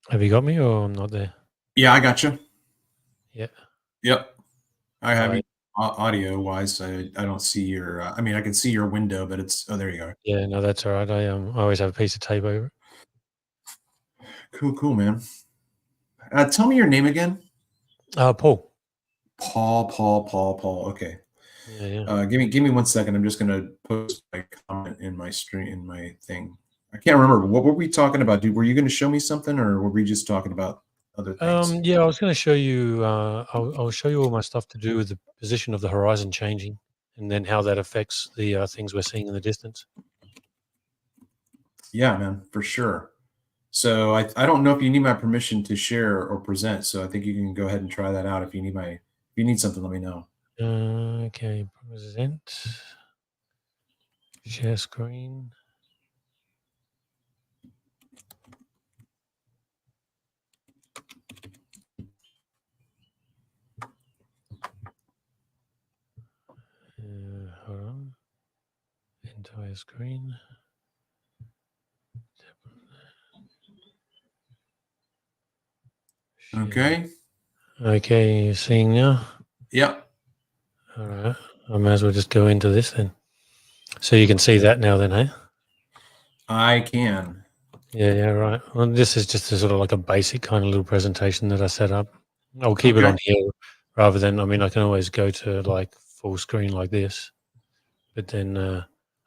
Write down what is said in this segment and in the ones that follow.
Have you got me or I'm not there? Yeah, I got you. Yeah. Yep, I have you. Right. Audio wise, I don't see your. I mean, I can see your window, but it's. Oh, there you go. Yeah, no, that's all right. I always have a piece of tape over it. Cool, cool, man. Tell me your name again. Paul. Paul. Okay. Yeah, yeah. Give me 1 second. I'm just gonna post my comment in my stream in my thing. I can't remember what were we talking about, dude. Were you going to show me something, or were we just talking about other things? Yeah, I was going to show you. I'll show you all my stuff to do with the position of the horizon changing, and then how that affects the things we're seeing in the distance. Yeah, man, for sure. So I don't know if you need my permission to share or present. So I think you can go ahead and try that out. If you need something, let me know. Okay, present, share screen. Hold on. Entire screen. Share. Okay. Okay, you seeing now? Yep. All right. I might as well just go into this then. So you can see that now then, hey? I can. Yeah, yeah, right. Well, this is just a sort of like a basic kind of little presentation that I set up. I'll keep it Okay. on here rather than, I mean, I can always go to like full screen like this, but then I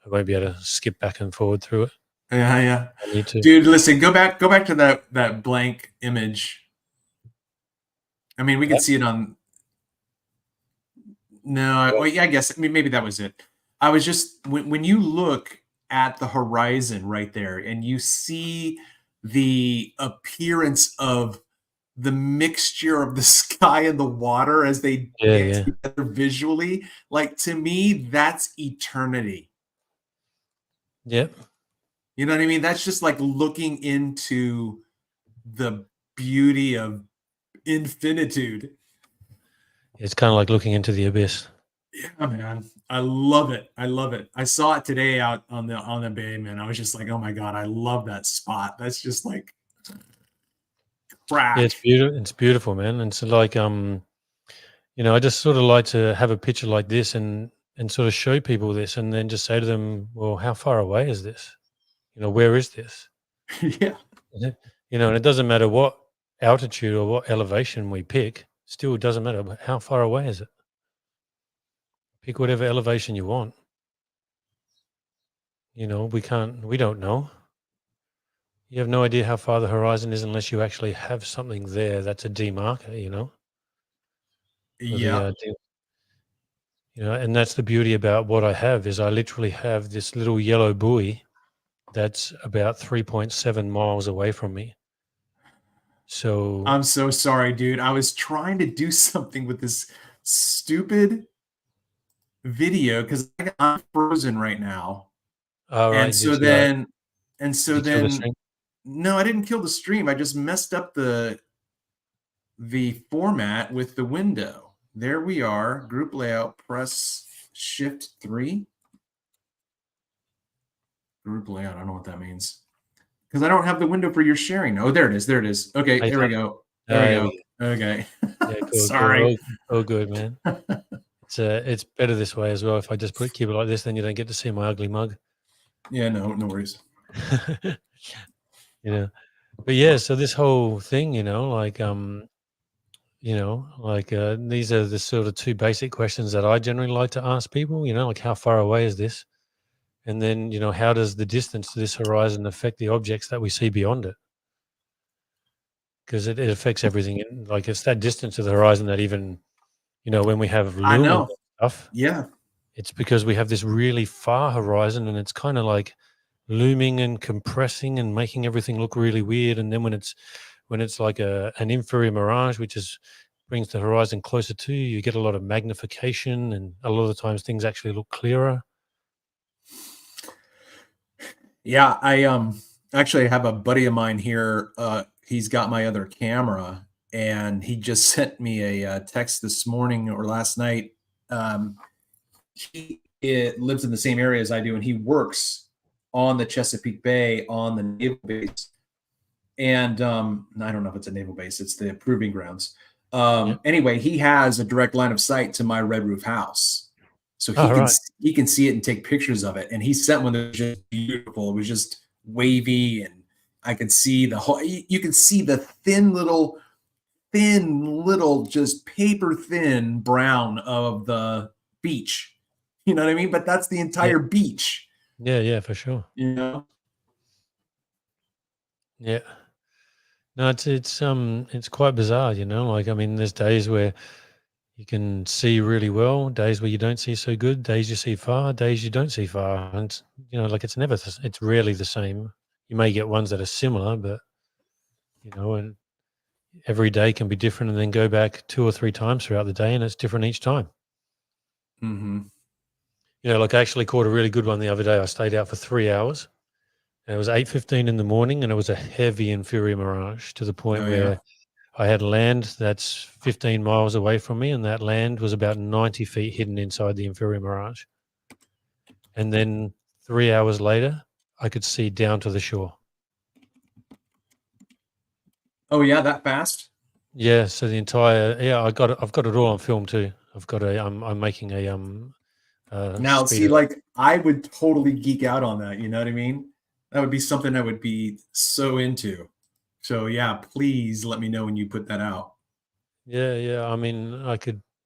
won't be able to skip back and forward through it. Yeah, yeah. I need to. Dude, listen, go back to that blank image. I mean, we could Yep. see it on. No, well, yeah, I guess. I mean, maybe that was it. I was just when you look at the horizon right there, and you see the appearance of the mixture of the sky and the water as they Yeah, dance yeah. together visually, like to me, that's eternity. Yep. You know what I mean? That's just like looking into the beauty of infinitude. It's kind of like looking into the abyss. Yeah, man. I love it. I love it. I saw it today out on the bay, man. I was just like, oh my God, I love that spot. That's just like Yeah, crack. it's beautiful. It's beautiful, man. And so like, I just sort of like to have a picture like this and sort of show people this and then just say to them, well, how far away is this? Where is this? Yeah. Yeah. And it doesn't matter what altitude or what elevation we pick, still it doesn't matter, but how far away is it? Pick whatever elevation you want. We don't know. You have no idea how far the horizon is unless you actually have something there that's a demarker, or the, Yeah. and that's the beauty about what I have is I literally have this little yellow buoy that's about 3.7 miles away from me. So, I'm so sorry, dude. I was trying to do something with this stupid video because I'm frozen right now. all And right, so did you like, then, and did so you kill the then, string? no, I didn't kill the stream. I just messed up the format with the window. There we are. Group layout. Press Shift 3. Group layout. I don't know what that means because I don't have the window for your sharing. Oh, there it is. There it is. Okay, I there we thought, go. There we there we go. go. Okay. Yeah, cool, cool. Sorry. All good, man. It's better this way as well. If I just keep it like this, then you don't get to see my ugly mug. Yeah, no, no worries. you know, but yeah. So this whole thing, these are the sort of two basic questions that I generally like to ask people. Like how far away is this, and then how does the distance to this horizon affect the objects that we see beyond it? Because it affects everything. Like it's that distance to the horizon that even when we have I lumen know. and stuff. Yeah. It's because we have this really far horizon and it's kind of like looming and compressing and making everything look really weird. And then when it's like an infrared mirage, which is brings the horizon closer to you, you get a lot of magnification and a lot of the times things actually look clearer. Yeah, I actually have a buddy of mine here. He's got my other camera, and he just sent me a text this morning or last night. He lives in the same area as I do, and he works on the Chesapeake Bay on the naval base. and I don't know if it's a naval base. It's the proving grounds. Yep. Anyway, he has a direct line of sight to my red roof house, so Oh, right. he can see it and take pictures of it. And he sent one that was just beautiful. It was just wavy, and I could see the whole. You can see the thin little just paper thin brown of the beach. You know what I mean? But that's the Yeah. entire beach. Yeah, for sure. You know? Yeah. No, it's quite bizarre, you know. Like, I mean, there's days where you can see really well, days where you don't see so good, days you see far, days you don't see far, and you know, like it's rarely the same. You may get ones that are similar, but you know, and every day can be different, and then go back 2 or 3 times throughout the day, and it's different each time. Mm-hmm. You know, like I actually caught a really good one the other day. I stayed out for 3 hours. And it was 8:15 in the morning, and it was a heavy inferior mirage to the point Oh yeah. where I had land that's 15 miles away from me, and that land was about 90 feet hidden inside the inferior mirage. And then 3 hours later, I could see down to the shore. Oh yeah, that fast? Yeah, so the entire I've got it all on film too. I'm making a Now, see, speedo. like I would totally geek out on that. You know what I mean? That would be something I would be so into. So yeah, please let me know when you put that out. Yeah. I mean,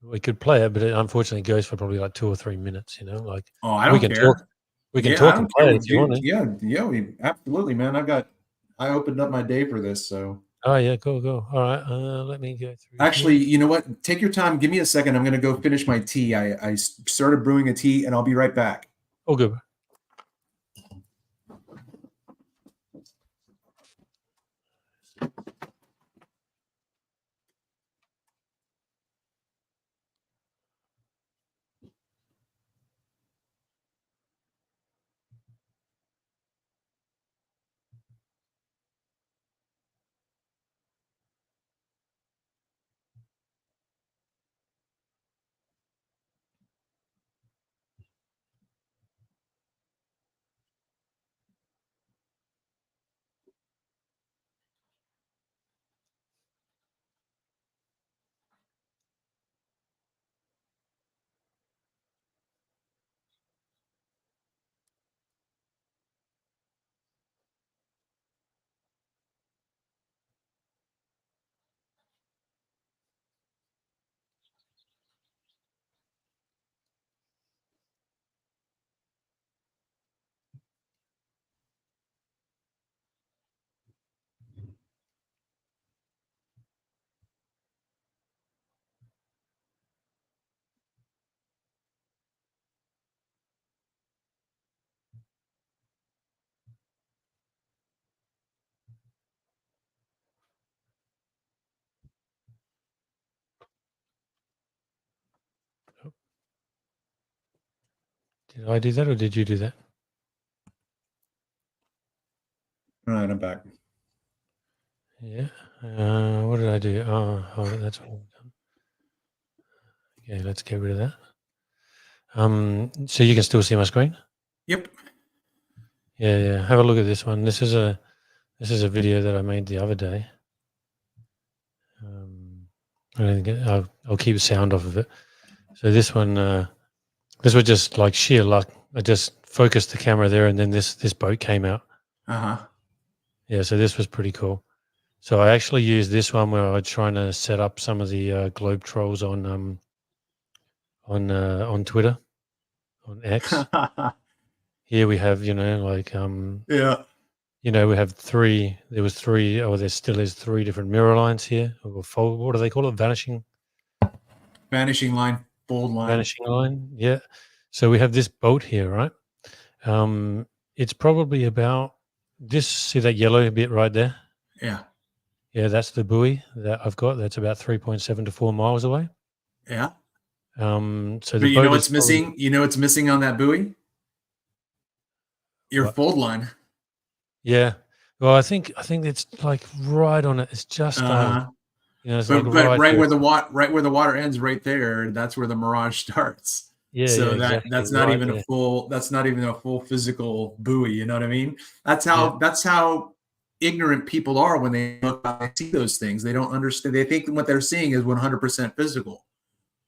we could play it, but it unfortunately goes for probably like 2 or 3 minutes. you know. Like Oh, I we don't can talk, care. we can Yeah, I talk and don't care play it what, if you want dude. to. Yeah, absolutely, man. I opened up my day for this, so Oh yeah, cool. All right, let me go through actually, here. you know what? Take your time. Give me a second. I'm gonna go finish my tea. I started brewing a tea, and I'll be right back. All good. Oh, did I do that or did you do that? All right, I'm back. Yeah. What did I do? Oh, that's all done. Okay, let's get rid of that. So you can still see my screen? Yep. Yeah. Have a look at this one. This is a video that I made the other day. I don't think I'll keep the sound off of it. So this one, this was just like sheer luck. I just focused the camera there, and then this boat came out. Uh-huh. Yeah, so this was pretty cool. So I actually used this one where I was trying to set up some of the globe trolls on Twitter, on X. Here we have, Yeah. we have three. There was three, or there still is three different mirror lines here. Or fold, what do they call it? Vanishing line, bold line. Vanishing line. Yeah. So we have this boat here, right? It's probably about this. See that yellow bit right there? Yeah. Yeah, that's the buoy that I've got. That's about 3.7 to 4 miles away. Yeah. So But the you know boat is what's probably missing? You know what's missing on that buoy? Your what? fold line. Yeah. Well, I think it's like right on it. It's just Uh-huh. it's like But right there. right where the water ends, right there, that's where the mirage starts. Yeah, So exactly. that's not Right even there. a full physical buoy. You know what I mean? Yeah. That's how ignorant people are when they see those things. They don't understand. They think what they're seeing is 100% physical.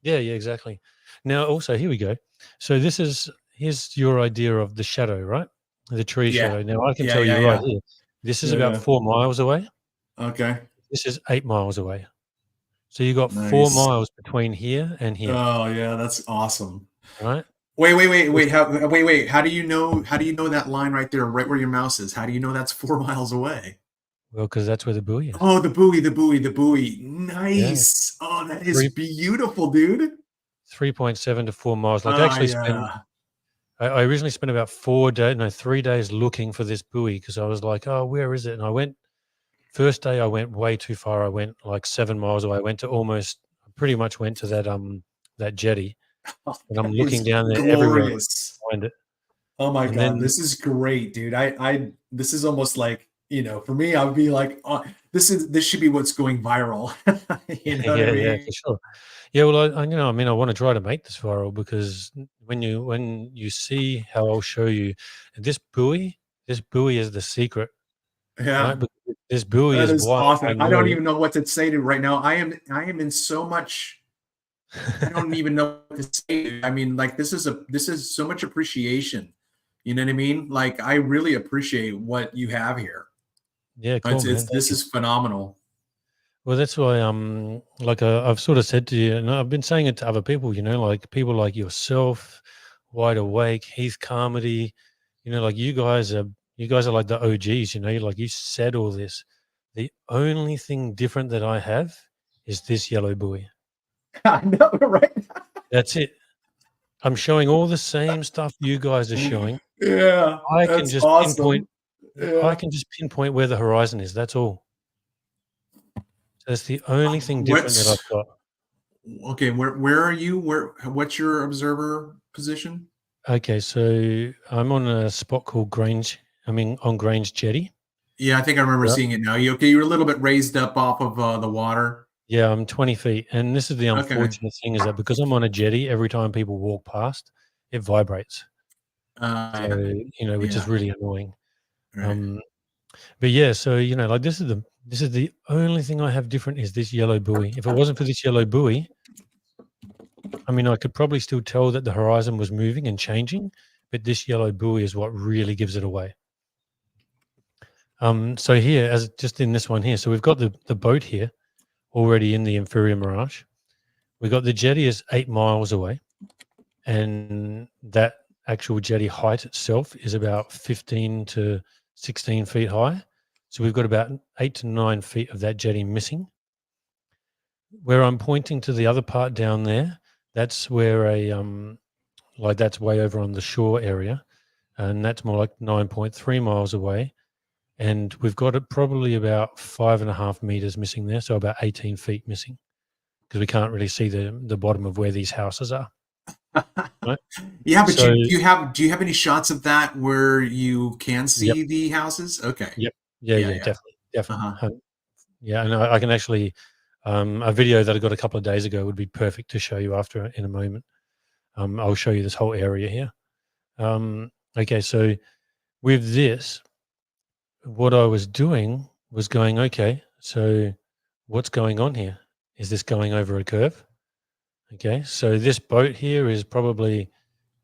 Yeah, exactly. Now, also, here we go. So here's your idea of the shadow, right? The tree Yeah. shadow. Now, I can Yeah. tell Yeah. you right Yeah. here, this is Yeah. about Yeah. 4 miles away. Okay. This is 8 miles away. So you got 4 Nice. miles between here and here, Oh yeah, that's awesome. right? Wait. Wait. How do you know? How do you know that line right there, right where your mouse is? How do you know that's 4 miles away? Well, because that's where the buoy is. Oh, the buoy. Yeah, Nice. Oh, that is 3 beautiful, dude. 3.7 to 4 miles. Like, I Oh actually spent yeah. I originally spent about 3 days looking for this buoy because I was like, "Oh, where is it?" And I went first day, I went way too far. I went like 7 miles away. I went to pretty much went to that jetty, Oh, and I'm that looking is down there everywhere looking glorious. to find it. Oh my And God, then this is great, dude. This is almost like, for me, I would be like, this should be what's going viral. You know what I yeah, mean? for sure. Yeah, well, I mean, I wanna try to make this viral because when you see how I'll show you this buoy is the secret, right? Yeah, Because this buoy that is is why I awesome. I don't know. even know what to say to right now. I am in so much. I don't even know what to say. I mean, like this is so much appreciation. You know what I mean? Like I really appreciate what you have here. Yeah, cool, It's man. Thank this you. is phenomenal. Well, that's why, like, I've sort of said to you, and I've been saying it to other people, like people like yourself, Wide Awake, Heath Carmody, like you guys are like the OGs, like you said all this. The only thing different that I have is this yellow buoy. I know, right? That's it. I'm showing all the same stuff you guys are showing. Yeah, I can that's just pinpoint, awesome. yeah, I Yeah. can just pinpoint where the horizon is. That's all. So that's the only thing different that I've What's got. okay? Where are you? What's your observer position? Okay, so I'm on a spot called on Grange Jetty. Yeah, I think I remember Yeah. seeing it now. You okay? You're a little bit raised up off of the water. Yeah, I'm 20 feet. And this is the Okay. unfortunate thing is that because I'm on a jetty, every time people walk past, it vibrates. So, Yeah. which is Yeah. really annoying. Right. Um, but yeah, so like this is the only thing I have different is this yellow buoy. If it wasn't for this yellow buoy, I mean, I could probably still tell that the horizon was moving and changing, but this yellow buoy is what really gives it away. So here, as just in this one here, so we've got the boat here already in the inferior mirage. We've got the jetty is 8 miles away, and that actual jetty height itself is about 15 to 16 feet high. So we've got about 8 to 9 feet of that jetty missing. Where I'm pointing to the other part down there, that's where that's way over on the shore area, and that's more like 9.3 miles away. And we've got it probably about 5.5 meters missing there, so about 18 feet missing because we can't really see the bottom of where these houses are. Right. Yeah, but So, do you have any shots of that where you can yep, see the houses? Okay. yep, yeah, Yeah, yeah, yeah. definitely, definitely. Uh-huh. Yeah, and I can actually, a video that I got a couple of days ago would be perfect to show you after in a moment. I'll show you this whole area here. Okay, so with this, what I was doing was going, okay, so what's going on here? Is this going over a curve? Okay, so this boat here is probably,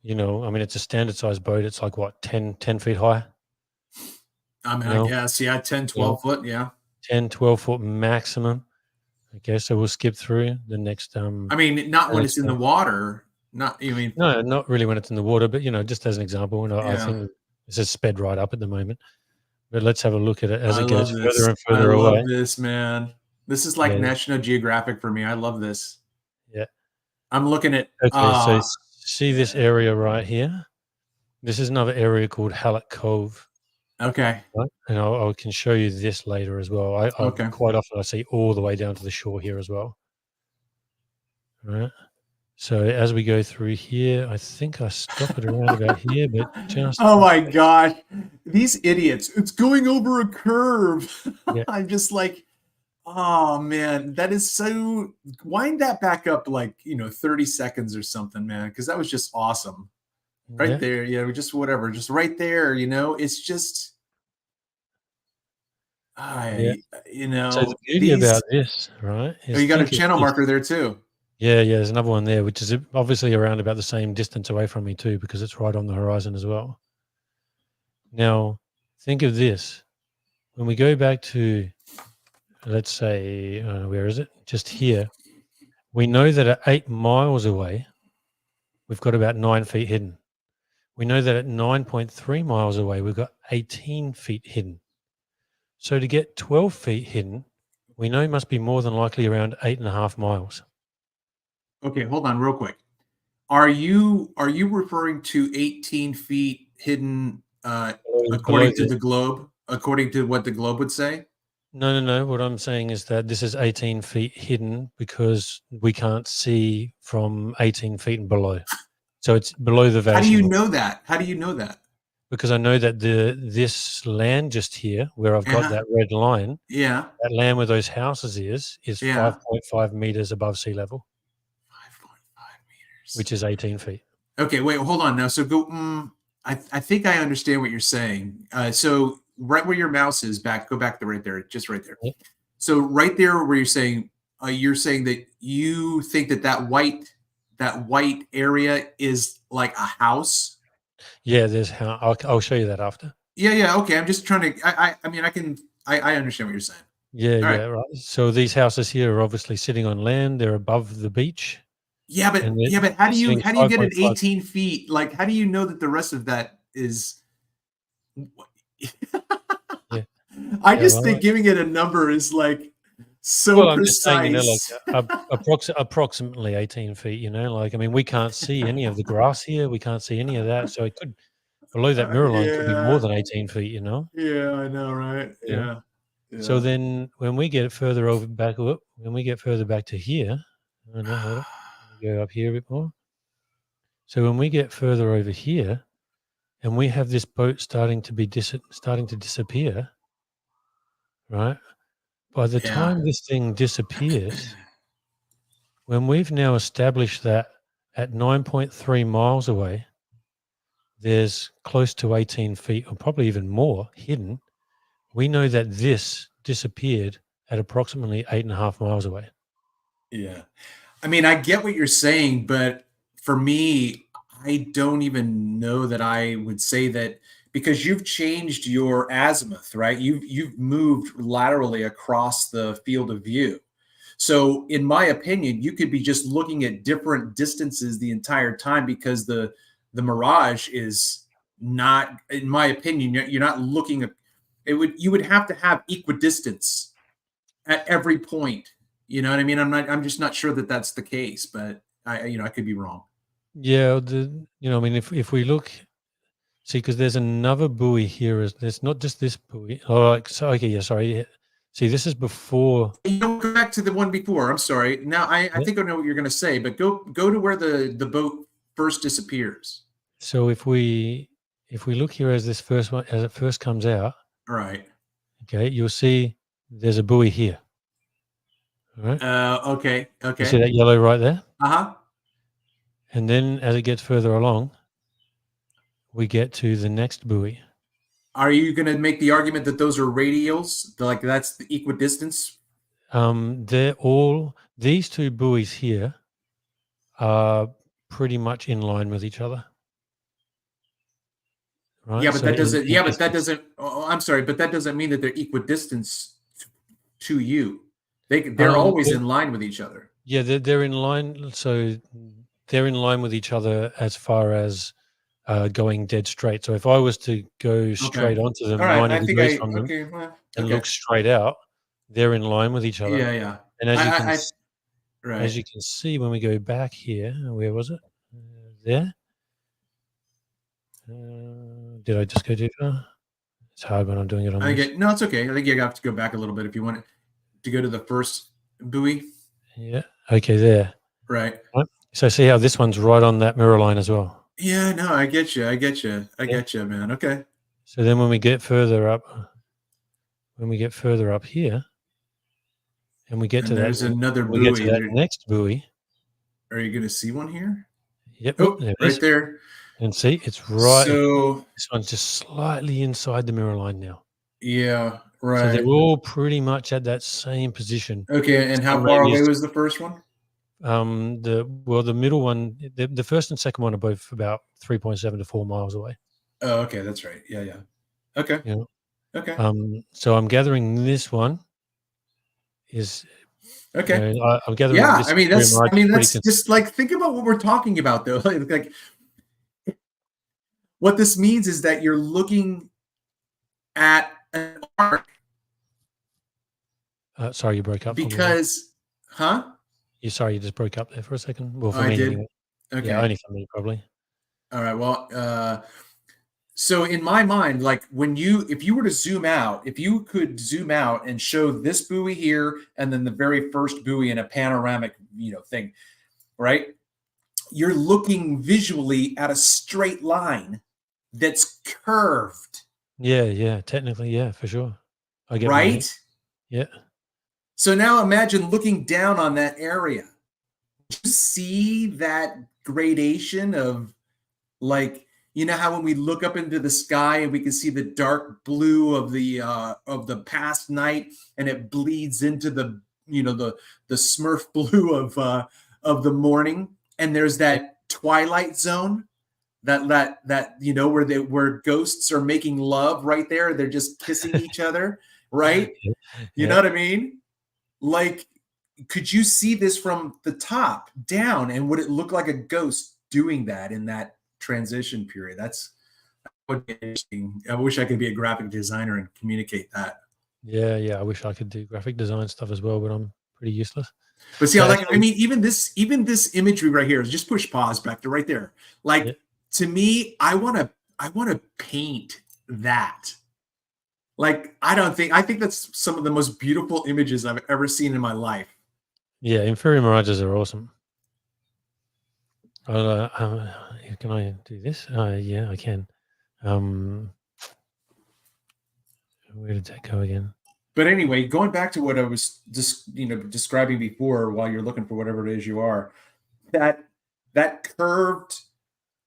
I mean, it's a standard size boat. It's like what, 10 feet high, I mean, you I know, guess, yeah, 10, you know, 12 foot, yeah. 10, 12 foot maximum. Okay, so we'll skip through the next I mean, not when standard it's in the size. water. Not, I mean, No, not really when it's in the water, but just as an example, and I yeah. think this is sped right up at the moment. But let's have a look at it as I it goes love further this. and I further love away. this, man. This is like Yeah, National Geographic for me. I love this. yeah. I'm looking at Okay, so see this area right here? This is another area called Hallett Cove, okay. right? And I can show you this later as well. I Okay. quite often I see all the way down to the shore here as well. Right. So as we go through here, I think I stop it around about here, but just Oh in my case. gosh. These idiots. It's going over a curve. Yeah, I'm just like, oh man, that is so wind that back up like, 30 seconds or something, man, because that was just awesome. Right yeah. there. Yeah, just whatever. Just right there, it's just Yeah. So the beauty These. about this, right, Oh, is you got a think of channel this. marker there too. Yeah, there's another one there, which is obviously around about the same distance away from me too, because it's right on the horizon as well. Now, think of this. When we go back to, let's say, where is it? Just here. We know that at 8 miles away, we've got about 9 feet hidden. We know that at 9.3 miles away, we've got 18 feet hidden. So to get 12 feet hidden, we know it must be more than likely around 8.5 miles. Okay, hold on real quick. Are you referring to 18 feet hidden Below according to the the globe? According to what the globe would say? No. What I'm saying is that this is 18 feet hidden because we can't see from 18 feet and below. So it's below the How do you vanishing line. know that? How do you know that? Because I know that this land just here, where I've got Uh-huh. that red line, Yeah. that land where those houses is Yeah. 5.5 meters above sea level, 5.5 which meters. is 18 feet. Okay, wait, hold on now. So go. I think I understand what you're saying. So right where your mouse is, go back to right there, just right there. Yeah, So right there, where you're saying that you think that that white area is like a house. yeah, there's how I'll show you that after. Yeah, yeah. Okay, I'm just trying to. I mean, I can. I understand what you're saying. All right. Right. So these houses here are obviously sitting on land. They're above the beach, and Yeah, but they're sitting how do you get an 5.5. 18 feet? Like, how do you know that the rest of that is? Yeah. I Yeah. just Well, think giving it a number is like so Well, I'm just saying, like, precise. approximately 18 feet, like, I mean, we can't see any of the grass here, we can't see any of that, so it could below that mirror line could be more Yeah, than 18 feet. yeah, I know, right? Yeah. Yeah, So yeah. then when we get further when we get further back to here oh, no, hold on. Let me go up here a bit more. So when we get further over here and we have this boat starting to disappear, right? By the Yeah, time this thing disappears, when we've now established that at 9.3 miles away, there's close to 18 feet or probably even more hidden, we know that this disappeared at approximately 8.5 miles away. yeah. I mean, I get what you're saying, but for me, I don't even know that I would say that because you've changed your azimuth, right? You've moved laterally across the field of view. So, in my opinion, you could be just looking at different distances the entire time because the mirage is not, in my opinion, you're not looking at it. You would have to have equidistance at every point. You know what I mean? I'm just not sure that that's the case, but I could be wrong. Yeah, I mean, if we look, see, because there's another buoy here. There's not just this buoy. Oh, so okay, yeah, sorry. Yeah. See, this is before. Go back to the one before. I'm sorry. Now I Yeah. think I know what you're going to say, but go to where the boat first disappears. So if we look here as this first one as it first comes out, All right. okay, you'll see there's a buoy here. All right, Okay. you see Okay. that yellow right there, Uh-huh. and then as it gets further along, we get to the next buoy. Are you going to make the argument that those are radials? Like that's the equidistance? They're all these two buoys here are pretty much in line with each other, Yeah, right? but So that doesn't. in Yeah, but that distance. doesn't. Oh, I'm sorry, but that doesn't mean that they're equidistance to you. They're always Well, in line with each other. yeah, they're in line. So they're in line with each other as far as going dead straight. So if I was to go Okay. straight onto All them, right. 90 I think degrees from them, okay. Well, and okay. look straight out, they're in line with each other. Yeah, yeah. And as you can as Right. you can see when we go back here, where was it? There. Did I just go too far? It's hard when I'm doing it on this. No, it's okay. I think you have to go back a little bit if you want to go to the first buoy. Yeah. Okay, there. Right. Right. So see how this one's right on that mirror line as well. Yeah, no, I get you. I get you. I Yeah. get you, man. Okay. So then when we get further up here, and we get And to that, there's another we get to buoy that there. next buoy. Are you going to see one here? Yep. Oh, Oh, there it right is. there. And see, it's right. So, This one's just slightly inside the mirror line now. yeah. Right. So they're all pretty much at that same position. Okay, and how Sun far name away is was the first one? the middle one. The first and second one are both about 3.7 to 4 miles away. Oh, okay, that's right. Yeah, yeah. Okay, You know, okay, so I'm gathering this one is. okay. I'm gathering Yeah, this Imperial Mirage is pretty that's just like think about what we're talking about though. Like what this means is that you're looking at an arc sorry, you broke up for me there. because, huh? You just broke up there for a second. Well, for I me did. anyway. Yeah, Okay. only for me probably. All right. Well, so in my mind, like if you were to zoom out, if you could zoom out and show this buoy here and then the very first buoy in a panoramic, thing, right? You're looking visually at a straight line that's curved, Yeah, technically, yeah, for sure. I get what you mean. right? Yeah. So now imagine looking down on that area. You see that gradation of like, how when we look up into the sky and we can see the dark blue of the past night and it bleeds into the smurf blue of the morning, and there's that twilight zone that where ghosts are making love right there, they're just kissing each other, right? You know Yeah. what I mean? Like, could you see this from the top down, and would it look like a ghost doing that in that transition period? That would be interesting. I wish I could be a graphic designer and communicate that. Yeah. I wish I could do graphic design stuff as well, but I'm pretty useless. But see, But I actually, mean, even this imagery right here is just push pause back to right there. Like, yeah, to me, I want to paint that. Like, I think that's some of the most beautiful images I've ever seen in my life. yeah, Inferior Mirages are awesome. Can I do this? Yeah, I can. Where did that go again? But anyway, going back to what I was just describing before, while you're looking for whatever it is you are, that curved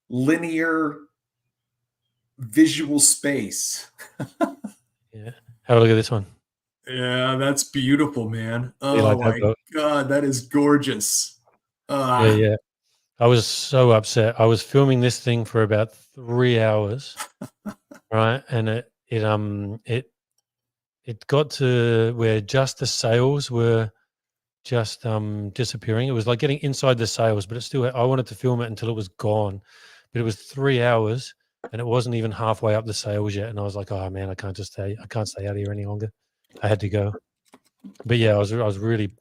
linear visual space. Yeah. Have a look at this one. Yeah, that's beautiful, man. You Oh like that, my bro? god, that is gorgeous. Yeah. I was so upset. I was filming this thing for about 3 hours, right? And it got to where just the sails were just disappearing. It was like getting inside the sails, but it still I wanted to film it until it was gone. But it was 3 hours and it wasn't even halfway up the sails yet. And I was like, oh man, I can't stay out here any longer. I had to go. But yeah, I was really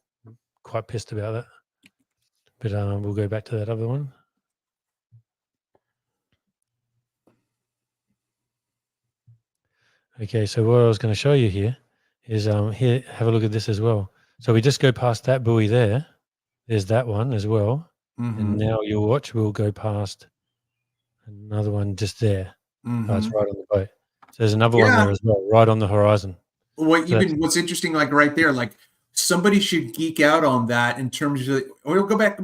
quite pissed about that. But we'll go back to that other one. Okay, so what I was going to show you here is here, have a look at this as well. So we just go past that buoy there. There's that one as well. And now you'll watch, we'll go past another one just there. Oh, it's right on the boat. So there's another one there as well, right on the horizon. What's interesting, like right there, like somebody should geek out on that in terms of, or go back.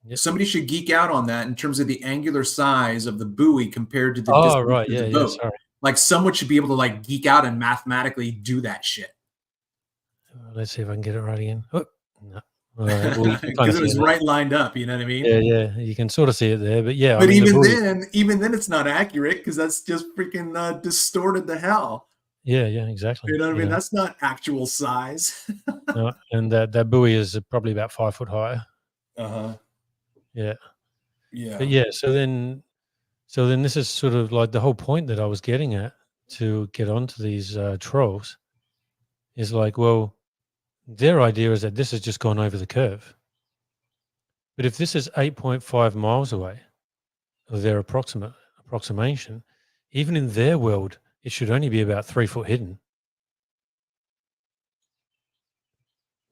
Yep. Somebody should geek out on that in terms of the angular size of the buoy compared to the Oh, distance right. of the Yeah, boat. sorry. Like someone should be able to like geek out and mathematically do that shit. Let's see if I can get it right again. Oh, no. All right. Well, Because it was right lined up, you know what I mean? Yeah. You can sort of see it there, but yeah. But I mean, even then, it's not accurate because that's just freaking distorted to hell. Yeah, exactly. You know what I mean? That's not actual size. No, and that buoy is probably about 5 foot higher. Yeah. Yeah. But yeah, so then this is sort of like the whole point that I was getting at to get onto these trolls is like, well, their idea is that this has just gone over the curve. But if this is 8.5 miles away, or their approximation, even in their world, it should only be about 3 foot hidden.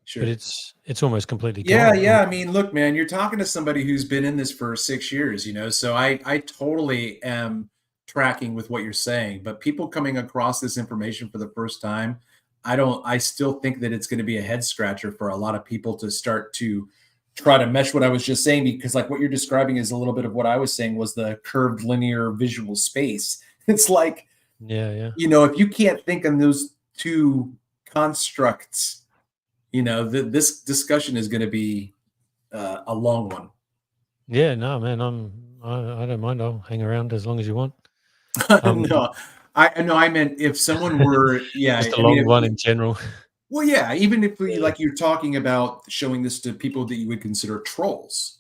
Sure. But it's almost completely gone. Yeah. I mean, look, man, you're talking to somebody who's been in this for 6 years, so I totally am tracking with what you're saying. But people coming across this information for the first time, I still think that it's going to be a head scratcher for a lot of people to start to try to mesh what I was just saying, because like what you're describing is a little bit of what I was saying was the curved linear visual space. It's like, Yeah. if you can't think in those two constructs, this discussion is going to be a long one. Yeah, no, man, I don't mind. I'll hang around as long as you want. No, I meant if someone were, yeah, Just a I mean, long one in general. well, yeah, even if we, Yeah. like you're talking about showing this to people that you would consider trolls.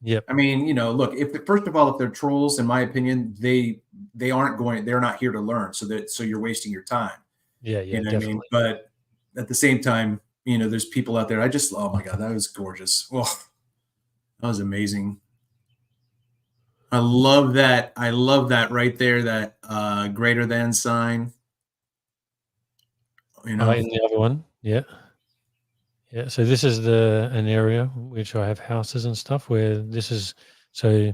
Yep. I mean, look, if first of all, if they're trolls, in my opinion, they're not here to learn. So you're wasting your time. Yeah, You yeah, know what I mean? definitely. But at the same time, there's people out there. Oh my God, that was gorgeous. Oh, that was amazing. I love that. I love that right there, that greater than sign. In the other one, yeah. Yeah, so this is an area which I have houses and stuff where this is so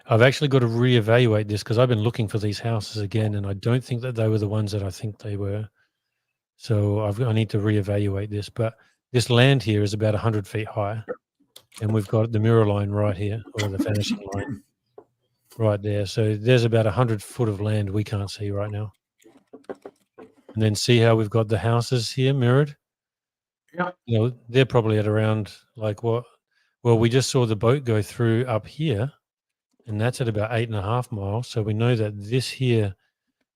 I've actually got to reevaluate this because I've been looking for these houses again, and I don't think that they were the ones that I think they were. So I need to reevaluate this. But this land here is about 100 feet high, and we've got the mirror line right here, or the vanishing line right there. So there's about 100 foot of land we can't see right now. And then see how we've got the houses here mirrored. Yeah. They're probably at around like what? Well, we just saw the boat go through up here, and that's at about 8.5 miles. So we know that this here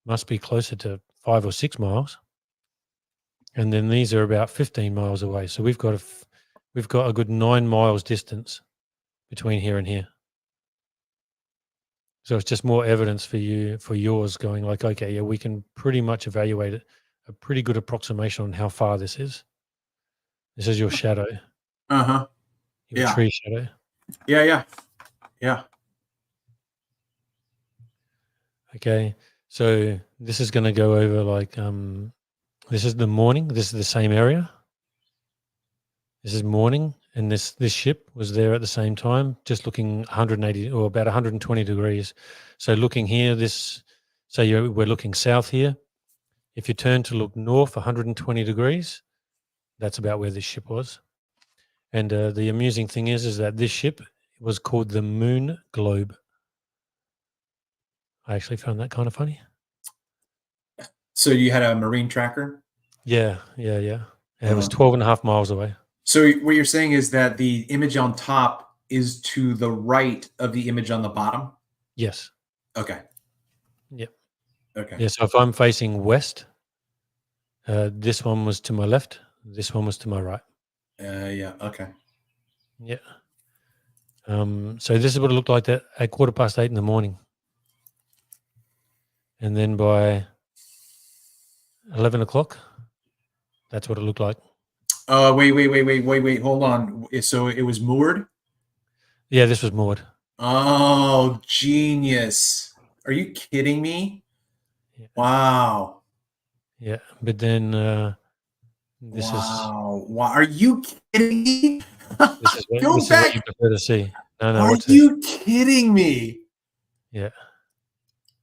must be closer to 5 or 6 miles, and then these are about 15 miles away. So we've got a good 9 miles distance between here and here. So it's just more evidence for yours going like, okay, yeah, we can pretty much evaluate it, a pretty good approximation on how far this is. This is your shadow, Uh-huh. your Yeah. tree shadow. Yeah. Okay, so this is going to go over like this is the morning. This is the same area. This is morning, and this ship was there at the same time, just looking 180 or about 120 degrees. So looking here, we're looking south here. If you turn to look north 120 degrees, that's about where this ship was. And the amusing thing is that this ship was called the Moon Globe. I actually found that kind of funny. So you had a marine tracker? Yeah. And it was 12.5 miles away. So what you're saying is that the image on top is to the right of the image on the bottom? Yes. Okay. Yep. Okay. Yeah, so if I'm facing west, this one was to my left, this one was to my right. Yeah. Okay. Yeah. So this is what it looked like at 8:15 in the morning. And then by 11 o'clock, that's what it looked like. Wait. Hold on. So it was moored? Yeah, this was moored. Oh, genius. Are you kidding me? Yeah. Wow. Yeah, but then this Wow. Are you kidding me? this is Go what back. you prefer to see. No, Are watch this. you kidding me? Yeah.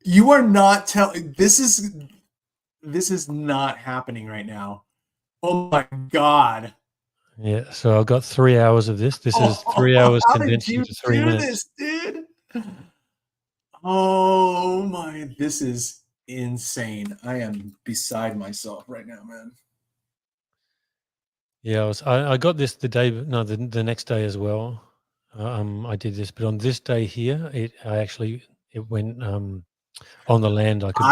You are not telling. This is not happening right now. Oh my God. Yeah, so I've got 3 hours of this. This is 3 hours How did condensed you into 3 do minutes. this, dude? Oh my, this is insane. I am beside myself right now, man. Yeah, I got this the next day as well. I did this, but on this day here, it went on the land. I could.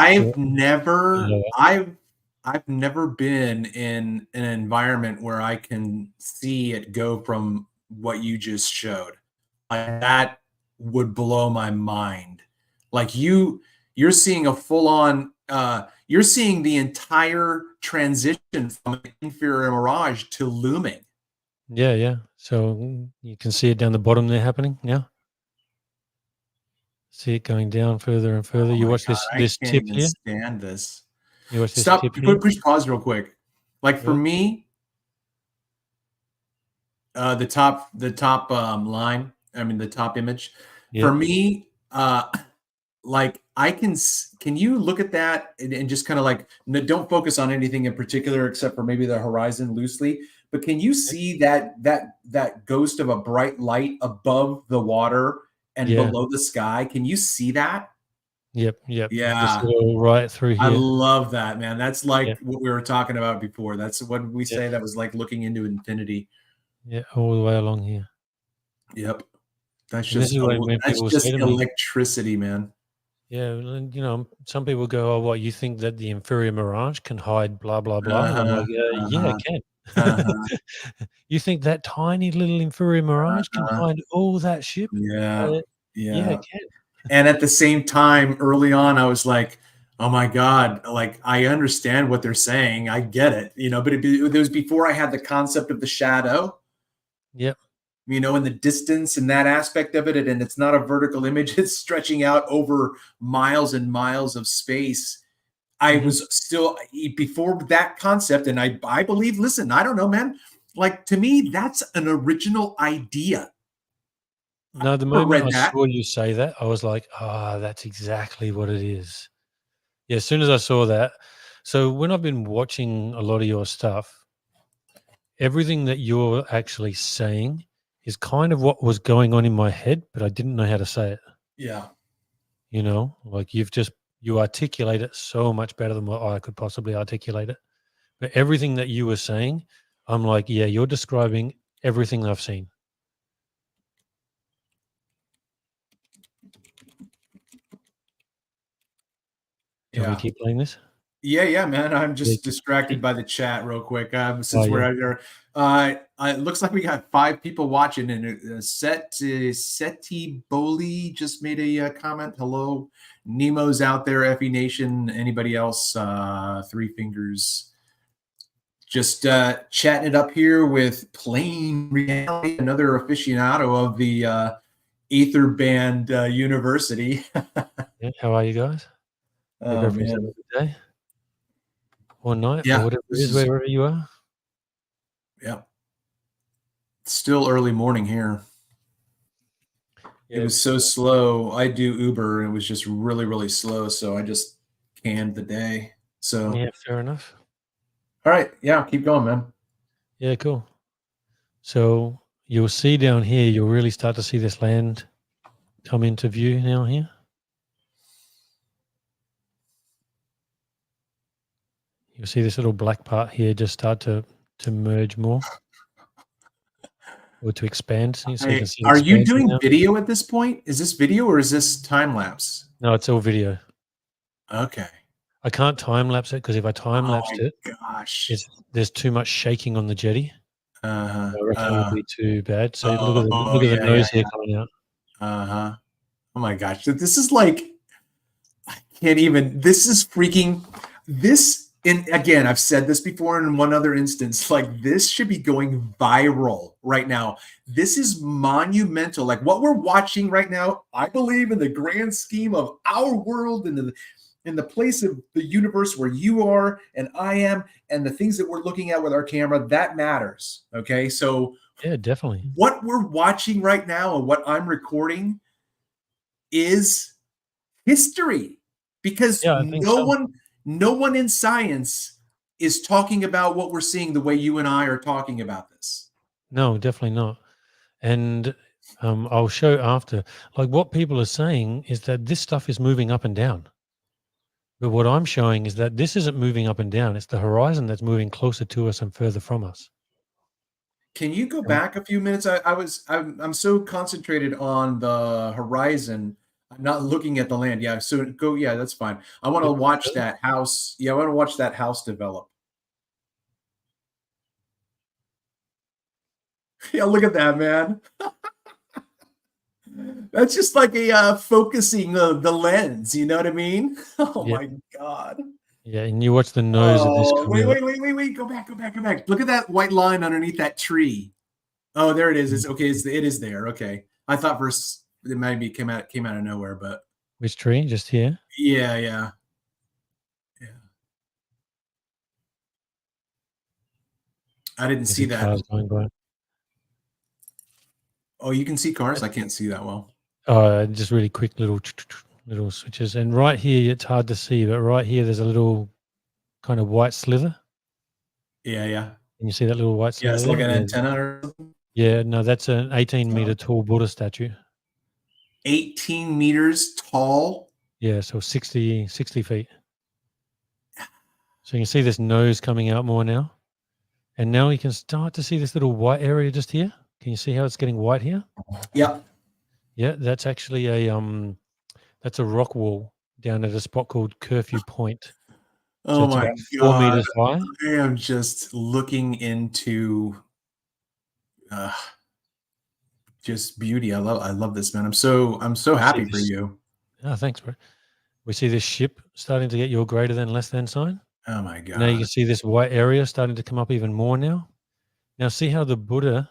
I've never been in an environment where I can see it go from what you just showed. Like, that would blow my mind. Like you're seeing a full on you're seeing the entire transition from an inferior mirage to looming. Yeah. So you can see it down the bottom there happening. Yeah, see it going down further and further. Oh You my watch God, I this can't tip even here. stand this. You watch this Stop, tip here. push pause real quick. Like for Yeah. me, the top line, I mean the top image. Yeah. For me, like can you look at that and just kind of like don't focus on anything in particular except for maybe the horizon loosely, but can you see that ghost of a bright light above the water and Yeah. below the sky? Can you see that? Yep, yep. Just Yeah. little right through I here. love that, man. That's Yeah, like what we were talking about before. That's what we yeah, say that was like looking into infinity. yeah, all the way along here. Yep. And this is when That's people say just to me, electricity, man. yeah, and, some people go, "Oh, what, you think that the inferior mirage can hide blah, blah, blah?" And I'm Uh-huh. like, yeah, it Uh-huh. can." Uh-huh. You think that tiny little inferior mirage can Uh-huh. hide all that ship? Yeah. Uh, yeah, Yeah. it can. And at the same time, early on, I was like, "Oh my god!" Like I understand what they're saying. I get it, But it was before I had the concept of the shadow, Yep. in the distance and that aspect of it. And it's not a vertical image; it's stretching out over miles and miles of space. I Mhm. was still before that concept, and I believe. Listen, I don't know, man. Like to me, that's an original idea. No, the Never moment read I that. saw you say that, I was like, "Ah, that's exactly what it is." Yeah, as soon as I saw that, so when I've been watching a lot of your stuff, everything that you're actually saying is kind of what was going on in my head, but I didn't know how to say it. Yeah. Like you articulate it so much better than what I could possibly articulate it. But everything that you were saying, I'm like, yeah, you're describing everything I've seen. Do you want me to Yeah. keep playing this? Yeah, yeah, man. I'm Yeah, just distracted keep, by the chat real quick. oh Since we're yeah, out here, it looks like we got 5 people watching, and Seti Boli just made a comment. Hello, Nemo's out there. Effie Nation. Anybody else? Three fingers. Just chatting it up here with Plain Reality, another aficionado of the Ether Band University. yeah. How are you guys? Hope Oh everyone's having man, a good day or night or yeah, whatever it this is, is wherever you are. yeah. Still early morning here. It Yeah, was so slow. I do Uber and it was just really, really slow. So I just canned the day. So, yeah, fair enough. all right. Yeah, keep going, man. Yeah, cool. So you'll see down here, you'll really start to see this land come into view now here. You'll see this little black part here just start to merge more or to expand. So you can see the Are you expansion doing now. video at this point? Is this video or is this time lapse? No, it's all video. Okay. I can't time lapse it because if I time Oh lapsed my it, gosh. there's too much shaking on the jetty. Uh-huh. I reckon it would be too bad. So Oh look at the yeah, yeah, nose here yeah. coming out. Uh-huh. Oh my gosh. This is like can't even this is freaking this and again I've said this before in one other instance, like this should be going viral right now. This is monumental, like what we're watching right now. I believe in the grand scheme of our world and in the place of the universe where you are and I am and the things that we're looking at with our camera, that matters. Okay, so Yeah, definitely. what we're watching right now and what I'm recording is history because Yeah, I think so. no one in science is talking about what we're seeing the way you and I are talking about this. No, definitely not. And I'll show after. Like what people are saying is that this stuff is moving up and down. But what I'm showing is that this isn't moving up and down. It's the horizon that's moving closer to us and further from us. Can you go Um, back a few minutes? I'm so concentrated on the horizon, I'm not looking at the land. Yeah, so go. Yeah, that's fine. I want to Yep. watch that house. Yeah, I want to watch that house develop. Yeah, look at that, man. That's just like a focusing of the lens. You know what I mean? Oh Yep. my god. Yeah, and you watch the nose of this Oh, come wait, out. wait, wait, wait, wait. Go back, go back, go back. Look at that white line underneath that tree. Oh, there it is. Mm. It's okay. It is there. Okay. I thought first it maybe came out of nowhere, but Which tree? Just here? yeah, yeah, yeah. I didn't You can see see that. cars going by. Oh, you can see cars? I can't see that well. Just really quick little switches. And right here, it's hard to see, but right here, there's a little kind of white sliver. Yeah, yeah. Can you see that little white Yeah, sliver it's like there? an Yeah. antenna or something. Yeah, no, that's an 18-meter tall Buddha statue. 18 meters tall. Yeah, so 60 feet. So you can see this nose coming out more now. And now you can start to see this little white area just here. Can you see how it's getting white here? Yep. Yeah, that's actually that's a rock wall down at a spot called Curfew Point. So Oh it's my about 4 God. meters high. I am just looking into uh, just beauty. I love this, man. I'm so We see happy for this. you. Oh, thanks, bro. We see this ship starting to get your greater than, less than sign. Oh my Now you God. can see this white area starting to come up even more now. Now see how the Buddha.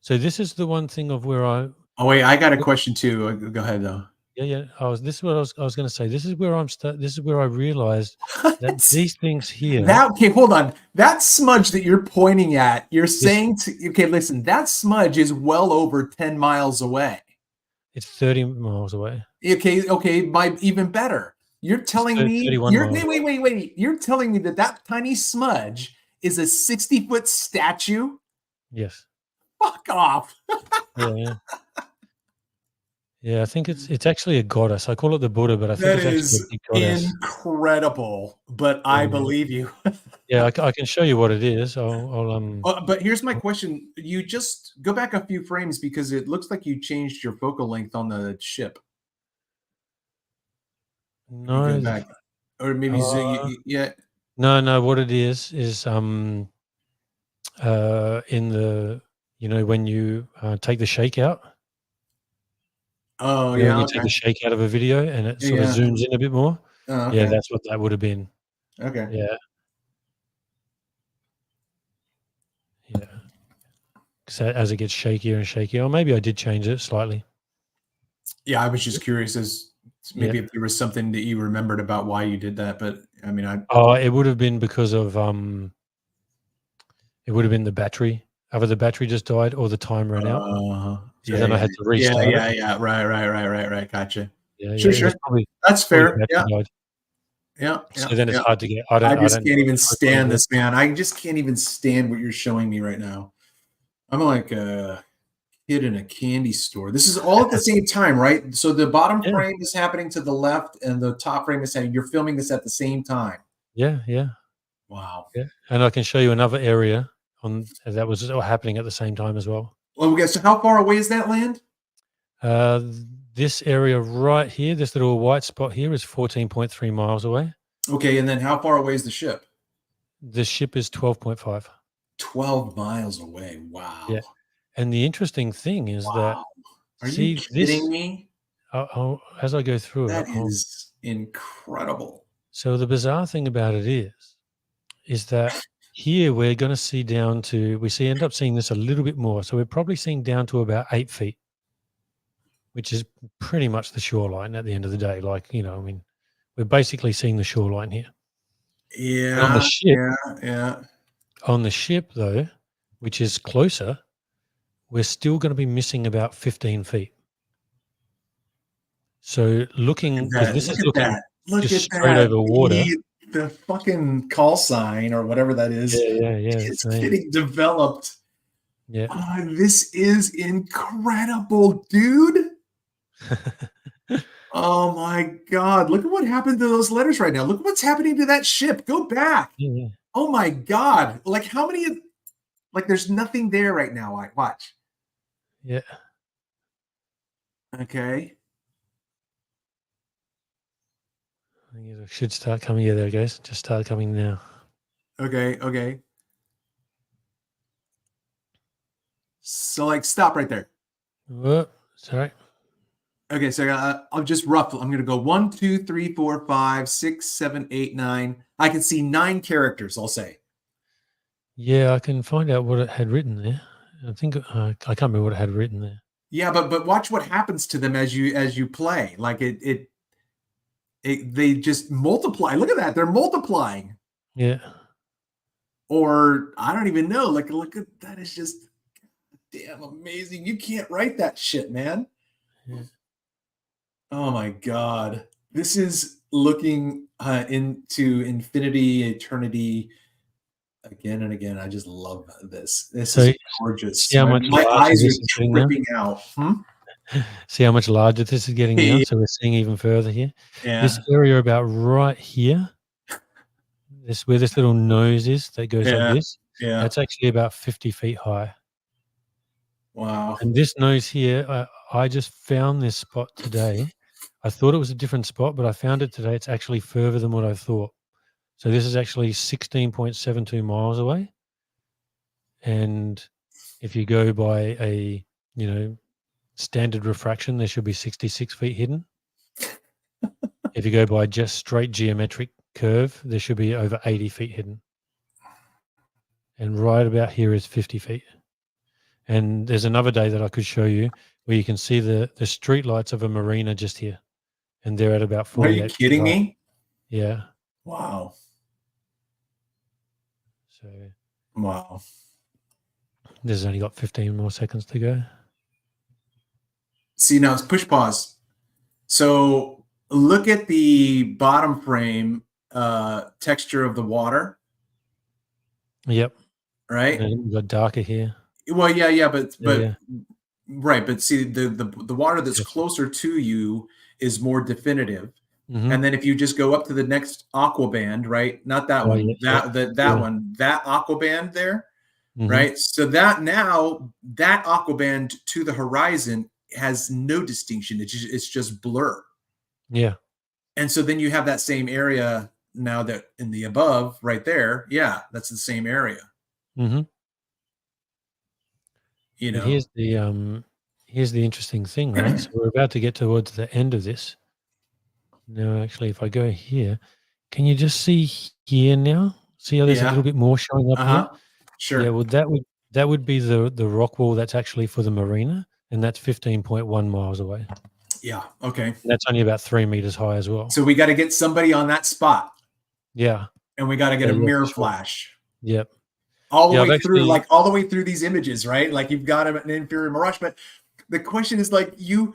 So this is the one thing of where I. Oh wait, I got a question too. Go ahead though. Yeah. This is what I was going to say. This is where this is where I realized that these things here. Okay, hold on. That smudge that you're pointing at, you're This saying okay, listen, that smudge is well over 10 miles away. it's 30 miles away. Okay, by even better. You're It's telling me 31 miles away. wait. You're telling me that tiny smudge is a 60-foot statue? Yes. Fuck off. Yeah. Yeah, I think it's actually a goddess. I call it the Buddha, but I think That it's actually a is big goddess. incredible, but I Yeah. believe you. Yeah, I can show you what it is. I'll But here's my question. You just go back a few frames because it looks like you changed your focal length on the ship. You go no, back, or maybe uh, yeah. no. What it is in the when you take the shake out. Oh When yeah, you take okay. the shake out of a video and it Yeah, sort of yeah. zooms in a bit more. Oh, Yeah, okay. that's what that would have been. Okay. Yeah, yeah. 'Cause as it gets shakier and shakier, or maybe I did change it slightly. Yeah, I was just curious as Yeah. maybe if there was something that you remembered about why you did that, but I mean, Oh, it would have been because of it would have been the battery. Either the battery just died or the time ran out. So yeah, then I yeah, had to yeah, restart it. yeah, yeah. Right. Gotcha. Yeah, Sure, yeah. It sure. was probably That's the fair. battery Yeah, died. yeah. So then it's hard to get. I I don't just know can't even how to find stand it. this, man. I just can't even stand what you're showing me right now. I'm like a kid in a candy store. This is all at the same time, right? So the bottom Yeah, frame is happening to the left, and the top frame is happening. You're filming this at the same time. yeah. Wow. Yeah, and I can show you another area that was happening at the same time as well. Well, okay, so how far away is that land? Uh, this area right here, this little white spot here is 14.3 miles away. Okay, and then how far away is the ship? The ship is 12.5. 12 miles away. Yeah, Wow. and the interesting thing is that, Wow. Are you see kidding this, me? as I go through it, That is incredible. so the bizarre thing about it is that here we're going to see down to, end up seeing this a little bit more. So we're probably seeing down to about 8 feet, which is pretty much the shoreline at the end of the day. Like, I mean, we're basically seeing the shoreline here. And Yeah, yeah. on the ship though, which is closer, we're still going to be missing about 15 feet. So Look looking, at because that. this Look is at looking that. Look just at straight that. over water. The fucking call sign or whatever that is Yeah. That's is the name. getting developed. Yeah. This is incredible, dude. Oh my God. Look at what happened to those letters right now. Look what's happening to that ship. Go back. Yeah. Oh my God. Like how many, like there's nothing there right now. Watch. Yeah. Okay. I think it should start coming. Yeah, there it goes. Just start coming now. Okay. So like stop right there. Whoop, sorry. Okay, so I'll just roughly. I'm going to go 1, 2, 3, 4, 5, 6, 7, 8, 9. I can see 9 characters. I'll say. Yeah, I can find out what it had written there. I think I can't remember what it had written there. Yeah, but watch what happens to them as you play. Like they just multiply. Look at that. They're multiplying. Yeah. Or I don't even know. Like look at that is just damn amazing. You can't write that shit, man. Yeah. Oh my God. This is looking into infinity, eternity again and again. I just love this. This So is gorgeous. see how much My larger eyes are this is getting now? tripping out. See how much larger this is getting now? Yeah. So we're seeing even further here. This Yeah. area about right here, this where this little nose is that goes like Yeah. this, Yeah. that's actually about 50 feet high. Wow. And this nose here, I just found this spot today. I thought it was a different spot, but I found it today. It's actually further than what I thought. So this is actually 16.72 miles away. And if you go by a, you know, standard refraction, there should be 66 feet hidden. If you go by just straight geometric curve, there should be over 80 feet hidden. And right about here is 50 feet. And there's another day that I could show you where you can see the street lights of a marina just here. And they're at about Are you 48 feet kidding high. me? Yeah. Wow. So Wow. this has only got 15 more seconds to go. See, now it's push pause. So look at the bottom frame texture of the water, Yep. right? And we've got darker here. Well, yeah, but Yeah. right, but see the water that's Gotcha. closer to you is more definitive. Mhm. And then if you just go up to the next aqua band, right? Not that Oh, one, yeah, that yeah. one, that aqua band there, Mhm. right? So that now that aqua band to the horizon has no distinction. It's just blur. Yeah. And so then you have that same area now that in the above right there. Yeah, that's the same area, Mhm. you But know. here's the interesting thing, right? So we're about to get towards the end of this. Now, actually, if I go here, can you just see here now? See how there's a little Yeah. bit more showing up here? Uh-huh. Yeah, Sure. well, that would be the rock wall that's actually for the marina, and that's 15.1 miles away. Yeah. Okay. And that's only about 3 meters high as well. So we got to get somebody on that spot Yeah. and we got to get a Yeah, mirror for sure. flash Yep. all the Yeah, I've way through, actually like all the way through these images, right? Like you've got an inferior mirage, but the question is like you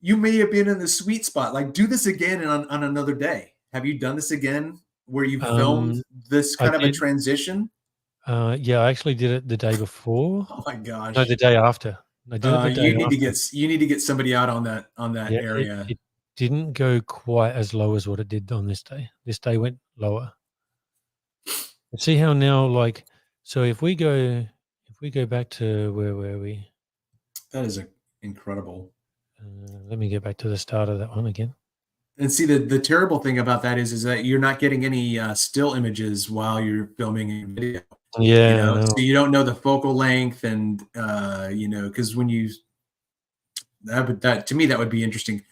may have been in the sweet spot. Like do this again on another day. Have you done this again where you filmed this I kind of a did transition? yeah, I actually did it the day before. Oh my No, gosh. the day after. I did it the day after. You need to get somebody out on that Yeah, area. it didn't go quite as low as what it did on this day. This day went lower. But see how now, like, so if we go back to where were we? That is incredible. Let me get back to the start of that one again. And see the terrible thing about that is that you're not getting any still images while you're filming a video. You Yeah, know, no. so you don't know the focal length, and you know, because when you that to me that would be interesting.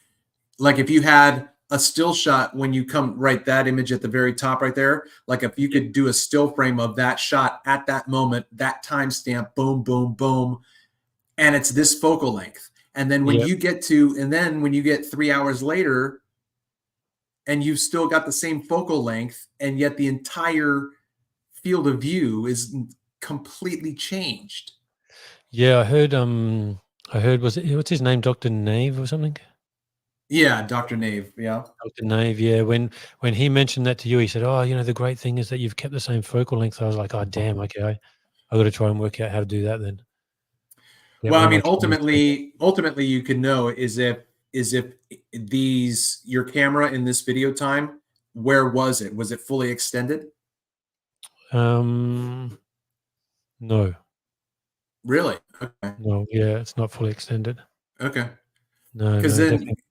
Like if you had a still shot when you come right that image at the very top right there, like if you Yep. could do a still frame of that shot at that moment, that timestamp, boom, boom, boom, and it's this focal length. And then Yep. when you get 3 hours later, and you've still got the same focal length, and yet the entire field of view is completely changed. Yeah, I heard was it what's his name, Dr. Nave or something? Yeah, Dr. Nave. Yeah. Dr. Nave, yeah. When he mentioned that to you, he said, "Oh, you know, the great thing is that you've kept the same focal length." I was like, "Oh, damn, okay, I gotta try and work out how to do that then." Get Well, one I of my mean, cameras to do that. ultimately, you can know is if these your camera in this video time, where was it? Was it fully extended? No, Really? Okay. no, yeah, it's not fully extended. Okay. No, Because no, then, definitely.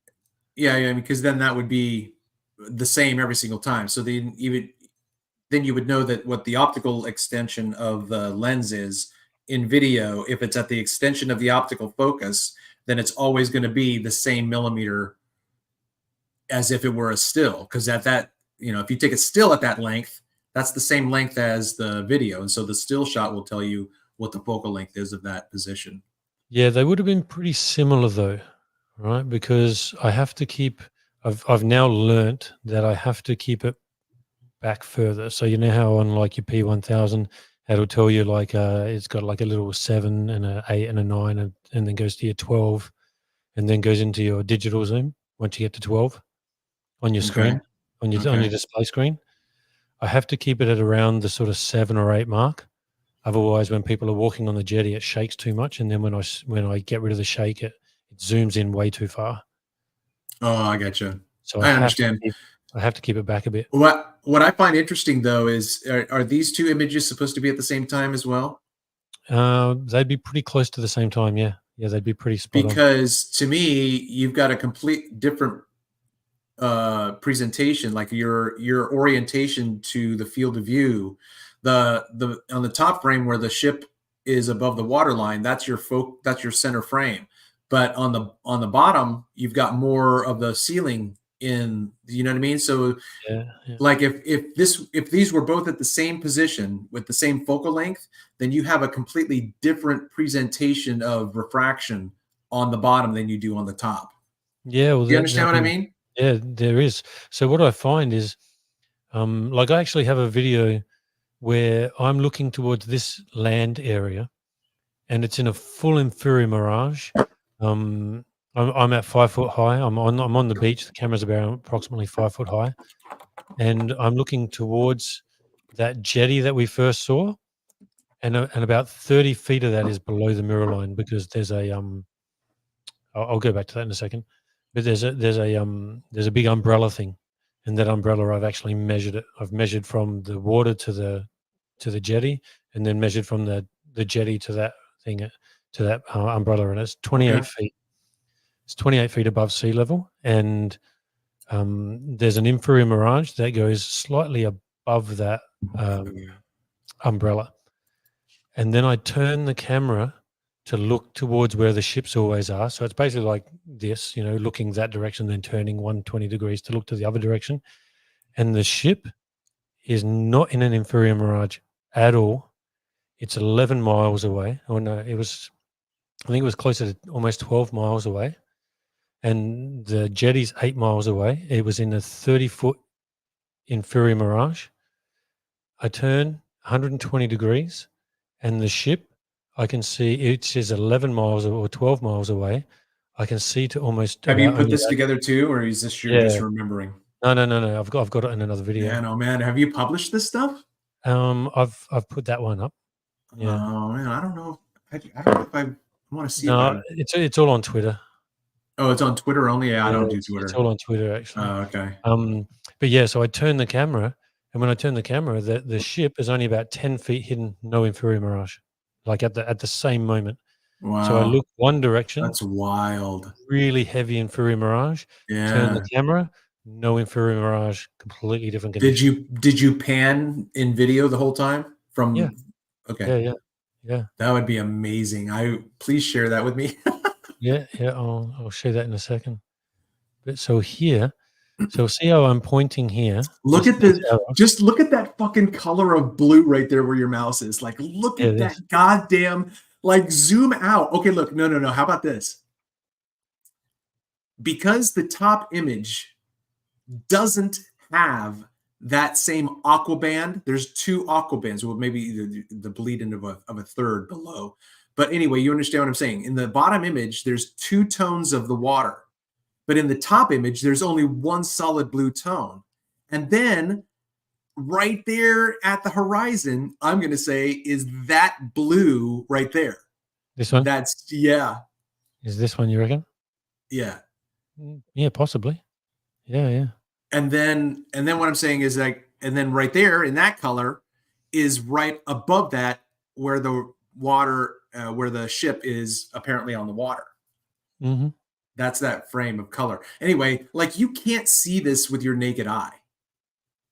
yeah, because then that would be the same every single time. So then you would know that what the optical extension of the lens is in video. If it's at the extension of the optical focus, then it's always going to be the same millimeter as if it were a still. Because at that, you know, if you take a still at that length, that's the same length as the video. And so the still shot will tell you what the focal length is of that position. Yeah, they would have been pretty similar though, right? Because I have to keep. I've now learnt that I have to keep it back further. So you know how on like your P1000, it'll tell you like it's got like a little 7 and a 8 and a 9 and then goes to your 12 and then goes into your digital zoom once you get to 12 on your Okay. screen, on your Okay. display screen. I have to keep it at around the sort of 7 or 8 mark. Otherwise, when people are walking on the jetty, it shakes too much, and then when I get rid of the shake, it zooms in way too far. Oh, I gotcha. So I understand. I have to keep it back a bit. What I find interesting though is are these two images supposed to be at the same time as well? They'd be pretty close to the same time. Yeah, they'd be pretty spot on. Because to me, you've got a complete different presentation, like your orientation to the field of view. The on the top frame where the ship is above the waterline, that's your center frame. But on the bottom, you've got more of the ceiling in. You know what I mean? So Yeah. like if these were both at the same position with the same focal length, then you have a completely different presentation of refraction on the bottom than you do on the top. Yeah. Well, Do you understand what I mean? yeah, there is. So what I find is, like I actually have a video where I'm looking towards this land area, and it's in a full inferior mirage. I'm at 5 foot high. I'm on the beach. The camera's about approximately 5 foot high, and I'm looking towards that jetty that we first saw, and about 30 feet of that is below the mirror line because there's a I'll go back to that in a second, but there's a big umbrella thing, and that umbrella I've actually measured it. I've measured from the water to the jetty, and then measured from the jetty to that thing to that umbrella, and it's 28 Okay. feet. It's 28 feet above sea level, and there's an inferior mirage that goes slightly above that umbrella, and then I turn the camera to look towards where the ships always are. So it's basically like this, looking that direction, then turning 120 degrees to look to the other direction. And the ship is not in an inferior mirage at all. It's 11 miles away. Oh no, I think it was closer to almost 12 miles away. And the jetty's 8 miles away. It was in a 30-foot inferior mirage. I turn 120 degrees, and the ship, I can see it is 11 miles or 12 miles away. I can see to almost Have you about put only this about, together too, or is this you're just yeah. remembering? No. I've got it in another video. Man, oh man, have you published this stuff? I've put that one up. Yeah. Oh man, I don't know. I don't know if I want to see if No, I. it's all on Twitter. Oh, it's on Twitter only. Yeah, I Yeah, don't do it's Twitter. all on Twitter actually. Okay. But yeah, so I turn the camera, and when I turn the camera, the ship is only about 10 feet hidden, no inferior mirage, like at the same moment. So I Wow, look one direction, that's wild. really heavy inferior mirage, turn the Yeah. camera, no inferior mirage, completely different Did conditions. you pan in video the whole time Yeah, from? Okay, yeah. that would be amazing. Please share that with me. Yeah, I'll show that in a second. But so see how I'm pointing here, Look this at this the arrow. just look at that fucking color of blue right there where your mouse is. Like, look Yeah, at this. that goddamn, like, zoom out. Okay, look, no. How about this? Because the top image doesn't have that same aqua band. There's two aqua bands. Well, maybe the bleed into of a third below. But anyway, you understand what I'm saying. In the bottom image, there's two tones of the water. But in the top image, there's only one solid blue tone. And then right there at the horizon, I'm going to say, is that blue right there. This one? Yeah. Is this one, you reckon? Yeah. Yeah, possibly. Yeah. And then what I'm saying is like, and then right there in that color is right above that where the water, where the ship is apparently on the water. Mhm. That's that frame of color. Anyway, like you can't see this with your naked eye.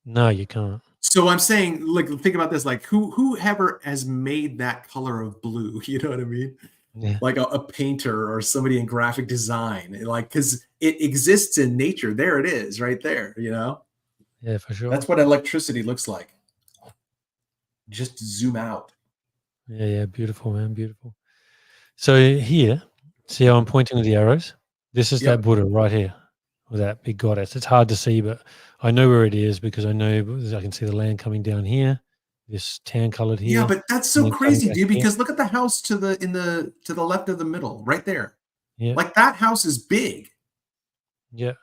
No, you can't. So I'm saying, like, think about this, like whoever has made that color of blue, you know what I mean? Yeah. Like a painter or somebody in graphic design, like, because it exists in nature. There it is, right there, Yeah, for sure. That's what electricity looks like. Just zoom out. Yeah, beautiful, man, beautiful. So here, see how I'm pointing with the arrows? This is that Yep. Buddha right here with that big goddess. It's hard to see, but I know where it is because I can see the land coming down here, this tan colored Yeah, here, but that's and so then coming crazy, back dude, here. because look at the house to the left of the middle, right there. Yeah, Like that house is big. yeah.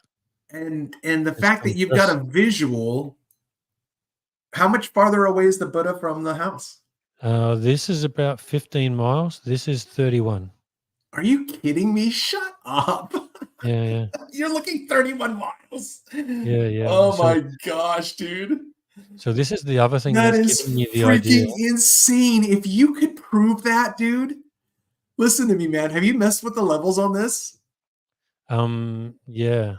And the It's fact that you've got compressed. a visual, how much farther away is the Buddha from the house? This is about 15 miles. This is 31. Are you kidding me? Shut up. Yeah. You're looking 31 miles. Yeah. Oh my gosh, dude. So this is the other thing That that's is giving me the idea. freaking insane. If you could prove that, dude, listen to me, man. Have you messed with the levels on this? Yeah.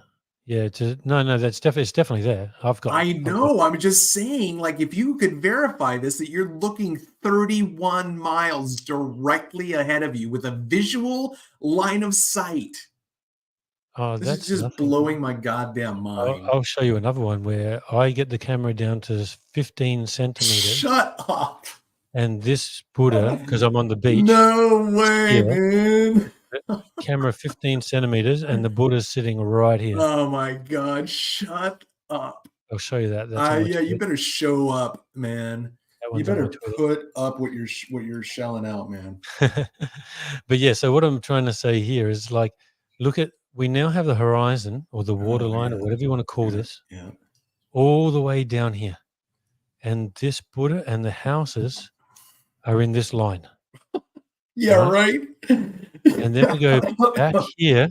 No, it's definitely there. I've got I know. I'm just saying, like, if you could verify this, that you're looking 31 miles directly ahead of you with a visual line of sight. Oh, This is that's just nothing. blowing my goddamn mind. I'll show you another one where I get the camera down to 15 centimeters, Shut up. and this Buddha, because I'm on the beach, No is way, here. man. Camera 15 centimeters, and the Buddha's sitting right here. Oh my God. Shut up. I'll show you that. That's on my Yeah, you Twitter. better show up, man. That You one's on my better Twitter. put up what you're shelling out, man. But yeah, so what I'm trying to say here is like, we now have the horizon or the waterline or whatever you want to call this, Yeah. all the way down here. And this Buddha and the houses are in this line. Yeah, right. And then we go back here,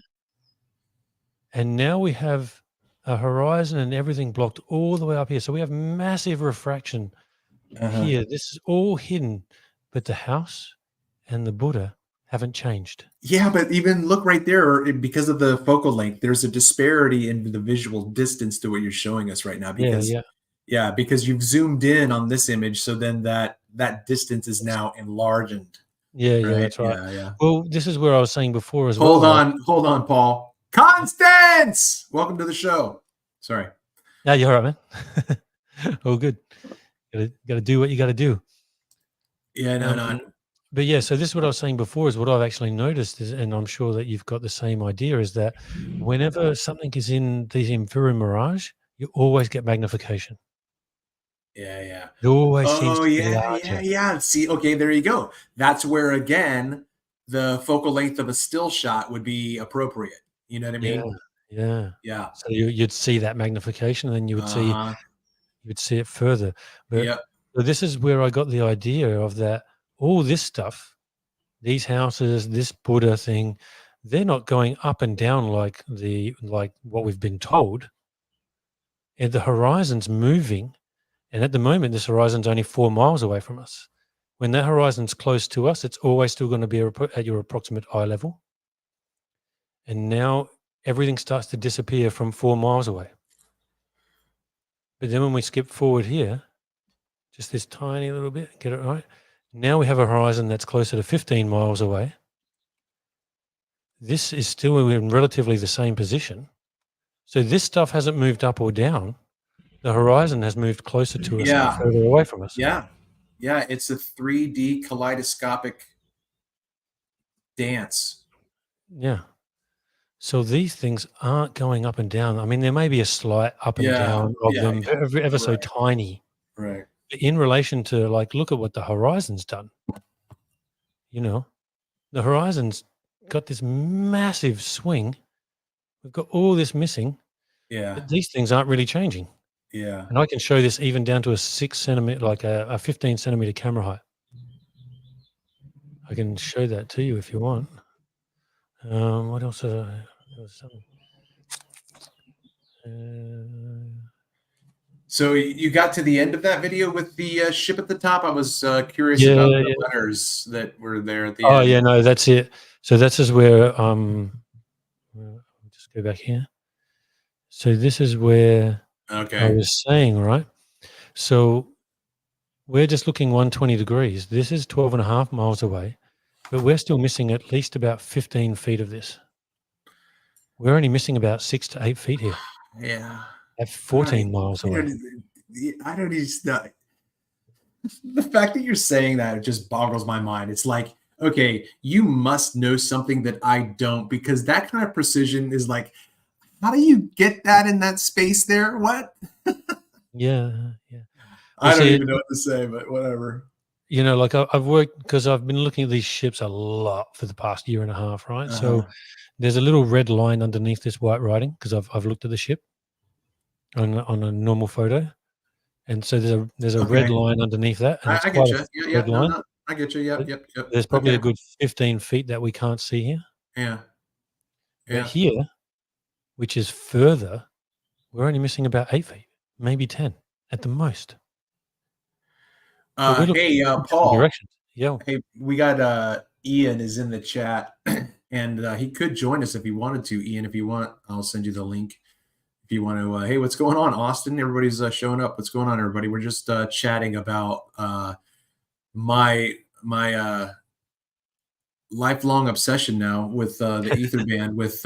and now we have a horizon and everything blocked all the way up here. So we have massive refraction here. This is all hidden, but the house and the Buddha haven't changed. Yeah, but even look right there, because of the focal length, there's a disparity in the visual distance to what you're showing us right now. Because because you've zoomed in on this image, so then that distance is now enlarged. Yeah, right? that's right. Yeah. Well, this is where I was saying before as Hold well. Hold on, Paul. Constance, welcome to the show. Sorry. Yeah, you're all right, man. Oh, good. Got to do what you got to do. Yeah, no. But yeah, so this is what I was saying before is what I've actually noticed is, and I'm sure that you've got the same idea, is that whenever something is in the infrared mirage, you always get magnification. Yeah. It always seems to be larger. Yeah. See, okay, there you go. That's where, again, the focal length of a still shot would be appropriate. You know what I mean? Yeah. So you'd see that magnification, and then you would see it further. But so this is where I got the idea of that. All this stuff, these houses, this Buddha thing, they're not going up and down like what we've been told. And the horizon's moving, and at the moment, this horizon's only 4 miles away from us. When that horizon's close to us, it's always still going to be at your approximate eye level. And now everything starts to disappear from 4 miles away. But then when we skip forward here, just this tiny little bit, get it right? Now we have a horizon that's closer to 15 miles away. This is still in relatively the same position. So this stuff hasn't moved up or down. The horizon has moved closer to us and further away from us. Yeah, it's a 3D kaleidoscopic dance. Yeah. So these things aren't going up and down. I mean, there may be a slight up and down of them, ever so tiny. Right. In relation to, like, look at what the horizon's done. You know, the horizon's got this massive swing. We've got all this missing. Yeah. But these things aren't really changing. Yeah. And I can show this even down to a 6 centimeter, like a 15 centimeter camera height. I can show that to you if you want. What else? So you got to the end of that video with the ship at the top. I was curious about the letters that were there at the end. Oh yeah, no, that's it. So this is where I'll just go back here. So this is where I was saying, right? So we're just looking 120 degrees. This is 12.5 miles away, but we're still missing at least about 15 feet of this. We're only missing about 6 to 8 feet here. Yeah. At 14 miles away. I don't even know. The fact that you're saying that, it just boggles my mind. It's like, okay, you must know something that I don't, because that kind of precision is like, how do you get that in that space there? What? Yeah. I don't even know what to say, but whatever. You know, like I've worked, because I've been looking at these ships a lot for the past year and a half, right? So there's a little red line underneath this white writing, because I've looked at the ship on a normal photo, and so there's a red line underneath that, and I get you. Yeah, no, I get you. Yep. There's probably a good 15 feet that we can't see here. Yeah. But Yeah. here, which is further, we're only missing about 8 feet, maybe 10 at the most. But we're looking Hey, in different Paul. directions. Yeah. Hey, we got Ian is in the chat, and he could join us if he wanted to. Ian, if you want, I'll send you the link. If you want to, hey, what's going on, Austin? Everybody's showing up. What's going on, everybody? We're just chatting about my lifelong obsession now with the Ether band with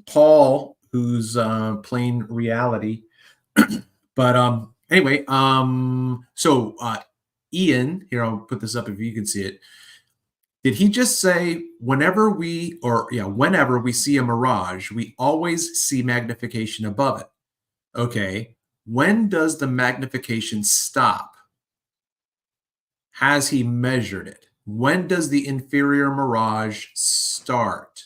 Paul, who's playing reality. But anyway, so Ian, here I'll put this up if you can see it. Did he just say whenever we see a mirage, we always see magnification above it? Okay. When does the magnification stop? Has he measured it? When does the inferior mirage start?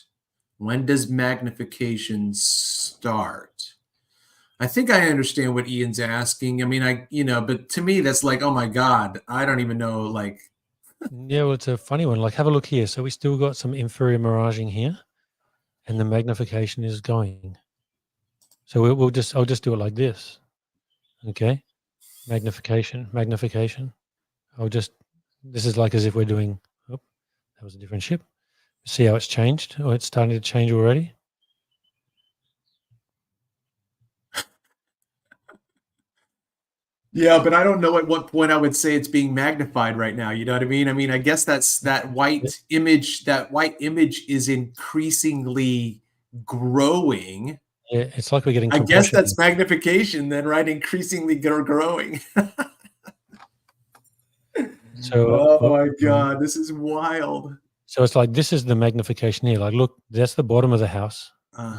When does magnification start? I think I understand what Ian's asking. I mean, but to me, that's like, oh my God, I don't even know. Like, Yeah, well, it's a funny one. Like, have a look here. So we still got some inferior miraging here, and the magnification is going. So I'll just do it like this. Okay, magnification. This is like as if we're doing. Oh, that was a different ship. See how it's changed? Oh, it's starting to change already. yeah, but I don't know at what point I would say it's being magnified right now. You know what I mean? I mean, I guess that's that white image. That white image is increasingly growing. Yeah, it's like we're getting I guess compression. that's magnification then, right? Increasingly growing. So, oh my God, this is wild. So it's like this is the magnification here. Like, look, that's the bottom of the house.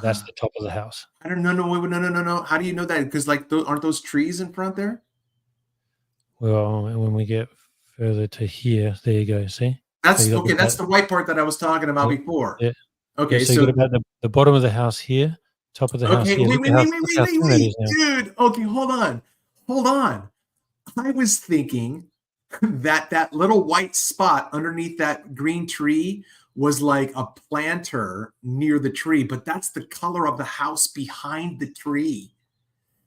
That's Uh-huh. the top of the house. I don't know. No. How do you know that? Because like, aren't those trees in front there? Well, and when we get further to here, there you go. See? That's So okay. That's the white part that I was talking about yeah, before. yeah, yeah. Okay, So you got about the bottom of the house here, top of the house okay. here. Wait, Look wait, wait, wait, look wait, how wait, thin that wait, is now. dude. Okay, hold on. I was thinking that little white spot underneath that green tree was like a planter near the tree, but that's the color of the house behind the tree.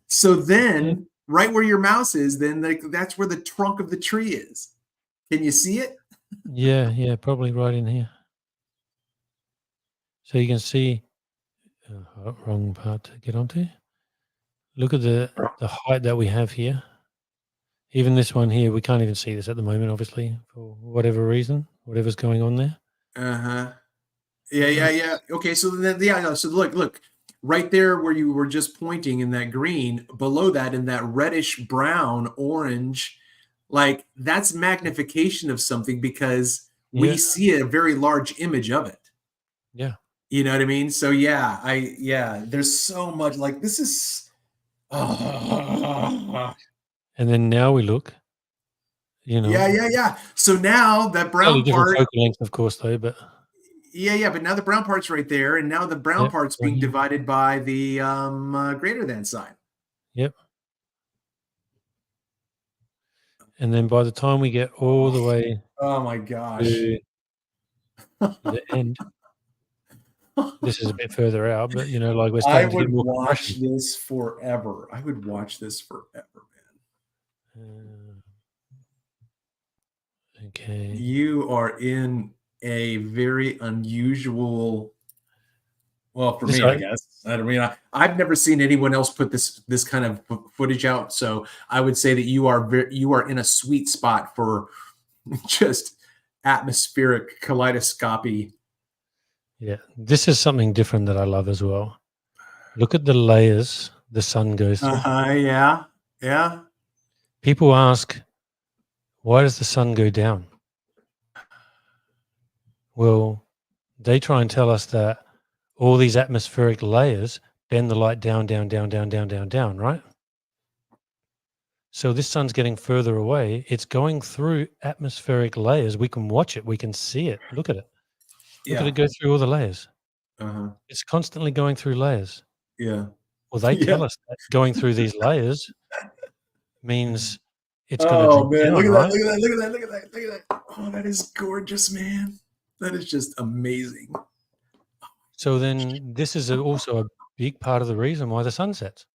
So then, right where your mouse is, then that's where the trunk of the tree is. Can you see it? Yeah, probably right in here. So you can see wrong part to get onto. Look at the height that we have here. Even this one here, we can't even see this at the moment, obviously, for whatever reason, whatever's going on there. Uh-huh. Yeah. Okay, so then no, so look, right there where you were just pointing in that green, below that in that reddish brown orange, like that's magnification of something because we Yeah, see a very large image of it. yeah. You know what I mean? So yeah, there's so much like this is And then now we look, yeah. So now that slightly brown different part, focal length, of course, though, but but now the brown part's right there, and now the brown yep, part's right being here. divided by the greater than sign. Yep. And then by the time we get all the way Oh my gosh. to the end, this is a bit further out, but, like, we're I starting to get would more watch compression. this forever. I would watch this forever, man. Okay. You are in a very unusual, well, for This me, I I guess. I don't mean I've never seen anyone else put this kind of footage out, so I would say that you are in a sweet spot for just atmospheric kaleidoscopy. Yeah, this is something different that I love as well. Look at the layers the sun goes through. Yeah. People ask, "Why does the sun go down?" Well, they try and tell us that all these atmospheric layers bend the light down, down, down, down, down, down, down, right? So this sun's getting further away. It's going through atmospheric layers. We can watch it. We can see it. Look at it. Look at Yeah. it go through all the layers. Uh-huh. It's constantly going through layers. Yeah. Well, they Yeah. tell us that going through these layers means it's going to Oh drop man, down, look at that! right? Look at that! Look at that! Oh, that is gorgeous, man. That is just amazing. So then this is also a big part of the reason why the sun sets.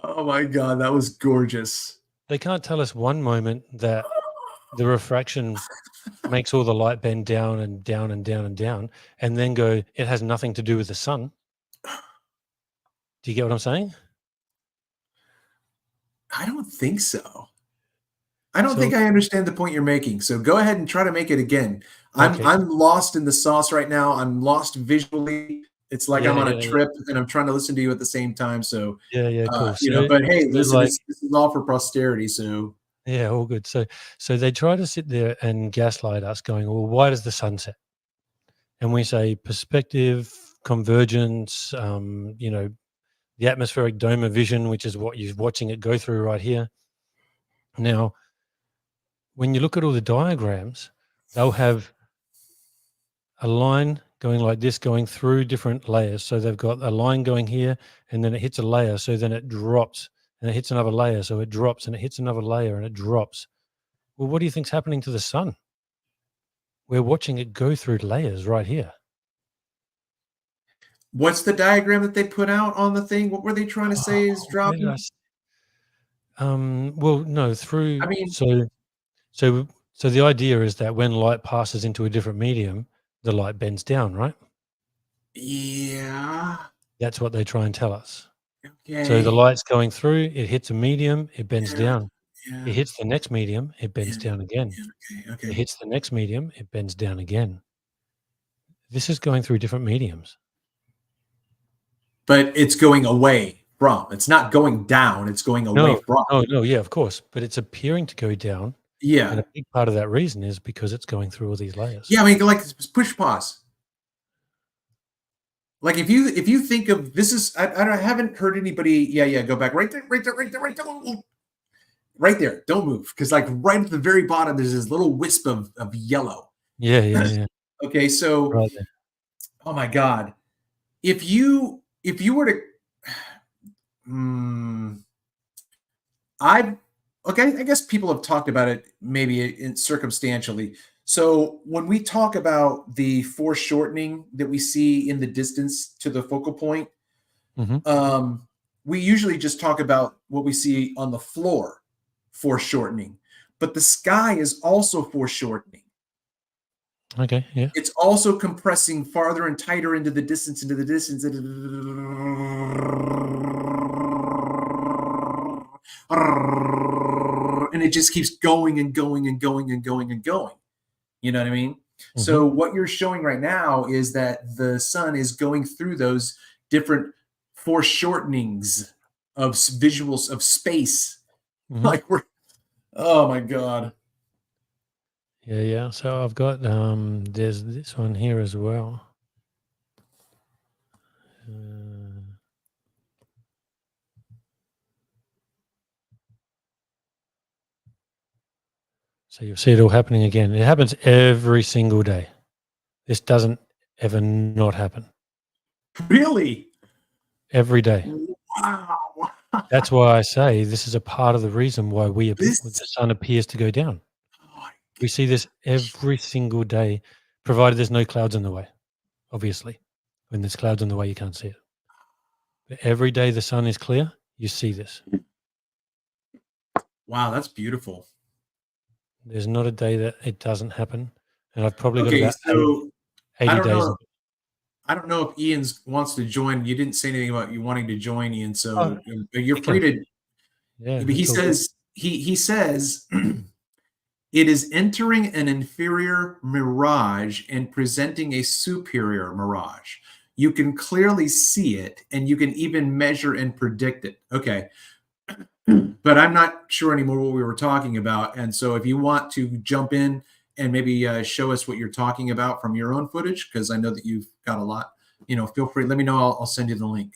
Oh my God, that was gorgeous. They can't tell us one moment that the refraction makes all the light bend down and down and down and down, and then go, it has nothing to do with the sun. Do you get what I'm saying? I don't think so. I don't So, think I understand the point you're making. So go ahead and try to make it again. I'm okay. I'm lost in the sauce right now. I'm lost visually. It's like Yeah, I'm on a yeah, yeah. trip and I'm trying to listen to you at the same time. So Yeah, yeah, cool. but hey, So listen, like, this is all for posterity. So yeah, all good. So they try to sit there and gaslight us, going, well, why does the sun set? And we say perspective, convergence, the atmospheric dome of vision, which is what you're watching it go through right here. Now, when you look at all the diagrams, they'll have a line going like this, going through different layers. So they've got a line going here, and then it hits a layer. So then it drops, and it hits another layer. So it drops, and it hits another layer, and it drops. Well, what do you think's happening to the sun? We're watching it go through layers right here. what's the diagram that they put out on the thing? What were they trying to say is Where did I dropping? well, no, I through mean, so the idea is that when light passes into a different medium, the light bends down, right? yeah, That's what they try and tell us. So the okay, light's going through, it hits a medium, it bends yeah, down. yeah, It hits the next medium, it yeah, bends down again. yeah, okay, It okay. hits the next medium, it bends down again. This is going through different mediums. But it's going away from. It's not going down. It's going away No, from. no, yeah, of course, but it's appearing to go down, and Yeah, a big part of that reason is because it's going through all these layers. yeah. I mean, like push pause. Like if you think of this is I haven't heard anybody. Yeah, yeah. Go back right there, right there, right there, right there, right there. Don't move because like right at the very bottom there's this little wisp of yellow. Yeah, yeah, yeah. Okay, so Right there. oh my god, if you were to, mm, I okay, I guess people have talked about it maybe circumstantially. So when we talk about the foreshortening that we see in the distance to the focal point, Mhm. um, we usually just talk about what we see on the floor foreshortening, but the sky is also foreshortening. Okay, yeah. It's also compressing farther and tighter into the distance, and it just keeps going and going and going and going and going. You know what I mean? Mhm, So what you're showing right now is that the sun is going through those different foreshortenings of visuals of space. mhm. Like we're, oh my god. Yeah, yeah. So I've got, there's this one here as well. Uh, so you'll see it all happening again. It happens every single day. This doesn't ever not happen. Really? Every day. Wow. That's why I say this is a part of the reason why This the sun appears to go down. oh We see this every single day, provided there's no clouds in the way, obviously. When there's clouds in the way, you can't see it. But every day the sun is clear, you see this. wow, that's beautiful. There's not a day that it doesn't happen, and I've probably got Okay, about 80 so I 80 don't days know of it. I don't know if Ian's wants to join. You didn't say anything about you wanting to join, Ian. Oh, So you're he free can. to. Yeah, But he it's all good. says he says it is entering an inferior mirage and presenting a superior mirage. You can clearly see it, and you can even measure and predict it. Okay, but I'm not sure anymore what we were talking about. And so, if you want to jump in and maybe show us what you're talking about from your own footage, because I know that you've got a lot, feel free. Let me know. I'll send you the link.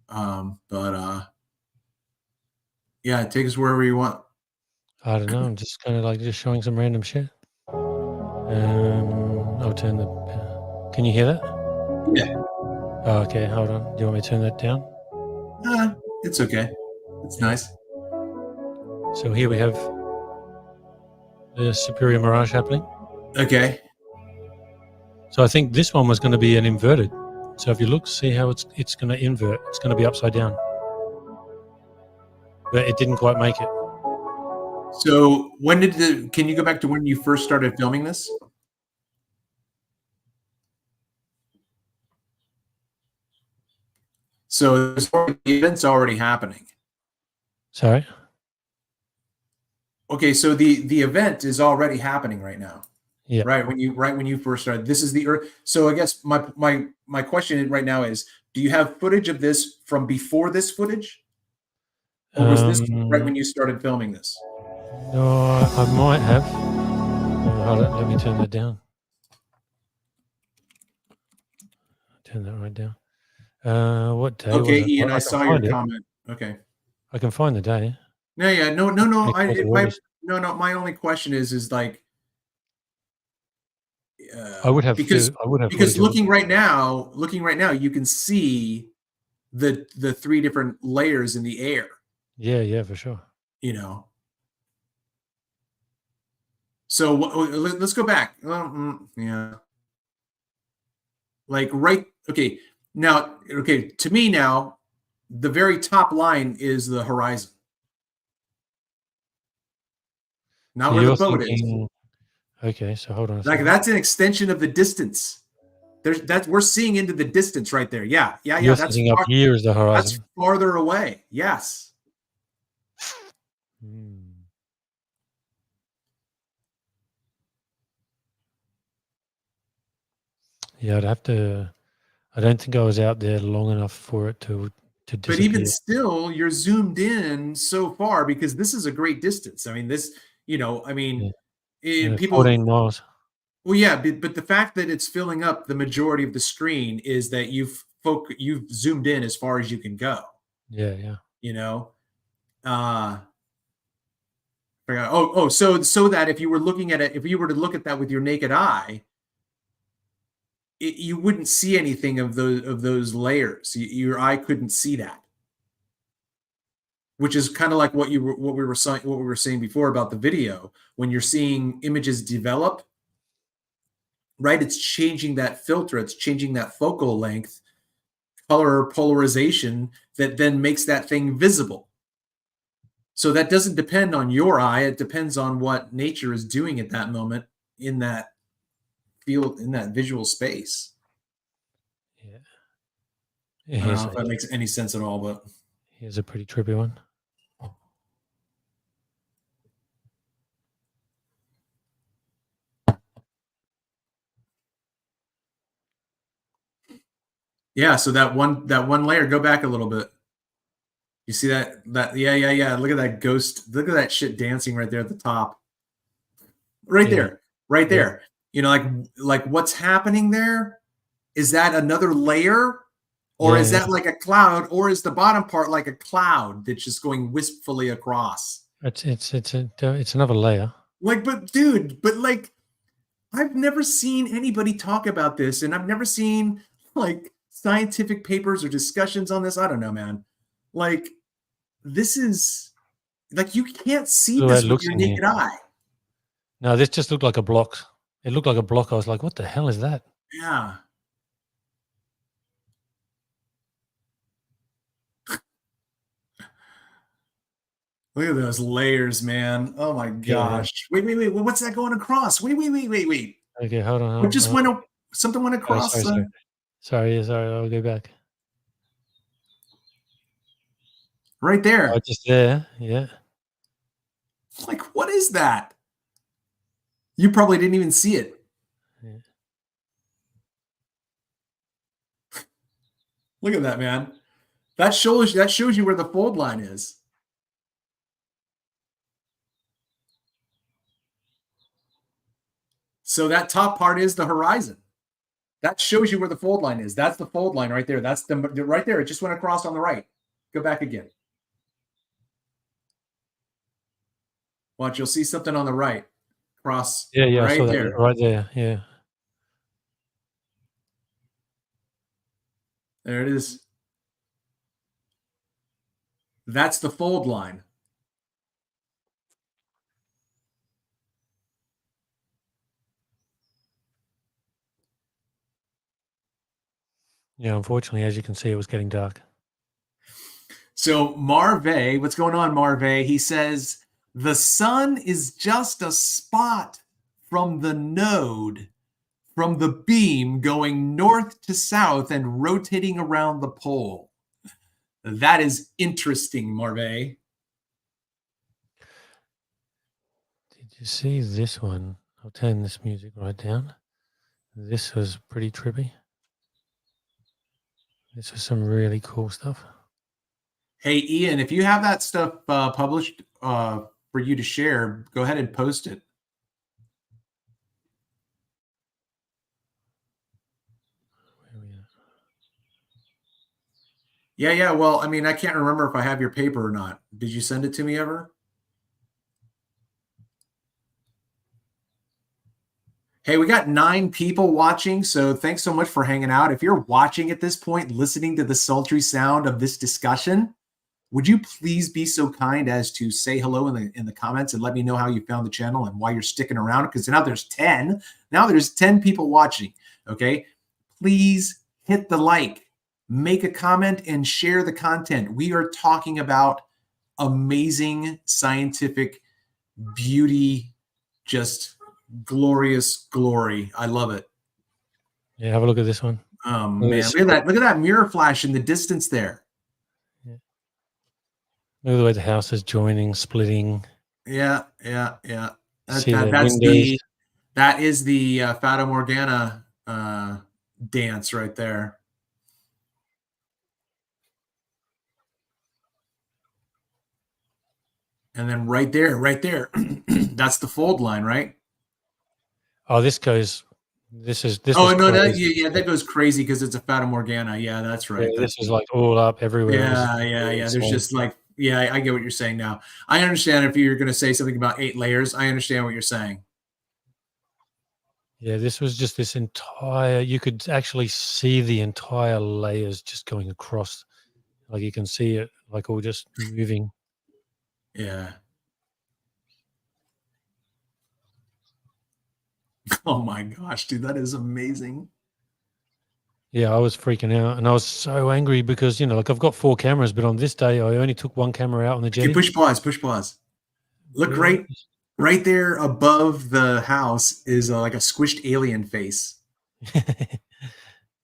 But yeah, take us wherever you want. I don't know, I'm just kinda, like, just showing some random shit. I'll turn the can you hear that? Yeah, Oh, okay, hold on. Do you want me to turn that down? uh, it's okay. It's Yeah. nice. So here we have the superior mirage happening. Okay. So I think this one was going to be an inverted. So if you look, see how it's going to invert. It's going to be upside down. But it didn't quite make it. So when did can you go back to when you first started filming this? So the event's already happening. Sorry? Okay, so the event is already happening right now. Yeah. Right when you first started. This is the so I guess my question right now is, do you have footage of this from before this footage? Or was this right when you started filming this? No, I might have. Hold on, let me turn that down. Turn that right down. What day was Okay, it? Ian, I I can saw your find it. comment. Okay. I can find the day. No, yeah, no. My only question is like, I would have because footage of it. looking right now, you can see the three different layers in the air. Yeah, for sure. You know. So let's go back. Yeah. Like okay. Now, okay, to me now, the very top line is the horizon. Not So where the you're boat is. thinking, okay, so hold on a Like second. that's an extension of the distance. We're seeing into the distance right there. Yeah. You're thinking up here is the That's horizon. farther away. Yes. Yeah, I'd have to. I don't think I was out there long enough for it to But disappear. even still, you're zoomed in so far because this is a great distance. I mean, this, people 14 miles. Well, yeah, but the fact that it's filling up the majority of the screen is that you've zoomed in as far as you can go. Yeah. You know, so that if you were looking at it, if you were to look at that with your naked eye, you wouldn't see anything of those layers. Your eye couldn't see that, which is kind of like what we were saying before about the video. When you're seeing images develop, right? It's changing that filter. It's changing that focal length, color polarization that then makes that thing visible. So that doesn't depend on your eye. It depends on what nature is doing at that moment in that field, in that visual space. Yeah. I don't know if that makes any sense at all, but here's a pretty trippy one. yeah. So that one layer, go back a little bit. You see that yeah. Look at that ghost. Look at that shit dancing right there at the top. Right there. You know, like what's happening there? Is that another layer? Or is that like a cloud? Or is the bottom part like a cloud that's just going wispfully across? It's another layer. Like, but like, I've never seen anybody talk about this, and I've never seen like scientific papers or discussions on this. I don't know, man. Like, this is like you can't see this with your naked eye. No, this just looked like a block. It looked like a block. I was like, what the hell is that? Yeah. Look at those layers, man. Oh my gosh. Yeah. Wait. What's that going across? Wait. Okay, hold on. What just went something went across? Sorry. I'll go back. Right there. Oh, just there. Yeah. Like, what is that? You probably didn't even see it. Yeah. Look at that, man. That shows you where the fold line is. So that top part is the horizon. That shows you where the fold line is. That's the fold line right there. That's the right there. It just went across on the right. Go back again. Watch, you'll see something on the right. Cross. Yeah. Right I saw there. that right there. Yeah. There it is. That's the fold line. Yeah, unfortunately, as you can see, it was getting dark. So Marve, what's going on, Marve? He says the sun is just a spot from the node, from the beam going north to south and rotating around the pole. That is interesting, Marve. Did you see this one? I'll turn this music right down. This was pretty trippy. This was some really cool stuff. Hey, Ian, if you have that stuff published for you to share, go ahead and post it. Where are we at? Yeah. Well, I mean, I can't remember if I have your paper or not. Did you send it to me ever? Hey, we got 9 people watching, so thanks so much for hanging out. If you're watching at this point, listening to the sultry sound of this discussion, would you please be so kind as to say hello in the comments and let me know how you found the channel and why you're sticking around? Because now there's 10. Now there's 10 people watching. Okay, please hit the like, make a comment, and share the content. We are talking about amazing scientific beauty, just glorious glory. I love it. Yeah, have a look at this one. Oh man, look at that! Look at that mirror flash in the distance there. Yeah. Look at the way the house is joining, splitting. Yeah. See the windows. That is the Fata Morgana dance right there. And then right there, that's the fold line, right? Oh, this goes. This Oh was no, crazy. that goes crazy because it's a Fata Morgana. Yeah, that's right. Yeah, this is like all up everywhere. Yeah. There's just like, yeah, I get what you're saying now. I understand if you're going to say something about 8 layers. I understand what you're saying. Yeah, this was just this entire. You could actually see the entire layers just going across. Like you can see it, like all just moving. Yeah. Oh my gosh, dude, that is amazing. Yeah, I was freaking out, and I was so angry because like I've got 4 cameras, but on this day I only took 1 camera out on the jetty. Okay, push pause. Look right there above the house is like a squished alien face.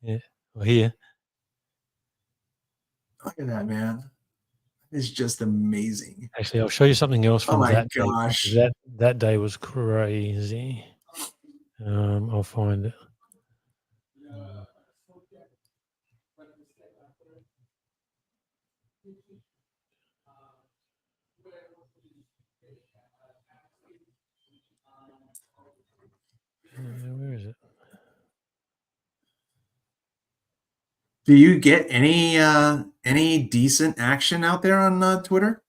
Yeah, well, here. Look at that, man. It's just amazing. Actually, I'll show you something else Oh from my that gosh. day. That day was crazy. I'll find it. Where is it? Do you get any decent action out there on Twitter?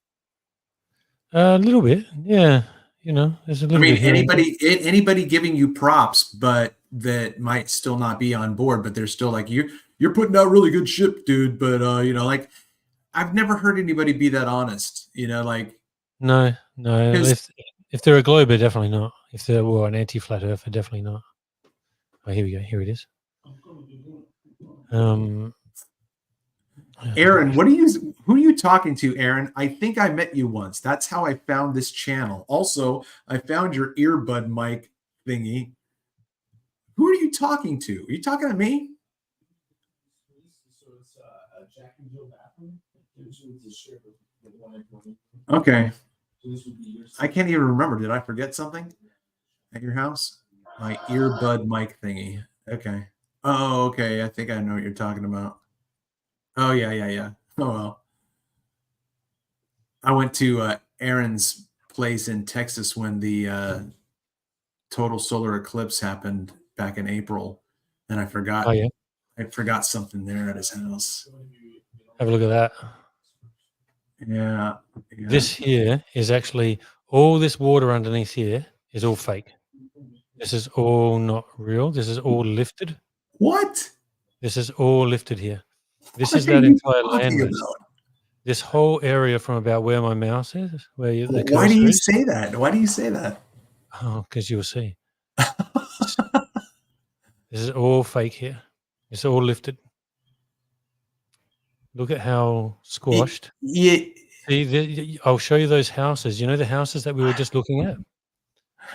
A little bit, yeah. There's a I little mean, bit here. anybody giving you props, but that might still not be on board, but they're still like, you're putting out really good shit, dude. But like I've never heard anybody be that honest, like No. If they're a glober, definitely not. If they were an anti-flat earther, definitely not. Oh, here we go. Here it is. Aaron, who are you talking to, Aaron? I think I met you once. That's how I found this channel. Also, I found your earbud mic thingy. Who are you talking to? Are you talking to me? Okay. I can't even remember. Did I forget something at your house? My earbud mic thingy. Okay. Oh, okay. I think I know what you're talking about. Oh, yeah. Oh, well. I went to Aaron's place in Texas when the total solar eclipse happened back in April, and I forgot. Oh, yeah. I forgot something there at his house. Have a look at that. Yeah. This here is actually all this water underneath here is all fake. This is all not real. This is all lifted. What? This is all lifted here. This What is are that you entire talking landmass. about? This whole area from about where my mouse is, where the Why do cursor you is. say that? Why do you say that? Oh, because you'll see. This is all fake here. It's all lifted. Look at how squashed. Yeah. See, I'll show you those houses. You know the houses that we were just looking at?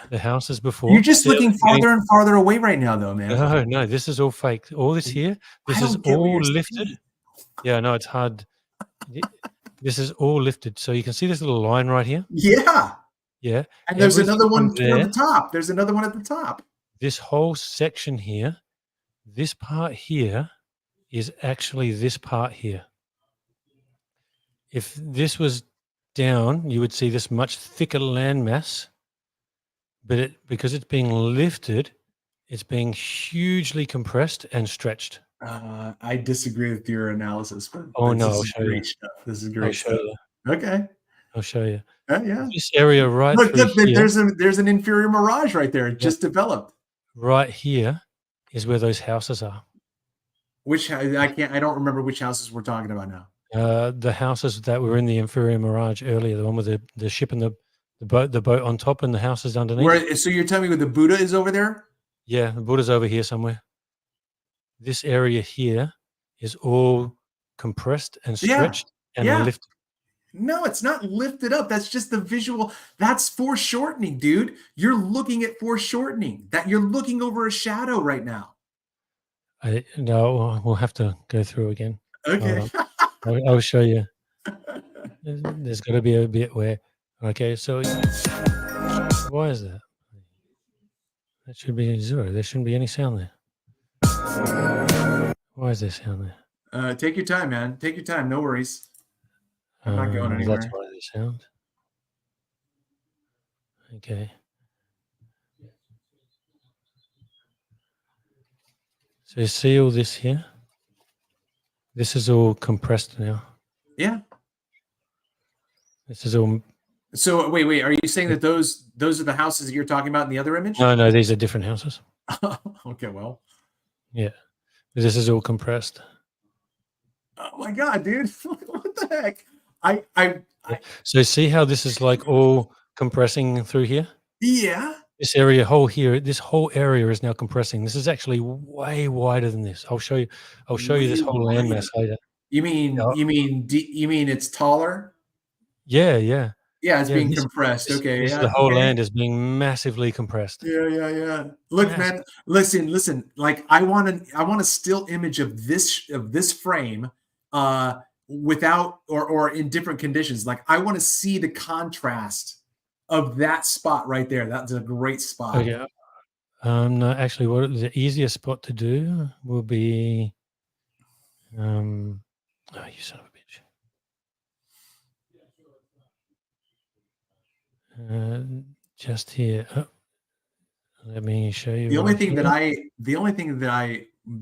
The houses You're before? just See how looking they're getting farther and farther away right now, though, man. no, this is all fake. All this here, I this is don't get what all you're lifted. saying. Yeah, no, it's hard. This is all lifted. So you can see this little line right here? Yeah. Yeah. And there's Everything another from one toward the there, top. There's another one at the top. this whole section here, this part here is actually this part here. If this was down, you would see this much thicker landmass, but because it's being lifted, it's being hugely compressed and stretched. I disagree with your analysis, but Oh, no, this I'll is show you. great stuff. This is I'll great show stuff. you. Okay. I'll show you. Yeah. This area right Look, through here, there's an inferior mirage right there. It just developed. right here is where those houses are. I don't remember which houses we're talking about now. The houses that were in the inferior mirage earlier, the one with the ship and the boat on top and the houses underneath. So you're telling me where the Buddha is over there? Yeah, the Buddha's over here somewhere. This area here is all compressed and stretched and lifted. No, it's not lifted up. That's just the visual. That's foreshortening, dude. You're looking at foreshortening. That you're looking over a shadow right now. No, we'll have to go through again. Okay. I'll show you. There's got to be a bit where. Okay, so why is that? That should be 0. There shouldn't be any sound there. Why is there sound there? Take your time, man. Take your time. No worries. I'm not going anywhere. That's why there's sound. Okay. So you see all this here? This is all compressed now. Yeah. This is all. So wait. Are you saying that those are the houses that you're talking about in the other image? No, these are different houses. Okay, well. Yeah. This is all compressed. Oh my God, dude. What the heck? So see how this is like all compressing through here? Yeah. This whole area is now compressing. This is actually way wider than this. I'll show you this whole landmass later. You mean it's taller? Yeah. Yeah, it's being compressed. Okay. The whole land is being massively compressed. Yeah. Look, man, listen. Like I want a still image of this frame without or in different conditions. Like I want to see the contrast of that spot right there. That's a great spot. Okay. No, actually, what the easiest spot to do will be. Oh, you son of a bitch. Just here. Oh, let me show you. The only thing that I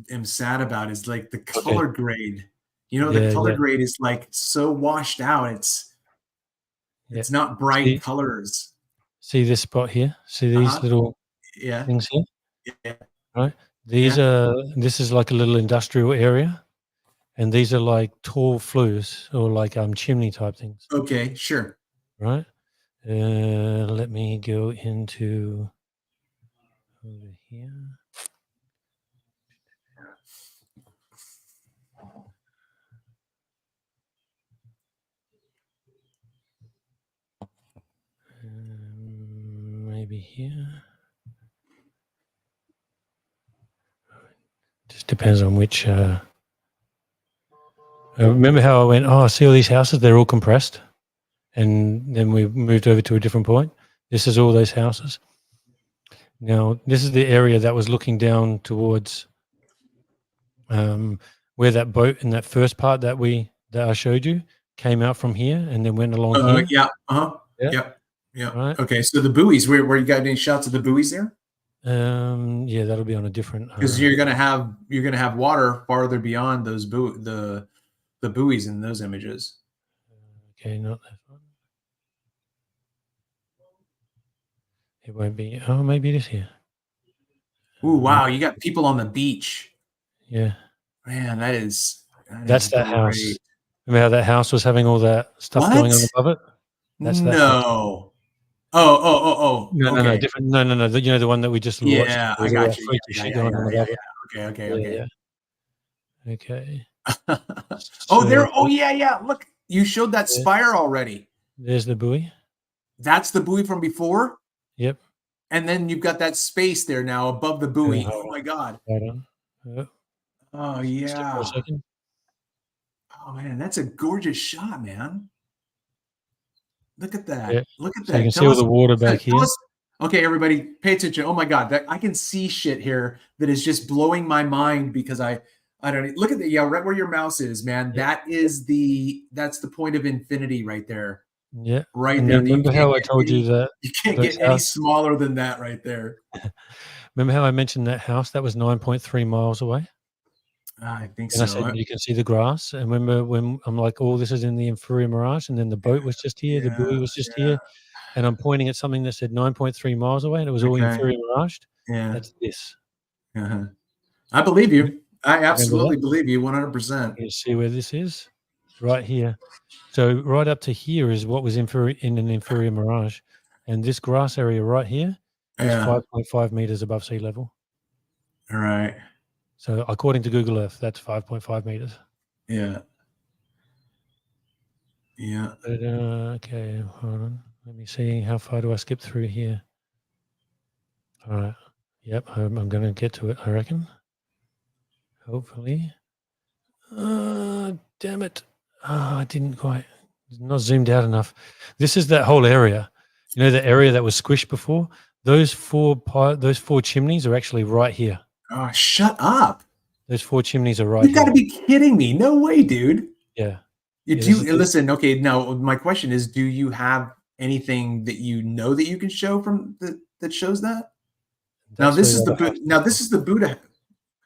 am sad about is like the color grade. You know, the color grade is like so washed out. It's not bright colors. See this spot here? See these little things here? Yeah. Right? This is like a little industrial area. And these are like tall flues or like chimney type things. Okay, sure. Right? Let me go into over here. Maybe here. Just depends on which. Remember how I went, oh, see all these houses? They're all compressed. And then we moved over to a different point. This is all those houses. Now, this is the area that was looking down towards where that boat in that first part that I showed you came out from here and then went along here. Yeah. Right. Okay, so the buoys, where you got any shots of the buoys there? Yeah, that'll be on a different. Because you're gonna have water farther beyond those the buoys in those images. Okay, not that one. It won't be. Oh, maybe it is here. Ooh, wow! You got people on the beach. Yeah. Man, that's that house. Remember how that house was having all that stuff going on above it? That's that house. Oh. No, different. No. You know the one that we just watched. Yeah, I got you. Yeah. Okay. Oh, So there. Oh, yeah. Look, you showed that there, spire already. there's the buoy. That's the buoy from before. Yep. And then you've got that space there now above the buoy. Oh Hold my God. on. Oh Stick for a yeah. second. Oh man, that's a gorgeous shot, man. Look at that. Yeah. Look at So you that. can see all the water back Tell here. us. Okay, everybody, pay attention. Oh my God, that I can see shit here that is just blowing my mind because I don't look at the right where your mouse is, man. Yep. That's the point of infinity right there. Yeah. Right And there. then remember how I told you that You can't those get any house smaller than that right there. remember how I mentioned that house that was 9.3 miles away? I think And I said, so. you can see the grass. And remember when I'm like, oh, this is in the inferior mirage, and then the boat was just here, the buoy Yeah, was just yeah. here, and I'm pointing at something that said 9.3 miles away, and it was all Okay. inferior mirage. Yeah. That's this. Uh-huh. I believe Re- you. I Remember absolutely that? believe you 100%. You see where this is? Right here. So right up to here is what was inferior in an inferior mirage, and this grass area right here is Yeah. 5.5 meters above sea level. All right. So according to Google Earth, that's 5.5 meters. Yeah. Yeah. But, okay, hold on. Let me see. How far do I skip through here? All right. Yep, I'm going to get to it, I reckon. Hopefully. Damn it. I didn't quite. Not zoomed out enough. This is that whole area. You know, the area that was squished before? Those four chimneys are actually right here. Oh, shut up. Those 4 chimneys are right You got to here. be kidding me. No way, dude. Yeah. You Yeah, this is do listen. Okay. Now, my question is, do you have anything that you know that you can show from that shows that? Now, that's where the other house is. This is the Buddha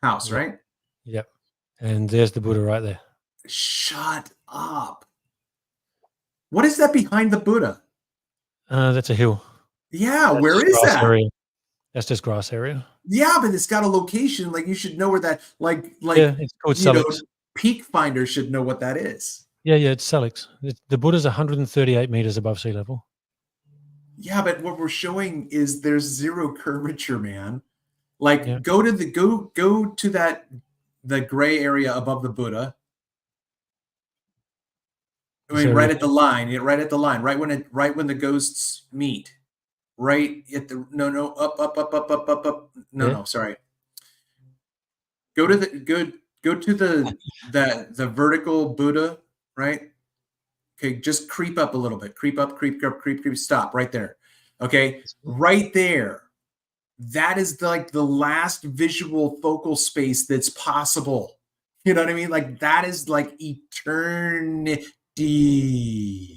house, Yep. right? Yep. And there's the Buddha right there. Shut up. What is that behind the Buddha? That's a hill. Yeah, That's where just is grass that? area. That's just grass area. Yeah, but it's got a location. Like you should know where that. Yeah, it's called You know, Salix. Peak Finder should know what that is. Yeah, it's Salix. The Buddha's 138 meters above sea level. Yeah, but what we're showing is there's zero curvature, man. Yeah. Like go to that the gray area above the Buddha. I This mean, area right at the here. line, right when the ghosts meet. Right at the up. Yeah. No, sorry. Go to the vertical Buddha, right? Okay, just creep up a little bit. Creep up, creep. Stop right there. Okay, right there. That is like the last visual focal space that's possible. You know what I mean? Like that is like eternity.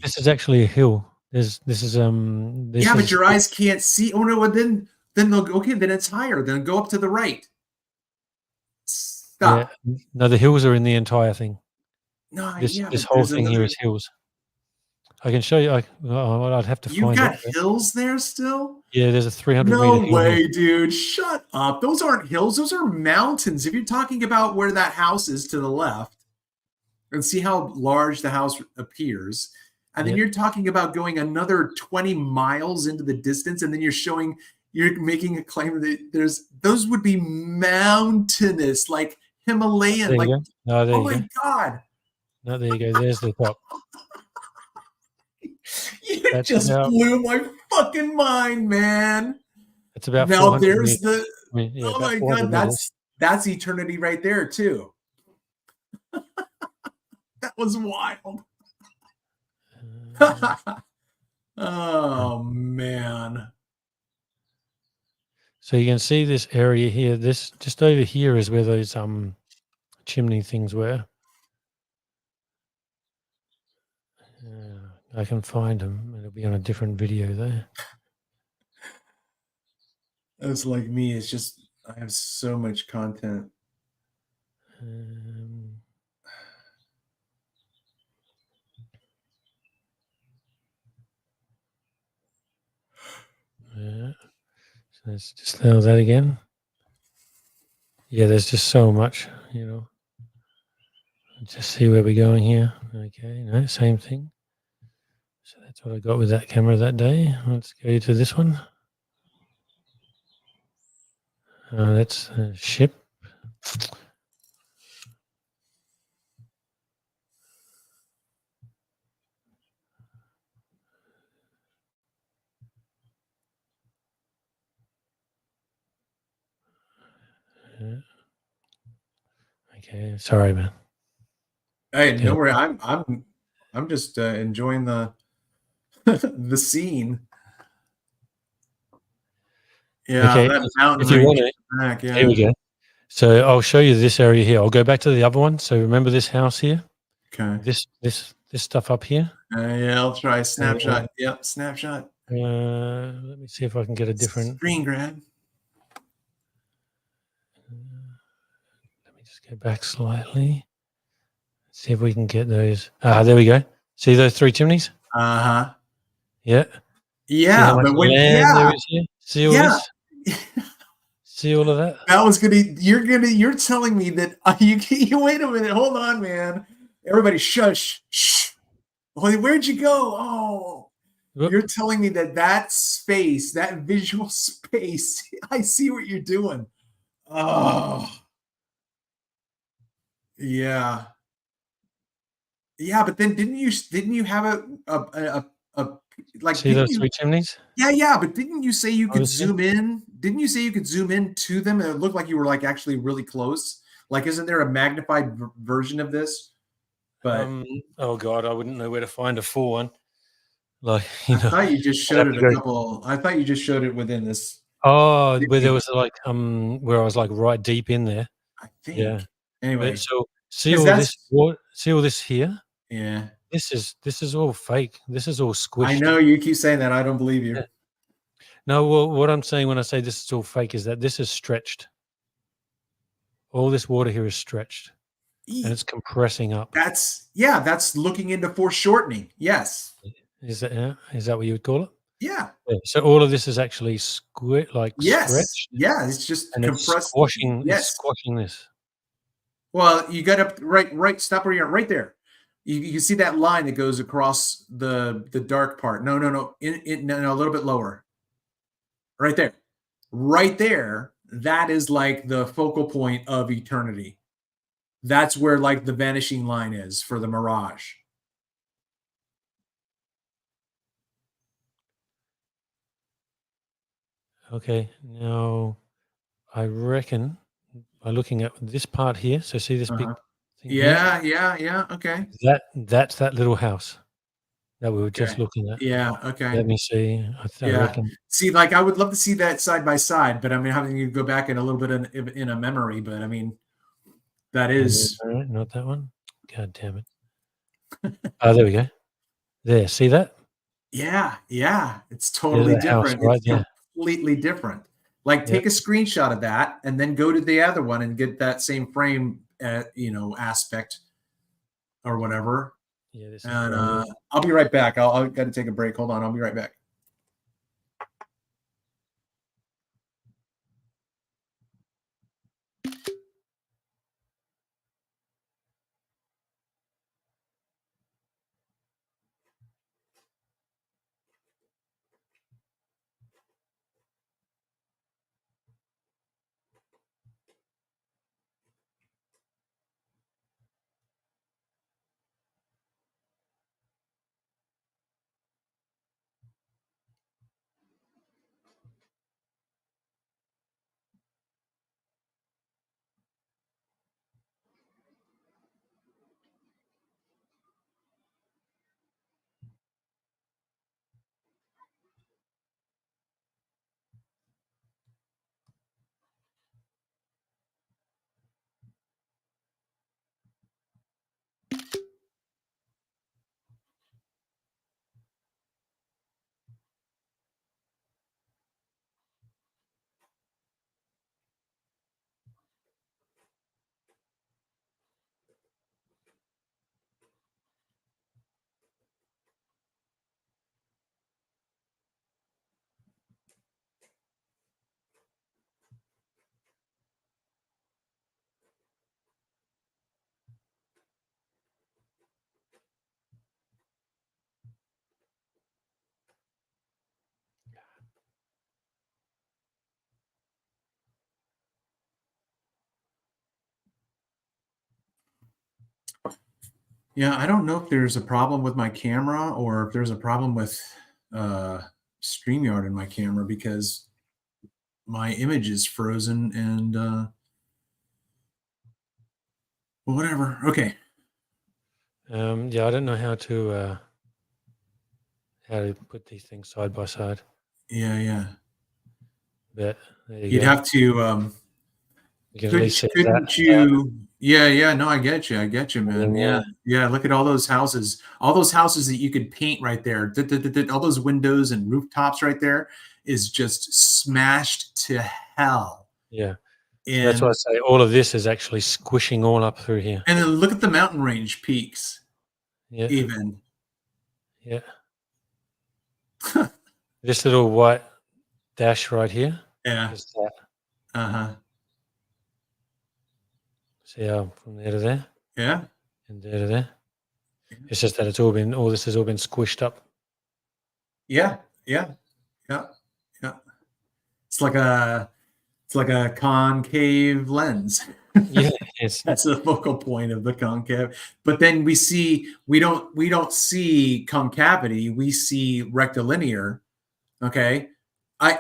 This is actually a hill. This Yeah, but is your eyes can't see. Oh no, then they'll go, okay, then it's higher. Then go up to the right. yeah. Stop. No, the hills are in the entire thing. No, This yeah, this but whole there's thing here another. is hills. I can show you. I'd have to You've find it. got hills there still? Yeah, there's a 300-meter No hill here. way, dude. Shut up. Those aren't hills. Those are mountains. If you're talking about where that house is to the left, and see how large the house appears. And then Yep. you're talking about going another 20 miles into the distance, and then you're making a claim that those would be mountainous, like Himalayan, There like, you go. No, there oh you go. my God. No, there you go. There's the top. You That's just about blew my fucking mind, man. it's about Now 400 there's meters. the I mean, yeah, oh about my 400 God, meters. that's eternity right there too. That was wild. Oh man. So you can see this area here. This just over here is where those chimney things were. I can find them. It'll be on a different video there. It's like me. It's just I have so much content. Yeah. So let's just nail that again. Yeah, there's just so much, you know. Just see where we're going here. Okay, no, same thing. So that's what I got with that camera that day. Let's go to this one. That's a ship. Okay, sorry, man. Hey, Okay. no worry. I'm just enjoying the the scene. Yeah, Okay, that mountain if you want range to, back. here we Yeah. go. So I'll show you this area here. I'll go back to the other one. So remember this house here? Okay. This stuff up here? Yeah, I'll try And snapshot. Yep, snapshot. let me see if I can get a different. Screen grab. Let me just go back slightly. See if we can get those. Ah, there we go. See those three chimneys? Uh-huh. Yeah. See how Yeah, much but when land there is here? See all yeah. this? See all of that? That was you're telling me that you wait a minute, hold on, man. Everybody shush. Shh. Where'd you go? Oh, Whoop. you're telling me that space, that visual space, I see what you're doing. Oh, yeah. Yeah, but then didn't you have a like See didn't those you three chimneys? yeah, yeah, but didn't you say you could Obviously. zoom in? Didn't you say you could zoom in to them and it looked like you were like actually really close? Like, isn't there a magnified version of this? But Oh God, I wouldn't know where to find a full one. Like, I thought you just I'd showed have it to a go. couple. I thought you just showed it within this. Oh, where there was like where I was like right deep in there. I Yeah. think. But Anyway, so because that's see all this here? yeah. This is all fake. This is all I squished. know you keep saying that. I don't believe you. Yeah. No, well, what I'm saying when I say this is all fake is that this is stretched. All this water here is stretched and E- it's compressing up. That's looking into foreshortening. Yes. Is that what you would call it? Yeah. Yeah. So all of this is actually Yes. stretched Yeah. It's just and compressed. it's Yes. squashing this. Well, you got up right. Stop where you're at, right there. You see that line that goes across the dark part. No. No, a little bit lower. Right there. Right there. That is like the focal point of eternity. That's where like the vanishing line is for the mirage. Okay. Now I reckon by looking at this part here, so see this big Uh-huh. thing here? Yeah. Okay. That's that little house that we were just Okay. looking at. Yeah. Okay. Let me see. I Yeah. reckon. See, like I would love to see that side by side, but I mean, having you go back in a little bit in a memory, but I mean, that is, No, not that one. God damn it. Oh, there we go. There, see that? yeah. It's There's totally the house different. right It's there. completely different. Like, Yep. take a screenshot of that and then go to the other one and get that same frame, aspect or whatever. Yeah, this is And where I was. I'll be right back. I'll got to take a break. Hold on. I'll be right back. Yeah, I don't know if there's a problem with my camera or if there's a problem with uh, StreamYard in my camera because my image is frozen and Well, whatever. Okay. Yeah, I don't know how to put these things side by side, Yeah, yeah. but there you You'd go. have to You can at least see couldn't that, you yeah, yeah, no, I get you. I get you, and man. then Yeah. there. Yeah, look at all those houses. All those houses that you could paint right there. All those windows and rooftops right there is just smashed to hell. Yeah. So that's why I And say all of this is actually squishing all up through here. then look at the mountain range peaks Yeah, even. yeah. This little white dash right here Yeah. is that. Uh-huh. See how from there to there Yeah. and there to there. It's just that all this has all been squished up. Yeah. Yeah. Yeah. Yeah. It's like a concave lens. Yeah, it's That's the focal point of the concave. But then we don't see concavity, we see rectilinear. Okay.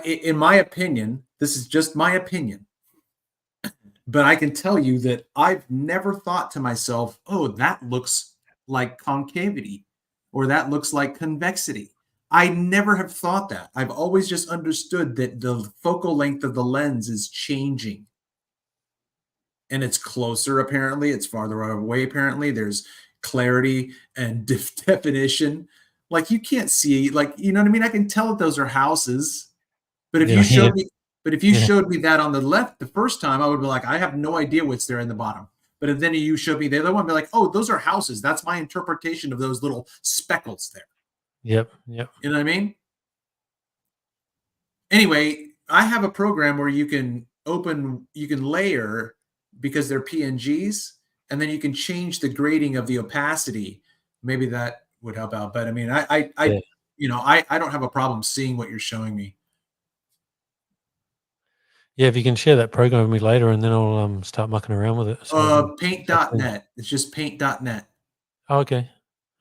In my opinion, this is just my opinion, but I can tell you that I've never thought to myself, oh, that looks like concavity or that looks like convexity. I never have thought that. I've always just understood that the focal length of the lens is changing and it's closer, apparently. It's farther away, apparently. There's clarity and definition. Like you can't see, like, you know what I mean? I can tell that those are houses. But if you yeah, yeah, showed me, but if you yeah, showed me that on the left the first time, I would be like, I have no idea what's there in the bottom. But if then you showed me the other one, I'd be like, oh, those are houses. That's my interpretation of those little speckles there. yep, yep. You know what I mean? Anyway, I have a program where you can layer because they're PNGs, and then you can change the grading of the opacity. Maybe that would help out. But I mean, Yeah. I don't have a problem seeing what you're showing me. Yeah, if you can share that program with me later, and then I'll start mucking around with it so I can start seeing. Paint.net. It's just paint.net. Oh, okay.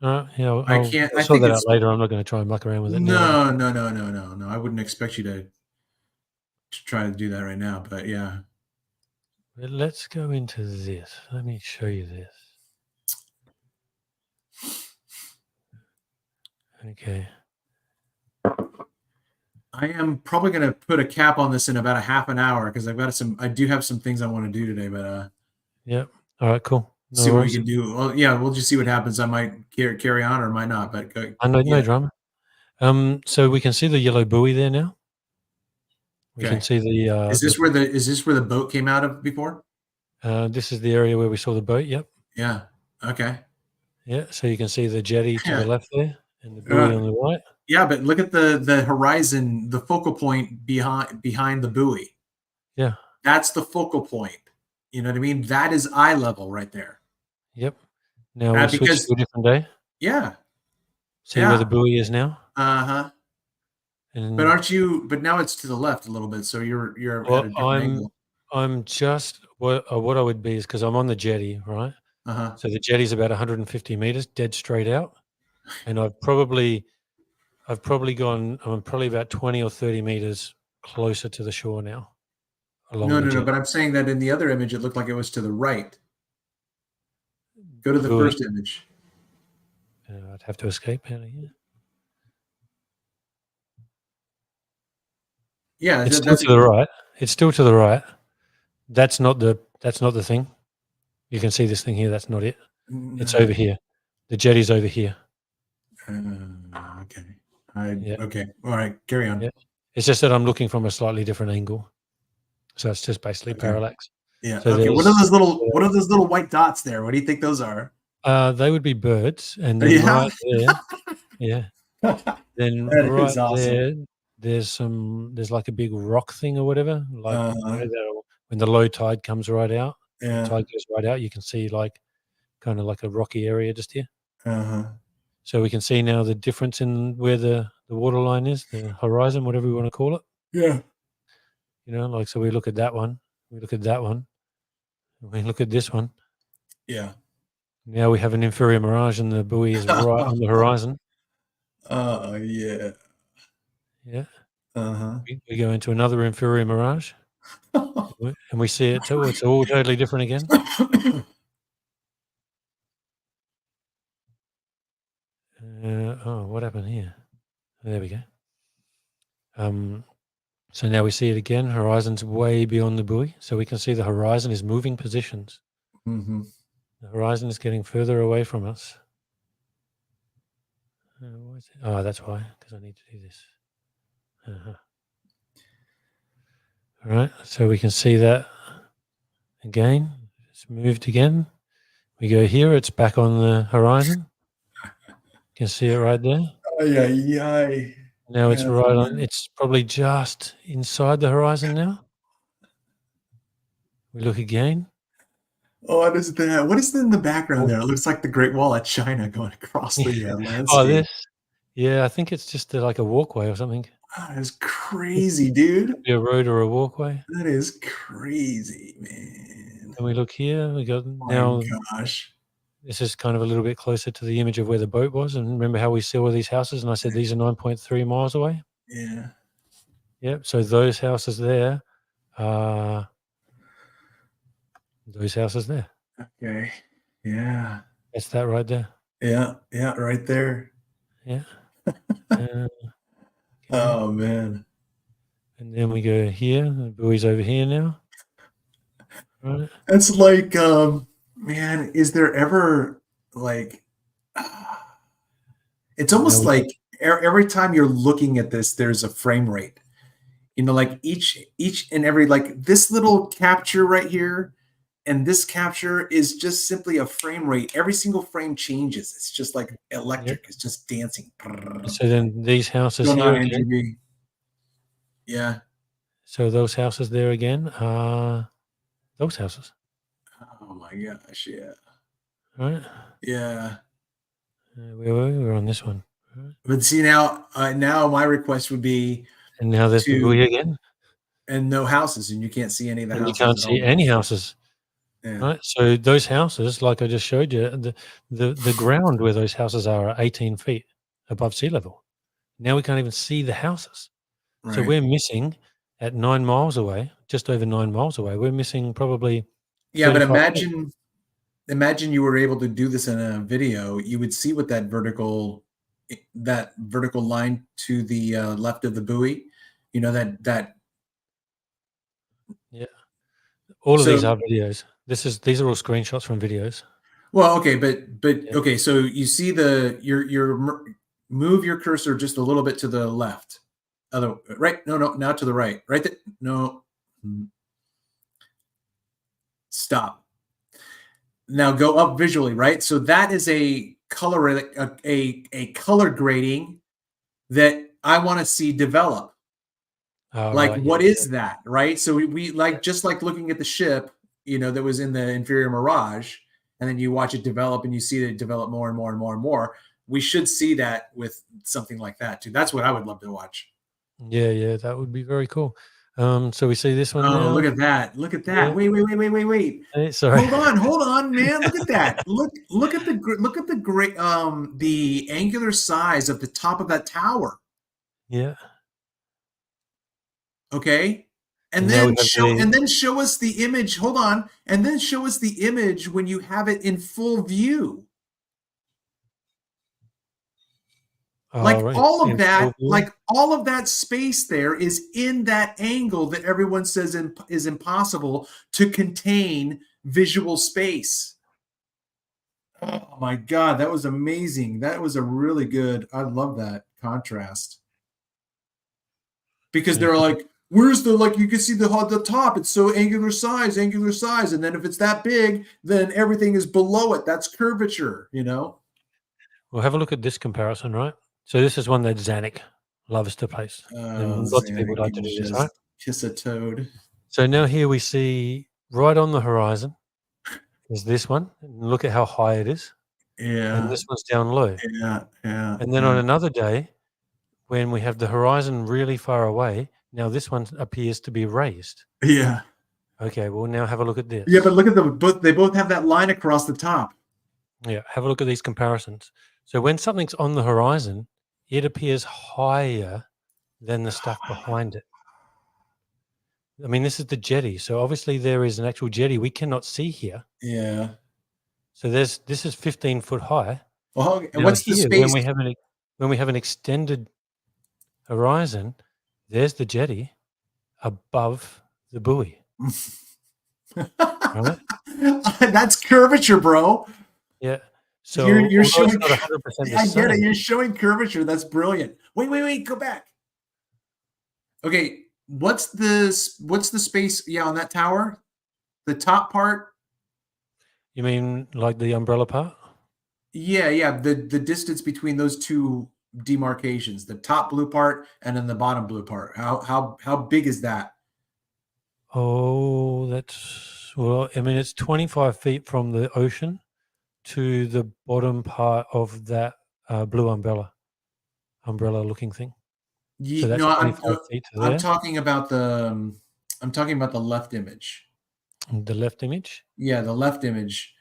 Alright, yeah, I can't. I'll I sort think that out it's later. I'm not gonna try and muck around with it now. no, no, no, no, no, no. I wouldn't expect you to try to do that right now. But yeah, But let's go into this. Let me show you this. Okay. I am probably going to put a cap on this in about a half an hour because I do have some things I want to do today. But Yep. Alright, cool. No see what we worries. can do. Well, yeah, we'll just see what happens. I might carry on or might not. But No yeah, drama. So we can see the yellow buoy there now. We can okay. see Is this where the boat came out of before? this is the area where we saw the boat. Yep. Yeah. Okay. Yeah. So you can see the jetty to the Yeah. left there and the buoy Uh, on the right. yeah, but look at the horizon, the focal point behind the buoy. Yeah. That's the focal point. You know what I mean? That is eye level right there. Yep. Now we'll switch to Because a different day. yeah, See where the yeah, buoy is now. uh-huh. But And aren't you? But now it's to the left a little bit, so you're at well, a different angle. I'm just what I would be is because I'm on the jetty, right? Uh-huh. So the jetty's about 150 meters dead straight out, and I've probably gone. I'm probably about 20 or 30 meters closer to the shore now along No, the no, no. jetty. But I'm saying that in the other image, it looked like it was to the right. Go to The the buoy. first image. I'd have to escape out of here. Yeah, It's still that's to the right. It's still to the right. That's not the thing. You can see this thing here. That's not it. It's over here. The jetty's over here. okay. Yeah, Okay. All right. Carry on. yeah. It's just that I'm looking from a slightly different angle. So it's just basically Okay. parallax. Yeah. So Okay. there's What are those little white dots there? What do you think those are? they would be birds, and then Yeah. right there, yeah. Then That is right awesome. there, there's like a big rock thing or whatever. Like Uh-huh. when the low tide comes right out, the Yeah. tide goes right out. You can see like kind of like a rocky area just here. Uh-huh. So we can see now the difference in where the water line is, the horizon, whatever we want to call it. Yeah. You know, like so we look at that one, we look at that one, and we look at this one. Yeah. Now we have an inferior mirage, and the buoy is right on the horizon. Yeah. Yeah, Uh-huh. we go into another inferior mirage, and we see it. It's all totally different again. Oh, what happened here? There we go. So now we see it again. Horizon's way beyond the buoy. So we can see the horizon is moving positions. Mm-hmm. The horizon is getting further away from us. Oh, that's why, because I need to do this. All right, so we can see that again. It's moved again. We go here, it's back on the horizon. You can see it right there. Ay, ay, ay. Now it's Yeah, right on, it's probably just inside the horizon now. We look again. oh, what is that? What is in the background Oh, there? It looks like the Great Wall of China going across the oh, landscape. this. Yeah, I think it's just like a walkway or something. That is crazy, dude. Could be a road or a walkway. That is crazy, man. And we look here, we got Oh my now gosh. this is kind of a little bit closer to the image of where the boat was. And remember how we saw these houses? And I said these are 9.3 miles away. Yeah. Yep. So those houses there are those houses there. Okay. Yeah. That's that right there. Yeah. Yeah. Right there. Yeah. Okay. Oh man. And then we go here. The buoy's over here now. Right. That's like, man, is there ever like, it's And now almost we like every time you're looking at this, there's a frame rate. You know, like each and every like this little capture right here and this capture is just simply a frame rate. Every single frame changes. It's just like yep. electric. It's just dancing. So then these houses Going here on, again. NGB. Yeah. So those houses there again are those houses. Oh my gosh. Yeah. Right. Yeah. Where were we? We're on this one. Right. But see now, now my request would be And now there's the buoy again. And no houses, and you can't see any of the And you houses can't at see all. any houses. Yeah. Right. So those houses, like I just showed you, the ground where those houses are 18 feet above sea level. Now we can't even see the houses. Right. So we're missing at 9 miles away, just over 9 miles away. We're missing probably. Yeah, but 35 feet. imagine you were able to do this in a video. You would see what that vertical line to the left of the buoy. You know that. Yeah. All of these So are videos. These are all screenshots from videos. well, okay, but Yeah. okay. So you see move your cursor just a little bit to the left. Right? No, now to the right. Right? No. Stop. Now go up visually, right? So that is a color a color grading that I want to see develop. Oh, Like right, what yeah, is that, right? So we like just like looking at the ship, you know, that was in the inferior mirage, and then you watch it develop and you see it develop more and more and more and more. We should see that with something like that too. That's what I would love to watch. yeah, that would be very cool. So we see this one Oh, now. look at that. Look at that. Yeah. Wait. Hey, sorry. Hold on, man. Look at that. Look at the great the angular size of the top of that tower. Yeah. Okay? And And now we then have show us the image. Hold on. And then show us the image when you have it in full view. Like right, all in of that, full view. space there is in that angle that everyone says is impossible to contain visual space. Oh my God, that was amazing. That was a really good, I love that contrast. Because Yeah. they're like, where's the, like, you can see the top, it's so angular size. And then if it's that big, then everything is below it. That's curvature, you know? Well, have a look at this comparison, right? So this is one that Zanuck loves to place. Oh, And lots of people Xanax, like you to can do this, right? just kiss a toad. So now here we see right on the horizon is this one. And look at how high it is. And Yeah, this one's down low. yeah. And then on another day, when we have the horizon really far away, now this one appears to be raised. Yeah. Okay, well, now have a look at this. Yeah, but look at them. They both have that line across the top. Yeah, have a look at these comparisons. So when something's on the horizon, it appears higher than the stuff behind it. I mean, this is the jetty. So obviously there is an actual jetty we cannot see here. Yeah. So this is 15 foot high. Well, Now what's the here, space? when we have an extended horizon, there's the jetty above the buoy, right? That's curvature, bro. Yeah. So You're although it's showing. not 100% the I get it. same, You're showing curvature. That's brilliant. Wait. Go back. Okay. What's the space? Yeah, on that tower, the top part. you mean like the umbrella part? Yeah. The distance between those two demarcations, the top blue part and then the bottom blue part. How big is that? Oh, well, I mean, it's 25 feet from the ocean to the bottom part of that blue umbrella looking thing. So that's No, 25 feet to I'm there. talking about I'm talking about the left image. And the left image. Yeah, the left image.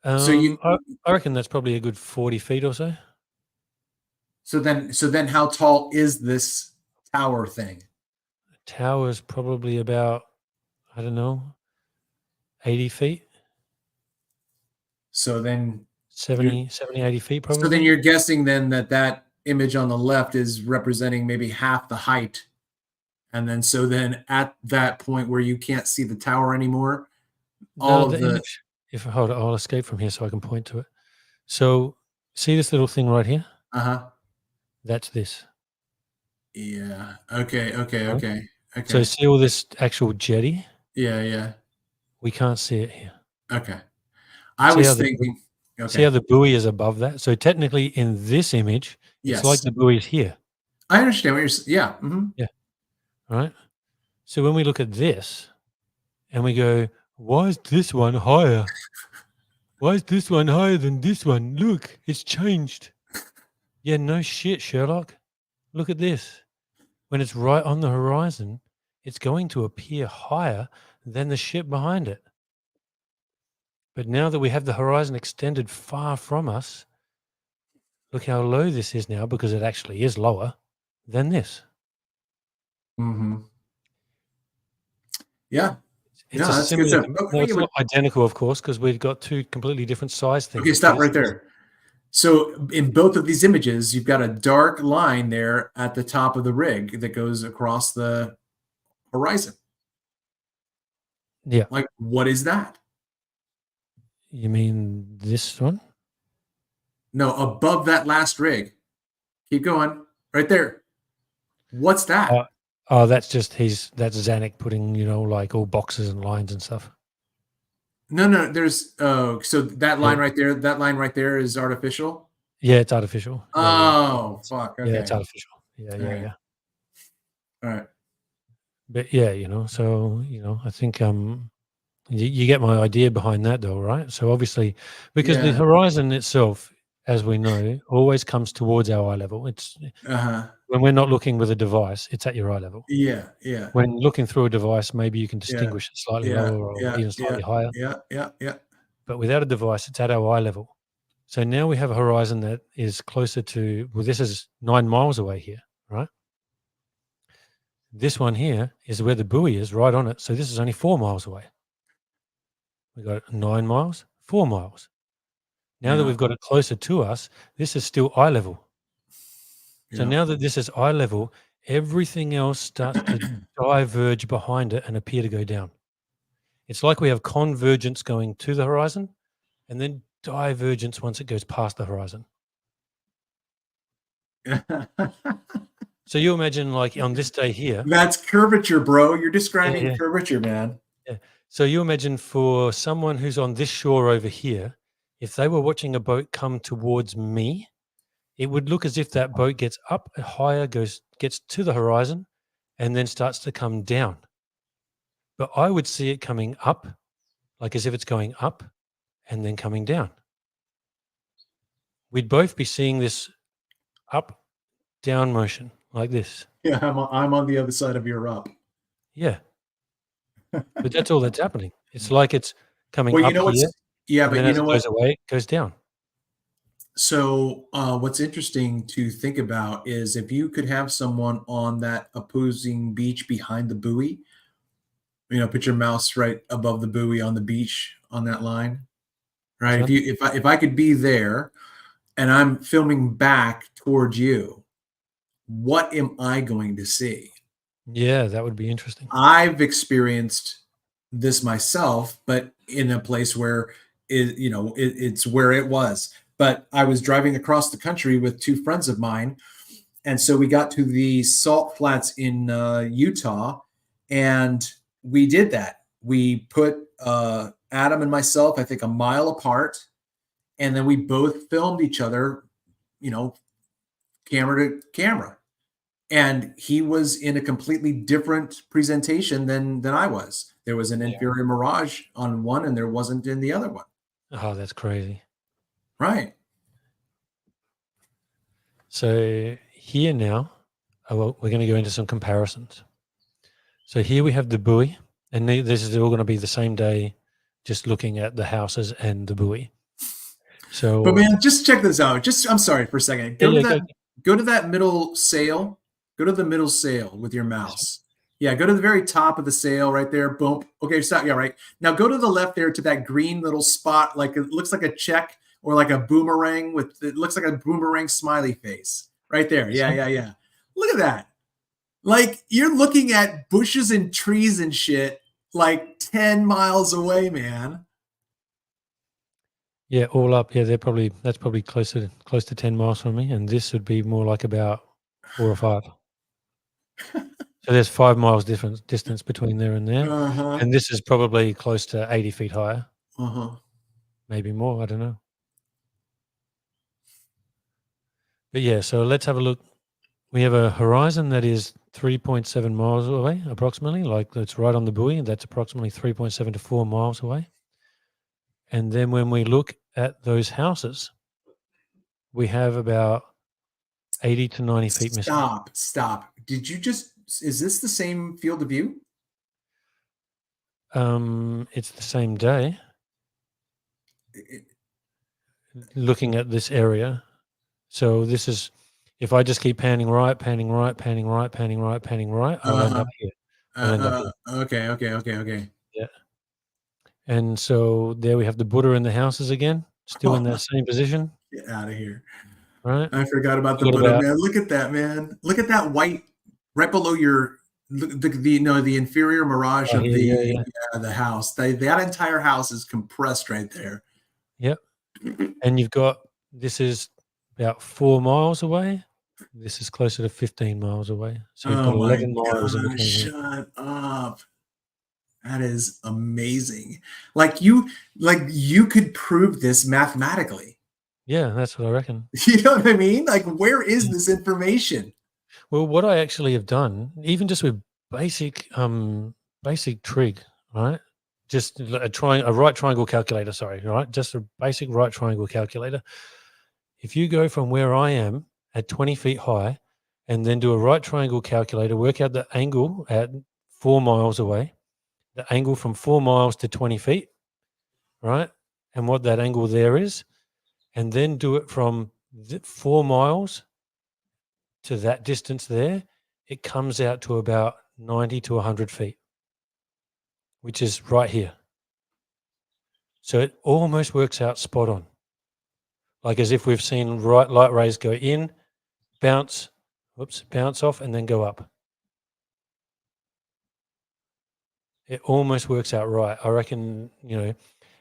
So you I reckon that's probably a good 40 feet or so. so then how tall is this tower thing? Tower's probably about, I don't know, 80 feet, So then you're 80 feet so then probably. you're guessing then that image on the left is representing maybe half the height. And then so then at that point where you can't see the tower anymore, all No, of the the image, if hold on, I'll escape from here so I can point to it. So see this little thing right here? uh-huh. That's this. Yeah. Okay, okay, Right? okay. So Okay. see all this actual jetty? Yeah. We can't see it here. Okay. I See how was the thinking see how okay. the buoy is above that? So technically in this image, it's like Yes. the buoy is here. I understand what yeah. Yeah. Right? So when we look at this and we go, why is this one higher? Why is this one higher than this one? Look, it's changed. Yeah, no shit, Sherlock. Look at this. When it's right on the horizon, it's going to appear higher than the ship behind it. But now that we have the horizon extended far from us, look how low this is now because it actually is lower than this. Mhm. Yeah. It's No, a that's good similar stuff. no, it's not identical, of course, because we've got two completely different size Okay, things, but stop it's right there. So in both of these images, you've got a dark line there at the top of the rig that goes across the horizon. yeah. Like, what is that? You mean this one? No, above that last rig. Keep going. Right there. What's that? Uh, oh, that's Zanuck putting, like all boxes and lines and stuff. No, there's oh, so Yeah. that line right there is artificial? Yeah, it's artificial. Yeah. Oh, fuck. Yeah, it's Okay. artificial. Yeah, All yeah, right. yeah. All right. But yeah, so, I think you get my idea behind that though, right? So obviously, because the Yeah. horizon itself, as we know, always comes towards our eye level. It's Uh-huh. when we're not looking with a device, it's at your eye level. Yeah. When looking through a device, maybe you can Yeah. distinguish it slightly Yeah. lower or Yeah. even Yeah. slightly higher. Yeah. But without a device, it's at our eye level. So now we have a horizon that is closer to, well, this is 9 miles away here, right? This one here is where the buoy is, right on it. So this is only 4 miles away. We got 9 miles, 4 miles. Now that Yeah. we've got it closer to us, this is still eye level. So Yeah. now that this is eye level, everything else starts to diverge behind it and appear to go down. It's like we have convergence going to the horizon and then divergence once it goes past the horizon. So you imagine like on this day here. That's curvature, bro. You're Yeah, describing yeah, curvature, man. yeah. So you imagine for someone who's on this shore over here, if they were watching a boat come towards me, it would look as if that boat gets up higher, gets to the horizon, and then starts to come down. But I would see it coming up, like as if it's going up and then coming down. We'd both be seeing this up, down motion like this. Yeah, I'm on the other side of your up. Yeah. But that's all that's happening. It's like it's coming Well, you up know here, what's yeah, and but then you as know it what? goes away, it goes down. So, what's interesting to think about is if you could have someone on that opposing beach behind the buoy, put your mouse right above the buoy on the beach on that line, right? Son? If I could be there and I'm filming back towards you, what am I going to see? Yeah, that would be interesting. I've experienced this myself, but in a place where it's where it was. But I was driving across the country with two friends of mine, and so we got to the salt flats in Utah, and we did that. We put Adam and myself, I think, a mile apart, and then we both filmed each other, you know, camera to camera. And he was in a completely different presentation than I was. There was an Yeah. inferior mirage on one, and there wasn't in the other one. Oh, that's crazy. Right. So here now, well, we're going to go into some comparisons. So here we have the buoy, and this is all going to be the same day, just looking at the houses and the buoy. But So man, just check this out. Just I'm sorry for a second. yeah, Go to that middle sail. Go to the middle sail with your mouse. Yeah, go to the very top of the sail right there. Boom. Okay, stop. Yeah, right. Now go to the left there to that green little spot, like it looks like a check or like a boomerang it looks like a boomerang smiley face. Right there. Yeah, yeah, yeah. Look at that. Like you're looking at bushes and trees and shit like 10 miles away, man. yeah, all up. Yeah, that's probably close to 10 miles from me, and this would be more like about 4 or 5. So there's 5 miles distance between there and there, Uh-huh. and this is probably close to 80 feet higher, Uh-huh. maybe more. I don't know. But yeah, so let's have a look. We have a horizon that is 3.7 miles away, approximately. Like it's right on the buoy. That's approximately 3.7 to 4 miles away. And then when we look at those houses, we have about 80 to 90 feet missing. Stop. Is this the same field of view? It's the same day. It- Looking at this area. So this is, if I just keep panning right, panning right, panning right, panning right, panning right, I'll end Uh-huh. up here. I'll end up here. Okay. Yeah. And so there we have the Buddha in the houses again, still in that same position, Get out of here. right? I forgot about the We got Buddha, about man. Look at that, man. Look at that white right below your the inferior mirage oh, of here, yeah, yeah. the house. That entire house is compressed right there. Yep. And you've got, this is about 4 miles away. This is closer to 15 miles away. So you've got Oh my 11 miles in gosh, between here. shut up. That is amazing. Like you could prove this mathematically. Yeah, that's what I reckon. You know what I mean? Like, where is Yeah. this information? Well, what I actually have done, even just with basic trig, right? Just a right triangle calculator, sorry, right? Just a basic right triangle calculator. If you go from where I am at 20 feet high and then do a right triangle calculator, work out the angle at 4 miles away, the angle from 4 miles to 20 feet, right? And what that angle there is, and then do it from 4 miles to that distance there, it comes out to about 90 to 100 feet, which is right here. So it almost works out spot on, like as if we've seen light rays go in, bounce, bounce off, and then go up. It almost works out right. I reckon,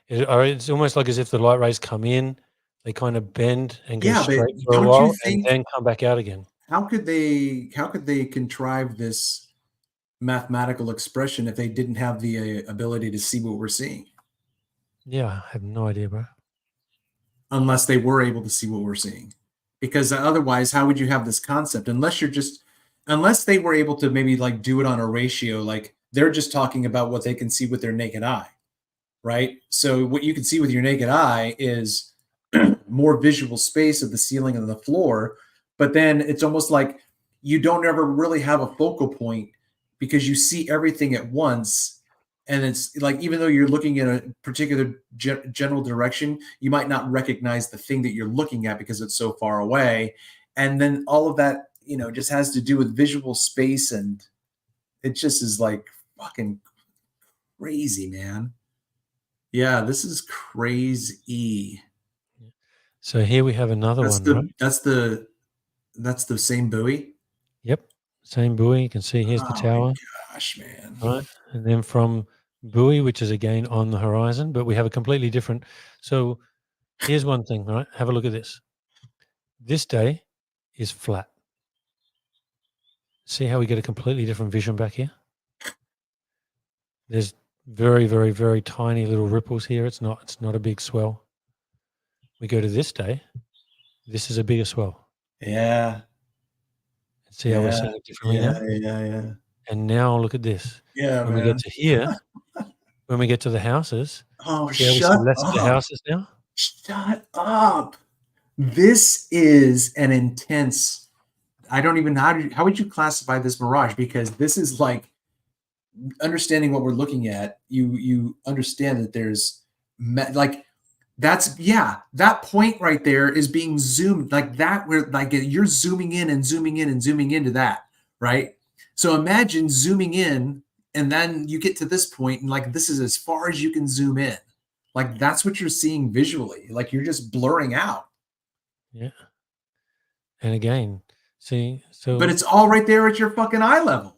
it's almost like as if the light rays come in, they kind of bend and go Yeah, but straight for a don't you while and think then come back out again. how could they contrive this mathematical expression if they didn't have the ability to see what we're seeing? Yeah, I have no idea, bro. Unless they were able to see what we're seeing. Because otherwise, how would you have this concept? Unless they were able to maybe like do it on a ratio, like they're just talking about what they can see with their naked eye, right? So what you can see with your naked eye is more visual space of the ceiling and the floor, but then it's almost like you don't ever really have a focal point because you see everything at once. And it's like even though you're looking in a particular general direction, you might not recognize the thing that you're looking at because it's so far away. And then all of that, just has to do with visual space, and it just is like fucking crazy, man. Yeah, this is crazy. So here we have another That's one, right? that's the same buoy. Yep, same buoy. You can see here's the Oh my tower, gosh, man. right? And then from buoy, which is again on the horizon, but we have a completely different. So here's one thing, right? Have a look at this. This day is flat. See how we get a completely different vision back here? There's very, very, very tiny little ripples here. It's not a big swell. We go to this day. This is a bigger swell. Yeah, See how we're yeah, seeing it differently now? yeah. And now look at this. Yeah, When we get man. to here, when we get to the houses, Oh, see how we see shut less of the up. houses now? Shut up. This is an intense. I don't even know how would you classify this mirage, because this is like understanding what we're looking at. You understand that there's like that's yeah, that point right there is being zoomed like that, where like you're zooming in and zooming in and zooming into that, right? So imagine zooming in and then you get to this point and like this is as far as you can zoom in. Like that's what you're seeing visually. Like you're just blurring out. Yeah. And again, see, But so it's all right there at your fucking eye level.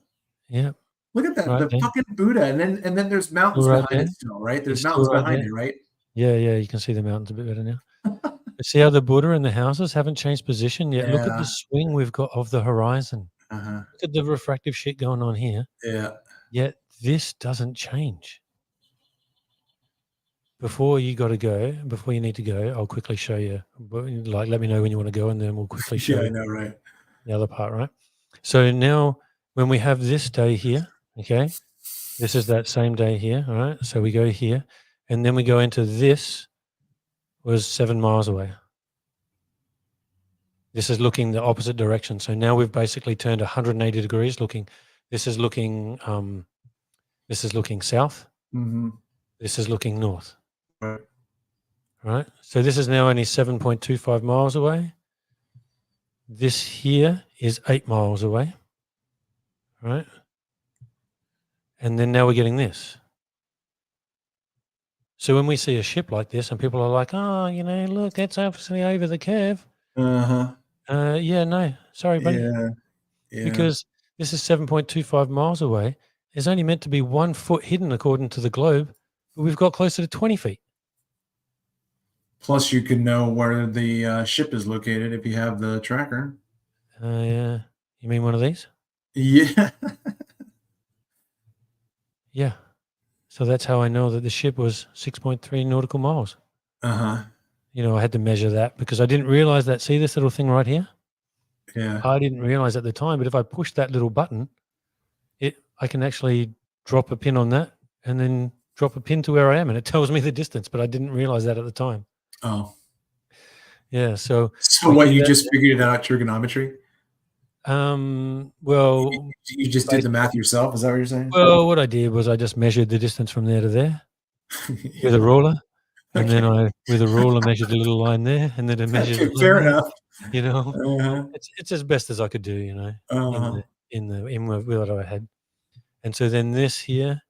yeah, Look at that, right the there. fucking Buddha, and then there's Still mountains right behind there. it still, right? There's It's still mountains right behind there. it, right? Yeah, yeah, you can see the mountains a bit better now. But see how the Buddha and the houses haven't changed position yet? Look at the Yeah. swing we've got of the horizon. Uh-huh. Look at the refractive shit going on here, Yeah. yet this doesn't change. Before you need to go, I'll quickly show you. Like, let me know when you want to go, and then we'll quickly show Yeah, I you know, right? the other part, right? So now, when we have this day here, okay, this is that same day here, all right? So we go here, and then we go into this was 7 miles away. This is looking the opposite direction. So now we've basically turned 180 degrees. This is looking south. Mhm. This is looking north. Right. Right. So this is now only 7.25 miles away. This here is 8 miles away. Right. And then now we're getting this. So when we see a ship like this and people are like, oh, look, that's obviously over the curve. Uh-huh. Yeah, no, sorry, buddy. Yeah. Yeah. Because this is 7.25 miles away. It's only meant to be 1 foot hidden according to the globe, but we've got closer to 20 feet. Plus, you can know where the ship is located if you have the tracker. Yeah. You mean one of these? Yeah. Yeah. So that's how I know that the ship was 6.3 nautical miles. Uh-huh. I had to measure that because I didn't realize that. See this little thing right here? Yeah. I didn't realize at the time, but if I push that little button, I can actually drop a pin on that and then drop a pin to where I am, and it tells me the distance, but I didn't realize that at the time. Oh. Yeah, so So we what, do you that. just figured it out trigonometry? Well, You just did the math yourself? Is that what you're saying? well, what I did was I just measured the distance from there to there with Yeah. a ruler, and then Okay. with a ruler, measured a little line there, and then I measured Okay, a line fair there. enough. You know, Uh-huh. it's as best as I could do. Uh-huh. In what I had, and so then this here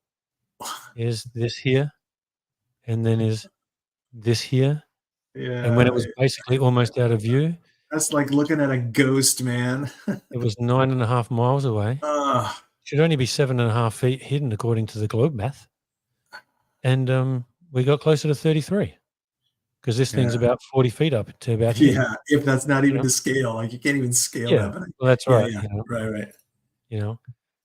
is this here, and then is this here, and when it Yeah. was basically almost out of view, That's like looking at a ghost, man. it was 9.5 miles away. Ugh. Should only be 7.5 feet hidden according to the globe math, and we got closer to 33 because this thing's Yeah. about 40 feet up to about here. Yeah, if that's not You even know? to scale, like, you can't even scale Yeah, that, but well, that's yeah, right. yeah. Right, right. You know,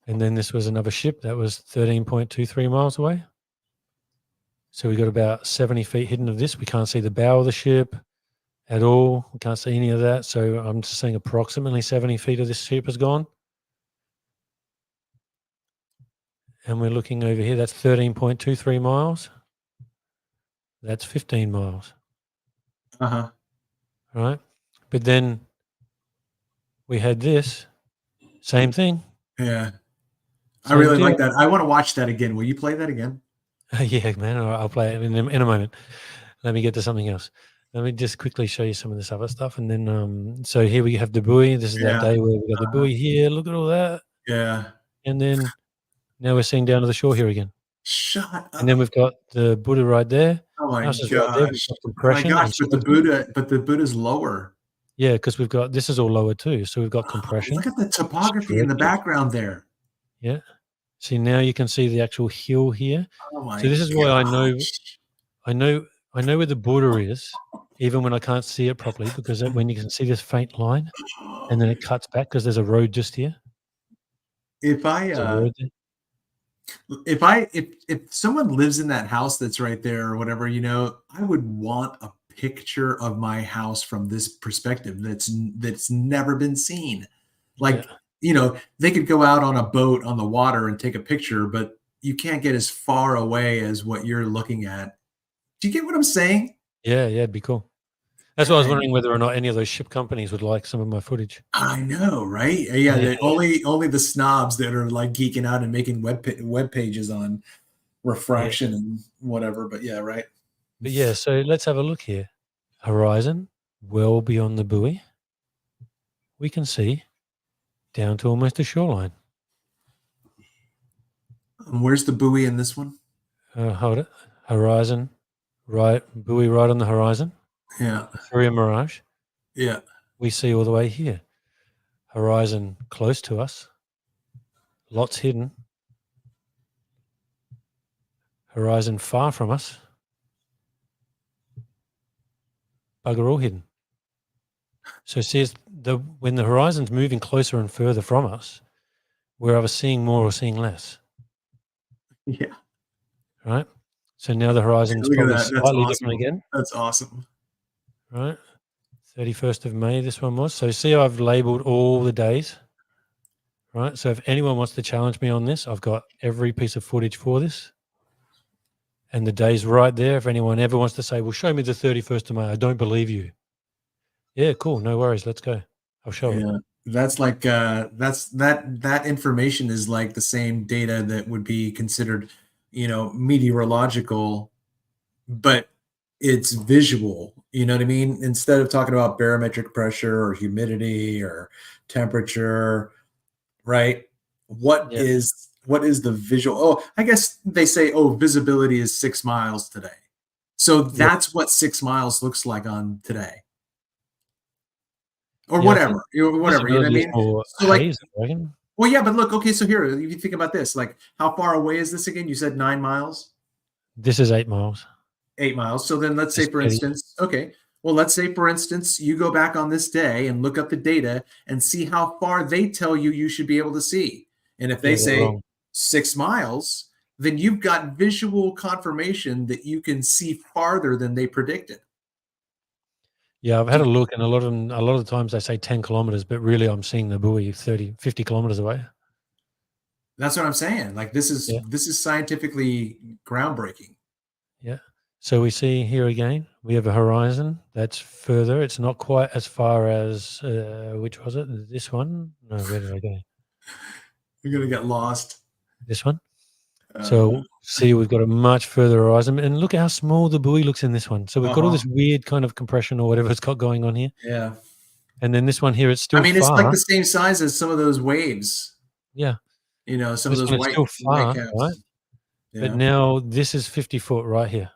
and then this was another ship that was 13.23 miles away. So we got about 70 feet hidden of this. We can't see the bow of the ship at all. We can't see any of that. So I'm just saying approximately 70 feet of this ship is gone. And we're looking over here. That's 13.23 miles. That's 15 miles. Uh-huh. Right. But then we had this same thing. Yeah. I Same really deal. like that. I wanna watch that again. Will you play that again? Yeah, man. I'll play it in a moment. Let me get to something else. Let me just quickly show you some of this other stuff. And then, so here we have the buoy. This is that Yeah. day where we got the Uh-huh. buoy here. Look at all that. Yeah. And then now we're seeing down to the shore here again. Shut And then up. we've got the Buddha right there. Oh my House is right there. We've gosh. got Oh my compression gosh, and shelter. But the Buddha's lower. Yeah, because we've got this is all lower too. So we've got Oh, compression, look at the topography in the stretches. background there. Yeah. See, now you can see the actual hill here. Oh So my this is why gosh. I know, I know where the border is, even when I can't see it properly, because when you can see this faint line, and then it cuts back because there's a road just here. If I There's a road there. if someone lives in that house that's right there or whatever, I would want a picture of my house from this perspective that's never been seen. Yeah. Like, they could go out on a boat on the water and take a picture, but you can't get as far away as what you're looking at. Do you get what I'm saying? Yeah, yeah, it'd be cool. That's why I was Dang. wondering whether or not any of those ship companies would like some of my footage. I know, right? Yeah, Yeah, only the snobs that are like geeking out and making web pages on yeah. refraction and whatever. But yeah, right. But yeah, so let's have a look here. Horizon, well beyond the buoy, we can see down to almost the shoreline. Where's the buoy in this one? Hold it. Horizon, right, buoy right on the horizon. Yeah, Through a mirage, yeah. we see all the way here. Horizon close to us, lots hidden. Horizon far from us, bugger all hidden. So see, when the horizon's moving closer and further from us, we're either seeing more or seeing less, Yeah. right? So now the horizon's Look at probably that. That's slightly different awesome. again, That's awesome. right? 31st of May, this one was. So see, I've labeled all the days, right? So if anyone wants to challenge me on this, I've got every piece of footage for this. And the day's right there. If anyone ever wants to say, well, show me the 31st of May, I don't believe you. Yeah, cool. No worries. Let's go. I'll show it. Yeah. That's like that information is like the same data that would be considered, meteorological, but it's visual. You know what I mean? Instead of talking about barometric pressure or humidity or temperature, right? Yeah. What is the visual? Oh, I guess they say, oh, visibility is 6 miles today. So Yeah. that's what 6 miles looks like on today. Or Yeah. I think whatever, whatever, you know what I visibility is mean? more So like, haze, I reckon. well, yeah, but look, okay, so here, if you think about this, like how far away is this again? You said 9 miles? This is 8 miles. 8 miles. So then let's say, This for 30. instance, okay, well, let's say, for instance, you go back on this day and look up the data and see how far they tell you should be able to see. And if they Yeah, they're say wrong. 6 miles, then you've got visual confirmation that you can see farther than they predicted. Yeah, I've had a look, and a lot of the times they say 10 kilometers, but really I'm seeing the buoy 30, 50 kilometers away. That's what I'm saying. Like Yeah. this is scientifically groundbreaking. Yeah. So we see here again, we have a horizon that's further. It's not quite as far as, which was it? This one? No, where did I go? You're gonna get lost. This one. Uh, So see, we've got a much further horizon, and look at how small the buoy looks in this one. So we've got all uh-huh. this weird kind of compression or whatever it's got going on here. Yeah. And then this one here, it's I still mean, it's like far. the same size as some of those waves, Yeah. some of This those one, it's still white far, right? caps. But Yeah. now this is 50 foot right here.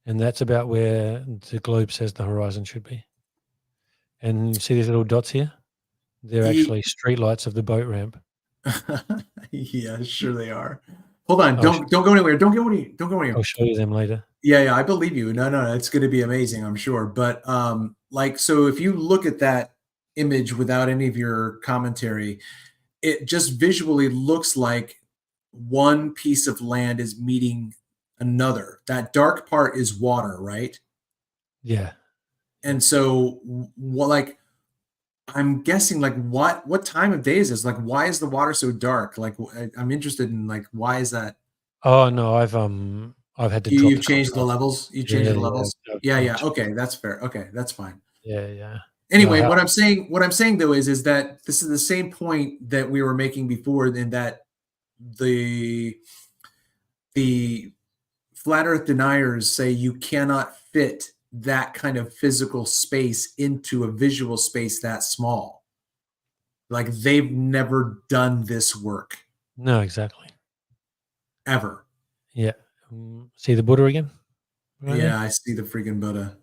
And that's about where the globe says the horizon should be. And you see these little dots here? They're Ye- actually street lights of the boat ramp. Yeah, sure they are. Hold on, I'll sh don't go anywhere. Don't go anywhere. Don't go I'll anywhere. show you them later. Yeah, yeah, I believe you. No, no, it's going to be amazing, I'm sure. But like, so if you look at that image without any of your commentary, it just visually looks like one piece of land is meeting another. That dark part is water, right? Yeah. And so, what, like, I'm guessing, like, what time of day is this? Like, why is the water so dark? Like, I'm interested in, like, why is that? Oh, no, I've had to drop You've the changed the contrast. levels. You changed Yeah, the yeah. levels. Yeah, I've yeah. changed. Okay, that's fair. Okay, that's fine. Yeah, yeah. No, Anyway, how what I'm saying though is that this is the same point that we were making before, in that the the flat earth deniers say you cannot fit that kind of physical space into a visual space that small. Like, they've never done this work. No, exactly. ever. Yeah. See the Buddha again? Right there? Yeah, I see the freaking Buddha.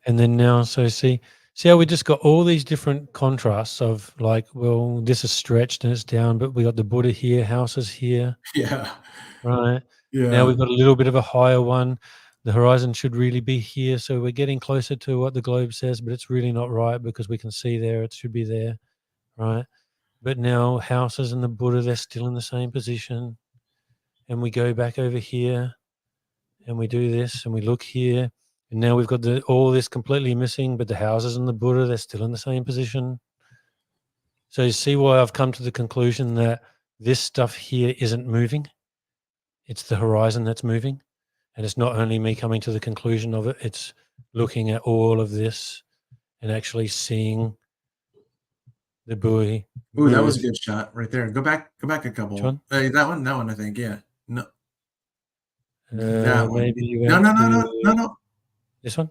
And then now, so see how we just got all these different contrasts of like, well, this is stretched and it's down, but we got the Buddha here, houses here, Yeah. right? Now Yeah. we've got a little bit of a higher one. The horizon should really be here, so we're getting closer to what the globe says, but it's really not right because we can see there, it should be there, right? But now houses and the Buddha, they're still in the same position. And we go back over here and we do this and we look here. And now we've got all this completely missing, but the houses and the Buddha, they're still in the same position. So you see why I've come to the conclusion that this stuff here isn't moving. It's the horizon that's moving. And it's not only me coming to the conclusion of it, it's looking at all of this and actually seeing the buoy Ooh, that was move. a good shot right there. Go back a Which couple. one? That one, I think. Yeah. No, that one. Maybe you No, went no, no, to no, no, no. this one?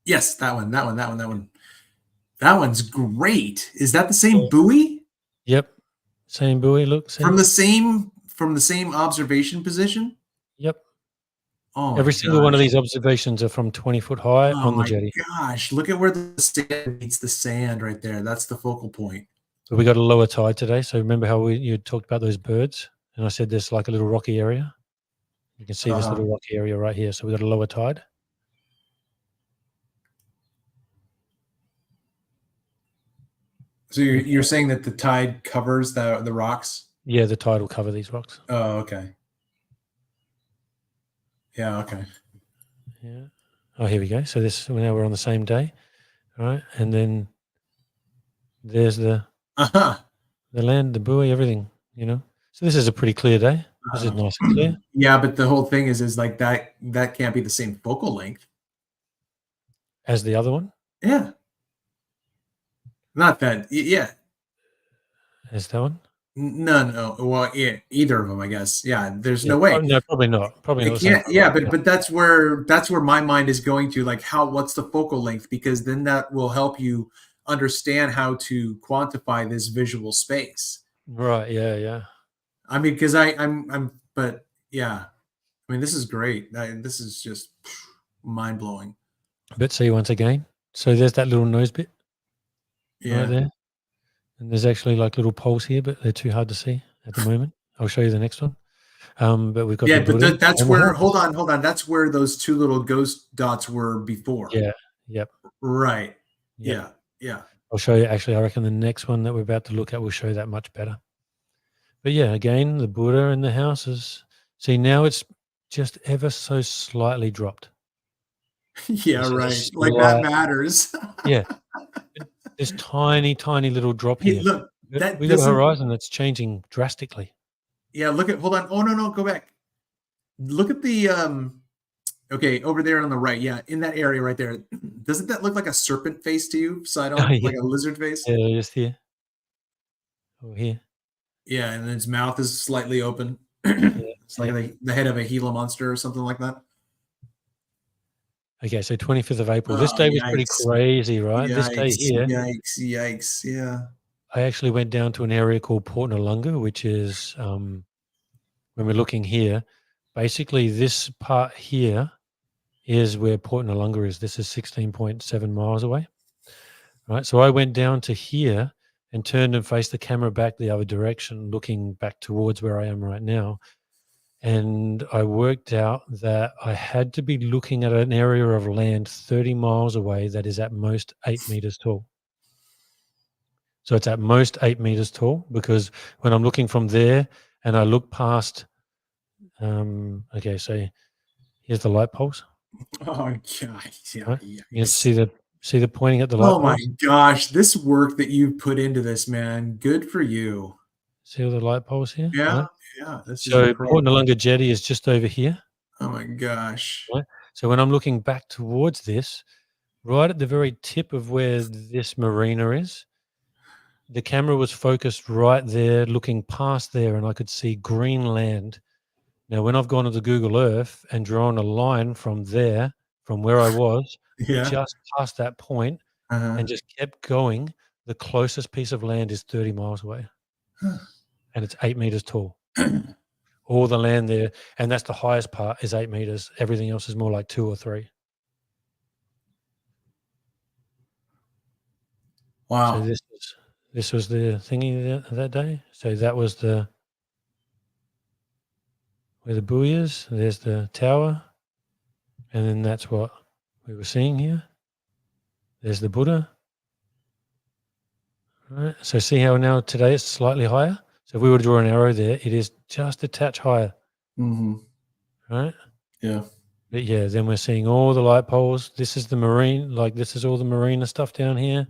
Yes, that one. That one's great. Is that the Yeah. same buoy Yep. Same buoy, look, see? from the same observation position? Yep. Oh my Every single one of gosh. these observations are from 20 foot high Oh on the my jetty. gosh. Look at where the sand meets the sand right there. That's the focal point. But we got a lower tide today. So remember how you talked about those birds? And I said there's like a little rocky area. You can see this Uh-huh. little rocky area right here. So we got a lower tide. So you're saying that the tide covers the rocks? Yeah, the tide will cover these rocks. Oh, okay. Yeah, okay. Yeah. Oh, here we go. So now we're on the same day. All right. And then there's the Uh-huh. land, the buoy, everything, So this is a pretty clear day. This is nice and clear. Yeah, but the whole thing is like that can't be the same focal length. As the other one? Yeah. Not that. Yeah. As that one? No. Well, yeah, either of them, I guess. Yeah, there's Yeah. no way. No, probably not. Probably not It the same. can't. Yeah, but that's where my mind is going to. Like, what's the focal length? Because then that will help you understand how to quantify this visual space. Right. Yeah. Yeah. I mean, because but yeah, I mean, this is great. This is just mind blowing. But see once again. So there's that little nose bit right Yeah. there. And there's actually like little poles here, but they're too hard to see at the moment. I'll show you the next one. But we've got Yeah, the Buddha. but that's and the where. horse. Hold on. That's where those two little ghost dots were before. Yeah. Yep. Right. Yep. Yeah. Yeah. I'll show you. Actually, I reckon the next one that we're about to look at will show that much better. But yeah, again, the Buddha and the houses. See, now it's just ever so slightly dropped. Yeah. This is a Right. Like that slight, matters. yeah. This tiny, tiny little drop Hey, here. look. But That we got a doesn't. horizon that's changing drastically. Yeah. Look at. Hold on. Oh no. Go back. Look at the. Okay, over there on the right. Yeah, in that area right there. Doesn't that look like a serpent face to you, side Oh, on, yeah. like a lizard face? Yeah, just here. Oh, here. Yeah, and its mouth is slightly open. Yeah. It's like the head of a Gila monster or something like that. Okay, so 25th of April. This Oh, day was pretty yikes. crazy, right? This day Yikes. here, Yikes. Yeah. I actually went down to an area called Port Noarlunga, which is when we're looking here. Basically, this part here is where Port Noarlunga is. This is 16.7 miles away. Right. So I went down to here and turned and faced the camera back the other direction, looking back towards where I am right now. And I worked out that I had to be looking at an area of land 30 miles away that is at most 8 meters tall. So it's at most 8 meters tall because when I'm looking from there and I look past, okay, so here's the light poles. Oh God. Yeah. Right? Yikes. You can see the pointing at the light Oh my poles. gosh, this work that you put into this, man. Good for you. See all the light poles here? Yeah. Right? Yeah. This is So incredible. Port Noarlunga Jetty is just over here. Oh my gosh. Right? So when I'm looking back towards this, right at the very tip of where this marina is, the camera was focused right there, looking past there, and I could see green land. Now, when I've gone into Google Earth and drawn a line from there, from where I was, Yeah. just past that point, Uh-huh. and just kept going, the closest piece of land is 30 miles away, and it's 8 meters tall. all the land there, and that's the highest part is 8 meters. Everything else is more like 2 or 3. So Wow. this was the thingy that day. So that was where the buoy is. There's the tower, and then that's what we were seeing here. There's the Buddha. Right. So see how now today it's slightly higher. So if we were to draw an arrow there, it is just a touch higher. Mm-hmm. Right. Yeah. But yeah, then we're seeing all the light poles. This is the marine, like this is all the marina stuff down here.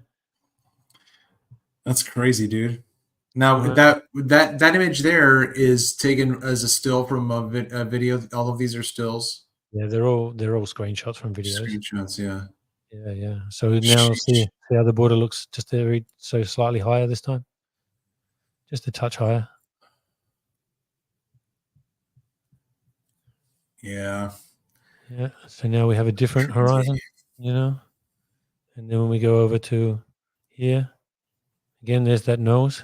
That's crazy, dude. Now Right. that image there is taken as a still from a video. All of these are stills, Yeah, they're all screenshots from videos. screenshots. Yeah. Yeah, yeah. So now Sheesh. see how the border looks just so slightly higher this time, just a touch higher. Yeah. Yeah. So now we have a different Crazy. horizon, and then when we go over to here, again, there's that nose.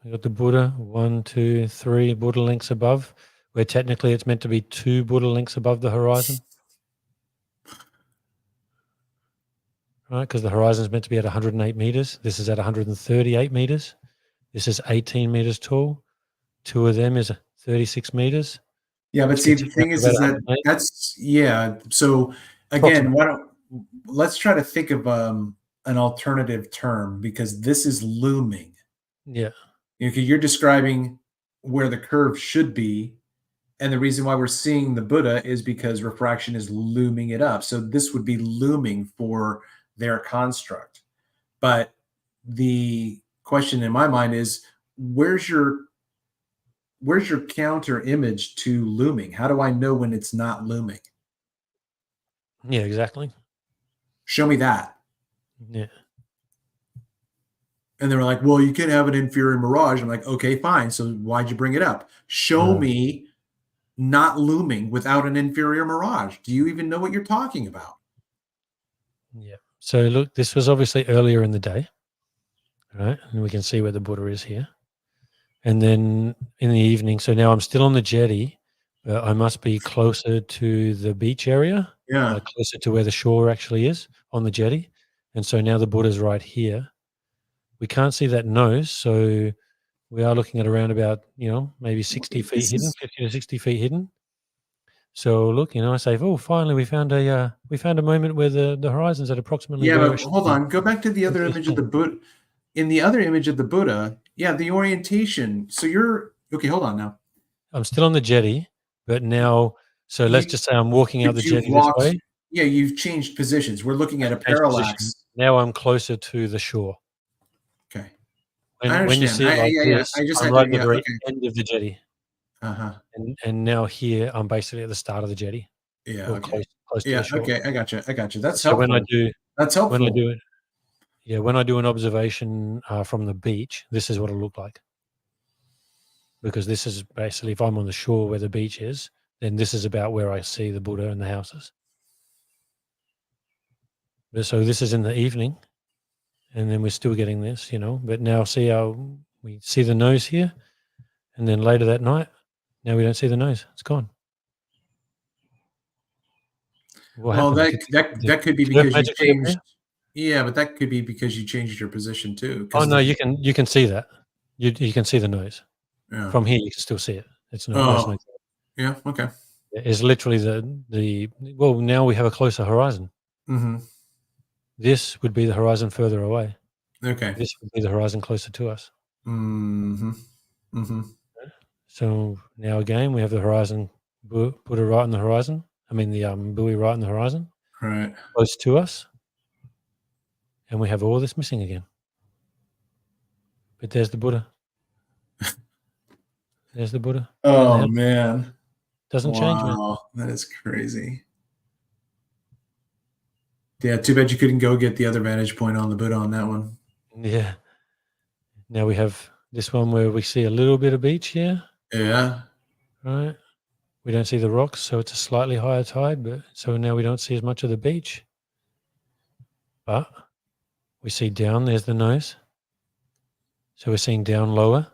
We got the Buddha, 1, 2, 3 Buddha lengths above, where technically it's meant to be 2 Buddha lengths above the horizon. Right, because the horizon is meant to be at 108 meters. This is at 138 meters. This is 18 meters tall. 2 of them is 36 meters. Yeah, but Which see, gets the you down thing to is, about that 108 that's yeah. So again, approximately. why don't let's try to think of an alternative term because this is looming. Yeah, You're describing where the curve should be, and the reason why we're seeing the Buddha is because refraction is looming it up. So this would be looming for their construct. But the question in my mind is, where's your counter image to looming? How do I know when it's not looming? yeah, exactly. Show me that. Yeah, And they were like, well, you can have an inferior mirage. I'm like, okay, fine. So why'd you bring it up? Show me not looming without an inferior mirage. Do you even know what you're talking about? yeah. So look, this was obviously earlier in the day, right? And we can see where the Buddha is here. And then in the evening, so now I'm still on the jetty, but I must be closer to the beach area, Yeah. like closer to where the shore actually is on the jetty. And so now the Buddha's right here. We can't see that nose, so we are looking at around about, maybe 60 feet This hidden, is 50 to 60 feet hidden. So look, I say, oh, finally we found a moment where the horizon's at approximately yeah, where but it should hold be. on. Go back to the What other do you image of think? the Buddha. In the other image of the Buddha, yeah, the orientation. So you're okay, hold on now. I'm still on the jetty, but now, so let's You just say I'm walking out the but you've jetty this walked, way. yeah, you've changed positions. We're looking at a Change position. parallax. Now I'm closer to the shore. Okay. I When you understand. see it like Yeah, yeah. this, I just I'm had right to, at the yeah, very okay. end of the jetty, Uh-huh. and now here I'm basically at the start of the jetty, Yeah, or okay. close to the Yeah, shore. okay. I got you. I got you. That's So helpful. That's when I helpful. do it, yeah, when I do an observation from the beach, this is what it'll look like, because this is basically if I'm on the shore where the beach is, then this is about where I see the Buddha and the houses. So this is in the evening, and then we're still getting this, But now see how we see the nose here, and then later that night, now we don't see the nose. It's gone. What Well, happened? Did that could be surf because you magically changed. appear? Yeah, but that could be because you changed your position too. Oh Because no, the you can see that. You can see the nose yeah. from here. You can still see it. It's no there's no. Oh, yeah. Okay. It's literally the well. Now we have a closer horizon. Mm-hmm. This would be the horizon further away. Okay. This would be the horizon closer to us. Mm-hmm. Mm-hmm. So now again, we have the horizon Buddha right on the horizon. I mean the buoy right on the horizon, Right. close to us, and we have all this missing again. But there's the Buddha. There's the Buddha and the Oh house. man. Doesn't change, man. Wow. That is crazy. Yeah, too bad you couldn't go get the other vantage point on the Buddha on that one. Yeah. Now we have this one where we see a little bit of beach here, Yeah. right? We don't see the rocks, so it's a slightly higher tide, but so now we don't see as much of the beach. But we see down, there's the nose. So we're seeing down lower.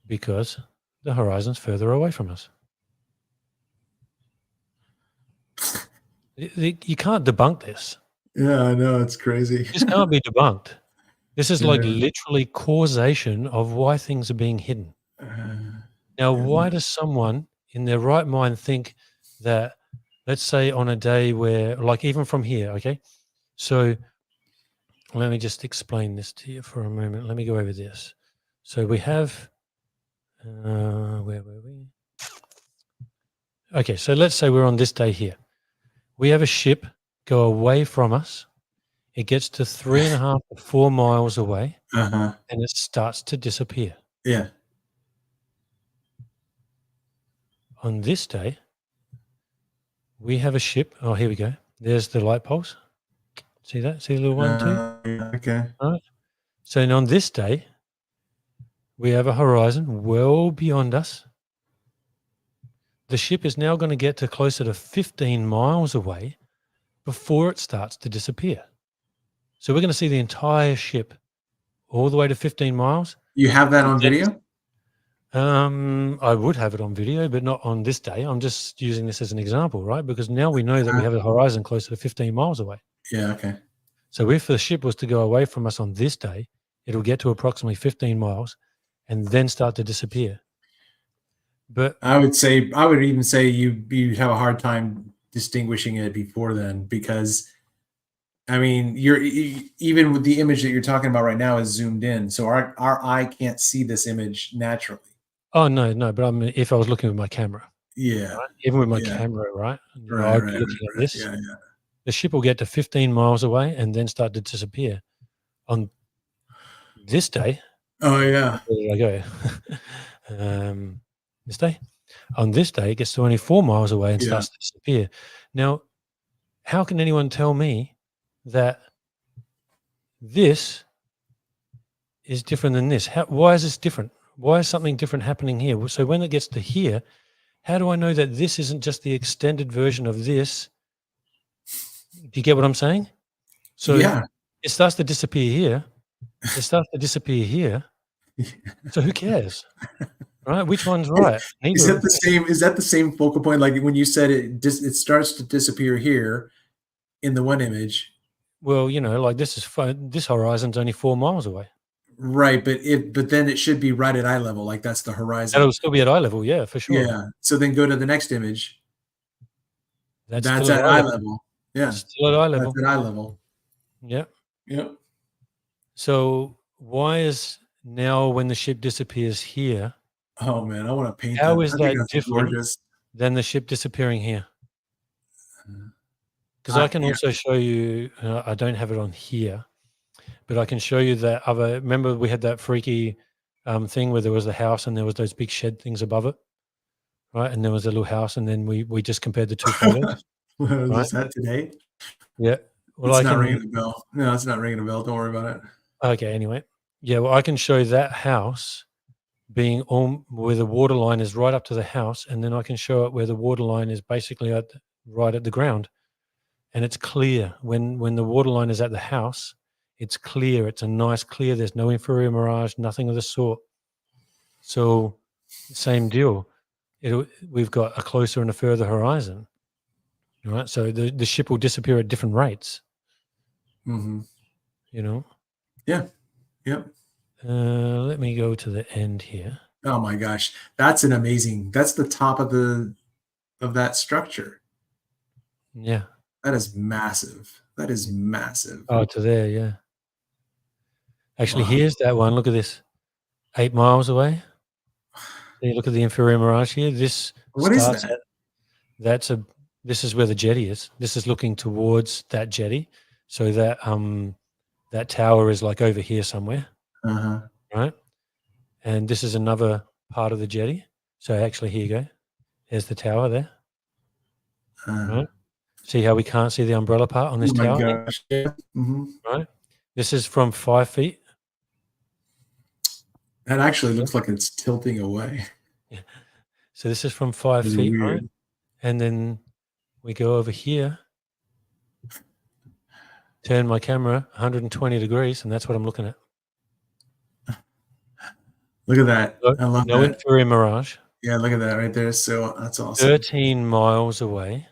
Because the horizon's further away from us. You can't debunk this. Yeah, I know, it's crazy. This can't be debunked. This is like Yeah. literally causation of why things are being hidden. Now, Yeah. why does someone in their right mind think that, let's say on a day where, like even from here, okay? So let me just explain this to you for a moment. Let me go over this. So we have, where were we? Okay, so let's say we're on this day here. We have a ship go away from us. It gets to 3.5 to 4 miles away, Uh-huh. and it starts to disappear. Yeah. On this day, we have a ship. Oh, here we go. There's the light poles. See that? See the little 1, 2? Yeah, okay. All right. So on this day, we have a horizon well beyond us. The ship is now going to get to closer to 15 miles away before it starts to disappear. So we're going to see the entire ship all the way to 15 miles. You have that on video? I would have it on video, but not on this day. I'm just using this as an example, right? Because now we know that we have a horizon closer to 15 miles away. Yeah, okay. So if the ship was to go away from us on this day, it'll get to approximately 15 miles and then start to disappear. But I would even say you'd have a hard time distinguishing it before then, because I mean, even with the image that you're talking about right now is zoomed in, so our eye can't see this image naturally. oh no, but I mean, if I was looking with my camera, Yeah. right? Even with my Yeah. camera, right? Right, I'd right, be looking at right. this. Yeah, yeah. The ship will get to 15 miles away and then start to disappear. On this day, Oh, yeah. where did I go? This day? On this day, it gets to only 4 miles away and Yeah. starts to disappear. Now, how can anyone tell me that this is different than this? Why is this different? Why is something different happening here? So when it gets to here, how do I know that this isn't just the extended version of this? Do you get what I'm saying? So Yeah. it starts to disappear here. It starts to disappear here. So who cares? Right? Which one's right? Is Neither. that the same focal point? Like when you said it starts to disappear here in the one image. Well, like this horizon's only 4 miles away. Right, but then it should be right at eye level, like that's the horizon. That'll still be at eye level, yeah, for sure. Yeah. So then go to the next image. That's That's still at at eye eye level. level. Yeah. Still at eye level. That's at eye level. Yeah. Yep. So why is now when the ship disappears here, Oh man, I want to paint how that. is I think that that's different gorgeous. than the ship disappearing here? Because I can Yeah. also show you, I don't have it on here, but I can show you that other. Remember, we had that freaky thing where there was the house and there was those big shed things above it, right? And there was a little house, and then we just compared the two photos, right? Is that today? Yeah. Well, It's I not can. ringing a bell. No, it's not ringing a bell. Don't worry about it. Okay. Anyway, yeah. Well, I can show that house being on where the water line is right up to the house, and then I can show it where the water line is basically right at the ground, and it's clear when the water line is at the house. It's clear. It's a nice clear. There's no infrared mirage, nothing of the sort. So, same deal. We've got a closer and a further horizon, right? So the ship will disappear at different rates. Mm-hmm. Yeah. Yep. Let me go to the end here. Oh my gosh, that's the top of that structure. Yeah. That is massive. That is massive. Oh, to there. Yeah. Actually, Wow. here's that one. Look at this. 8 miles away. You look at the infrared mirage here. This What is starts that? this is where the jetty is. This is looking towards that jetty. So that tower is like over here somewhere, Uh-huh. right? And this is another part of the jetty. So actually, here you go. There's the tower there, right? See how we can't see the umbrella part on this Oh my tower, gosh. Yeah. Mm-hmm. right? This is from 5 feet. That actually looks like it's tilting away. Yeah. So this is from 5 It's feet, weird. right? And then we go over here, turn my camera 120 degrees, and that's what I'm looking at. Look at that. I love No that. inferior mirage. Yeah, look at that right there. So that's awesome. 13 miles away.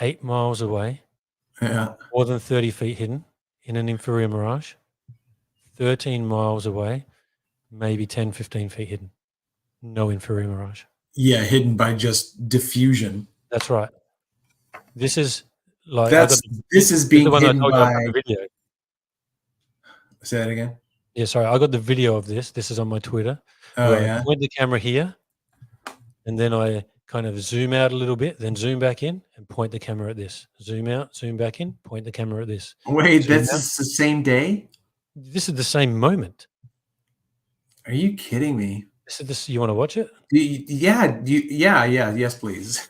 8 miles away. Yeah. More than 30 feet hidden in an inferior mirage. 13 miles away. Maybe 10, 15 feet hidden. No inferior mirage. Yeah, hidden by just diffusion. That's right. This is like This is this is the being one I hidden told you I've by. got the video. Say that again. Yeah, sorry, I got the video of this. This is on my Twitter, Oh where I yeah. point the camera here, and then I kind of zoom out a little bit, then zoom back in and point the camera at this. Zoom out, zoom back in, point the camera at this. Wait, Zoom this out. is the same day? This is the same moment. Are you kidding me? This. You want to watch it? Yeah, yes, please.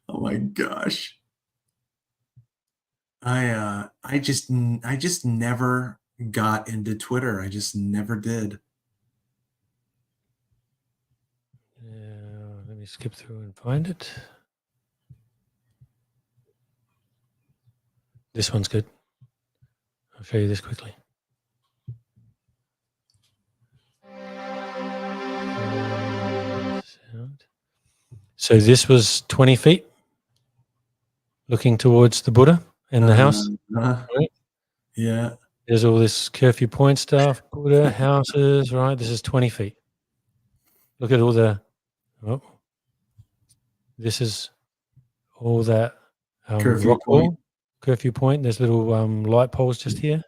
Oh my gosh. I just never got into Twitter. I just never did. Let me skip through and find it. This one's good. I'll show you this quickly. So this was 20 feet looking towards the Buddha and the house. Right? Yeah. There's all this curfew point stuff, Buddha, houses, right? This is 20 feet. Look at all the, oh, this is all that Curfew rock point. wall, curfew point. There's little light poles just here.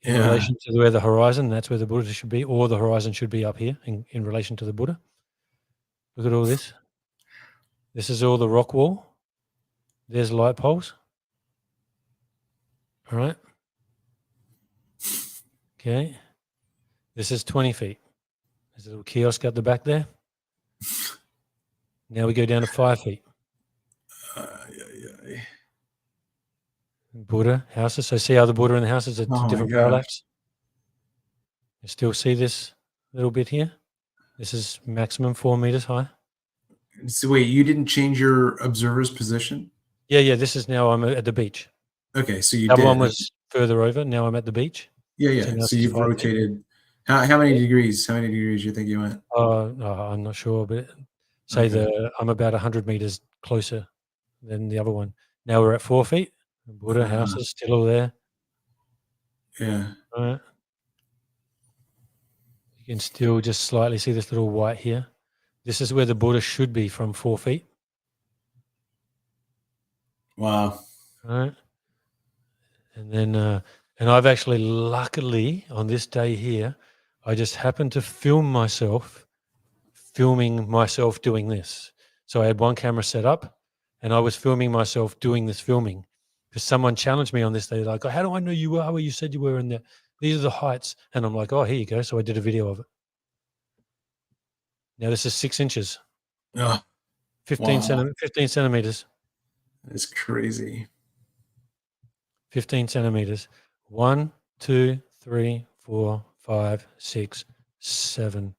In Yeah. relation to where the horizon, that's where the Buddha should be, or the horizon should be up here in relation to the Buddha. Look at all this. This is all the rock wall. There's light poles. All right. Okay. This is 20 feet. There's a little kiosk at the back there. Now we go down to 5 feet. Buddha houses. So see how the Buddha and the houses are Oh my different gosh. parallax? You still see this little bit here? This is maximum 4 meters high. So wait, you didn't change your observer's position? Yeah. This is now I'm at the beach. Okay, so you That did. one was further over. Now I'm at the beach. Yeah. now So this is you've 5 feet. rotated. How many degrees? How many degrees do you think you went? I'm not sure, but say Okay. I'm about 100 meters closer than the other one. Now we're at 4 feet. The Buddha house is still all there. Yeah. All right. You can still just slightly see this little white here. This is where the Buddha should be from 4 feet. Wow. All right. And then, and I've actually, luckily, on this day here, I just happened to filming myself doing this. So I had one camera set up, and I was filming myself doing this filming because someone challenged me on this. They're like, "Oh, how do I know you were where you said you were in there? These are the heights." And I'm like, "Oh, here you go." So I did a video of it. Now this is 6 inches, Oh, 15 wow. 15 centimeters, That's crazy. 15 centimeters. 1, 2, 3, 4, 5, 6, 7.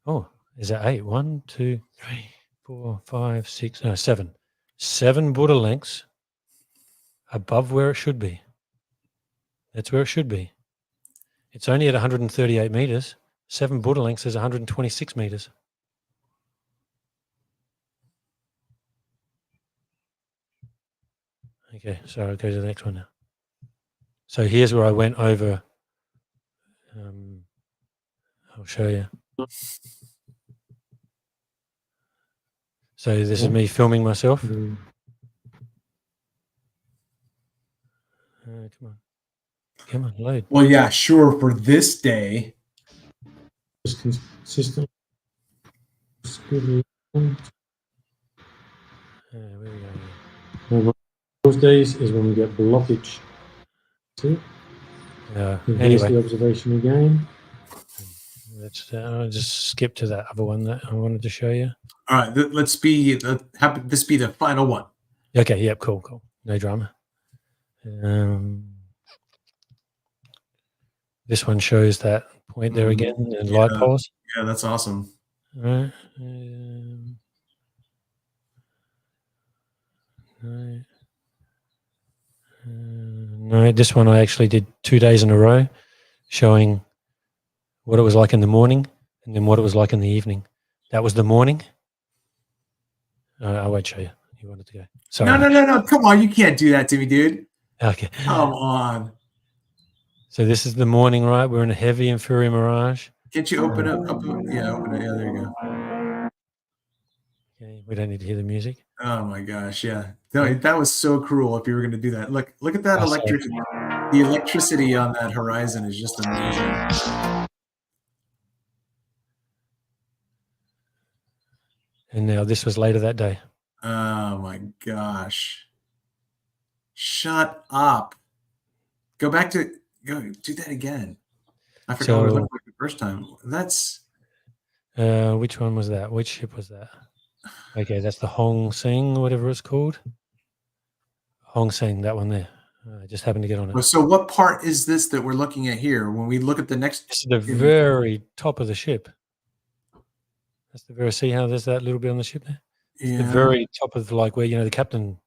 Oh, is that 8? 1, 2, 3, 4, 5, 6. No, 7. 7 Buddha lengths above where it should be. That's where it should be. It's only at 138 meters. 7 Buddha lengths is 126 meters. Okay, so I'll go to the next one now. So here's where I went over. I'll show you. So this is me filming myself. Come on, load. Well, yeah, sure. For this day, consistent. Where we go? Well, those days is when we get blockage. See? Here's Anyway, the observation again. let's I'll just skip to that other one that I wanted to show you. all right. Have this be the final one. Okay, yep, cool. No drama. This one shows that point there again and light poles. Yeah, that's awesome. All right. No, this one I actually did 2 days in a row, showing what it was like in the morning and then what it was like in the evening. That was the morning. I won't show you. You wanted to go. Sorry. No. Come on, you can't do that to me, dude. Okay. Come on. So this is the morning, right? We're in a heavy inferior mirage. Can't you open up? Yeah, open it. Yeah, there you go. Okay, we don't need to hear the music. Oh my gosh, yeah. No, that was so cruel if you were going to do that. Look at that Oh, sorry. the electricity on that horizon is just amazing. And now this was later that day. Oh my gosh. Shut up. Go do that again. I forgot what it looked like the first time. That's which one was that? Which ship was that? Okay, that's the Hong Seng, whatever it's called. Hong Seng, that one there. I just happened to get on it. so what part is this that we're looking at here? When we look at the next This is the very top of the ship. That's the very, see how there's that little bit on the ship there? Yeah. The very top of like where, the captain,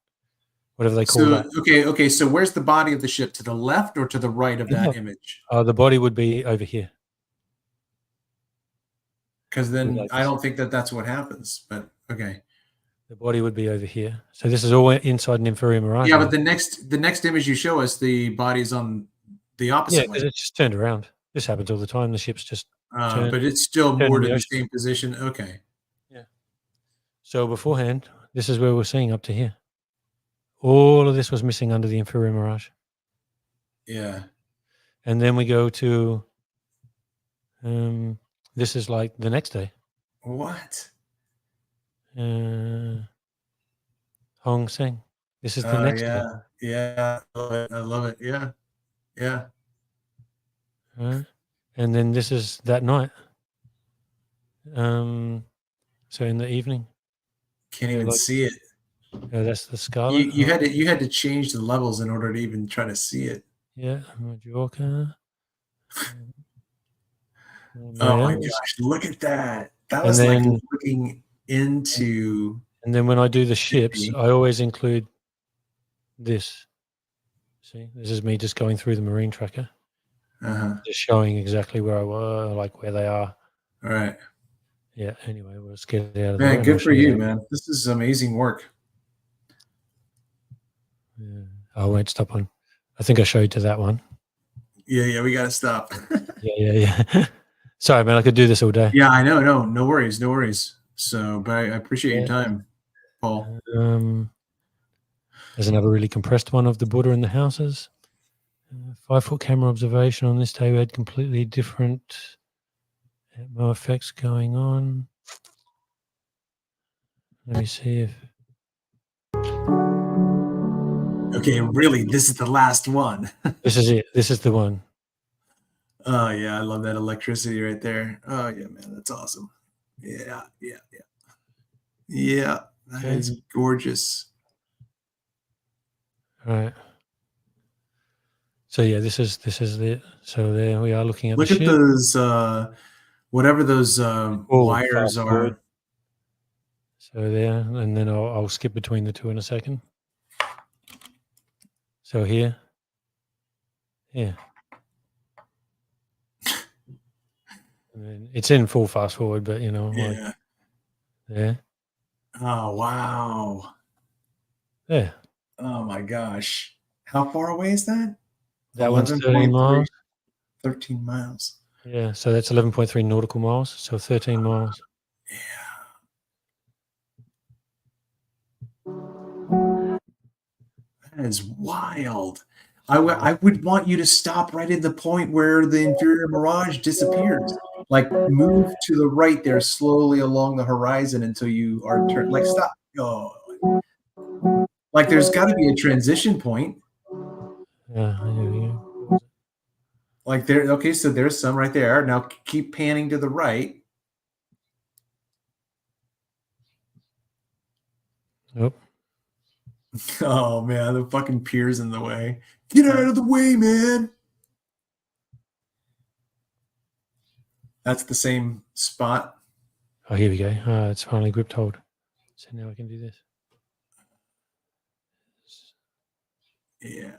whatever they call that. Okay. So where's the body of the ship? To the left or to the right of that image? The body would be over here. Because then I don't think that's what happens. But okay. The body would be over here. So this is all inside an inferior mirage. Yeah, but the next image you show us, the body's on the opposite way. Yeah, it's just turned around. This happens all the time. The ship's just turned. But it's still more to the same position. Okay. Yeah. So beforehand, this is where we're seeing up to here. All of this was missing under the inferior mirage. Yeah. And then we go to, this is like the next day. What? Hong Seng. This is the next day. Yeah. I love it. Yeah. And then this is that night. So in the evening. Can't even see it. That's the Scarlet. You had to change the levels in order to even try to see it. Yeah, Majorca. Oh my gosh, look at that. That was like looking into. And then when I do the ships, I always include this. See, this is me just going through the marine tracker. Just showing exactly where I was, like where they are. All right. Yeah, anyway, we'll just get it out of there. Man, good for you, man. This is amazing work. Yeah. I won't stop on. I think I showed to that one. Yeah, we got to stop. Yeah. Sorry, man, I could do this all day. Yeah, I know. No worries. So, but I appreciate your time, Paul. There's another really compressed one of the Buddha in the houses. 5-foot camera observation on this day. We had completely different Atmo effects going on. Let me see if. Okay, really, this is the last one. This is it. This is the one. Oh yeah, I love that electricity right there. Oh yeah, man, that's awesome. Yeah. That is gorgeous. All right. So yeah, this is it. So there we are looking at. Look at those, whatever those wires are. Forward. So there, and then I'll skip between the two in a second. So here, yeah. And then it's in full fast forward, but like there. Oh wow. There. Oh my gosh. How far away is that? That one's 13 miles. 13 miles. Yeah, so that's 11.3 nautical miles, so 13 miles. Yeah. That is wild. I would want you to stop right at the point where the inferior mirage disappears. Like move to the right there slowly along the horizon until you are turned. Like stop. Oh. Like there's got to be a transition point. Yeah. Like there. Okay, so there's some right there. Now keep panning to the right. Yep. Oh man, the fucking pier's in the way. Get out of the way, man. That's the same spot. Oh, here we go. It's finally gripped hold. So now I can do this. Yeah.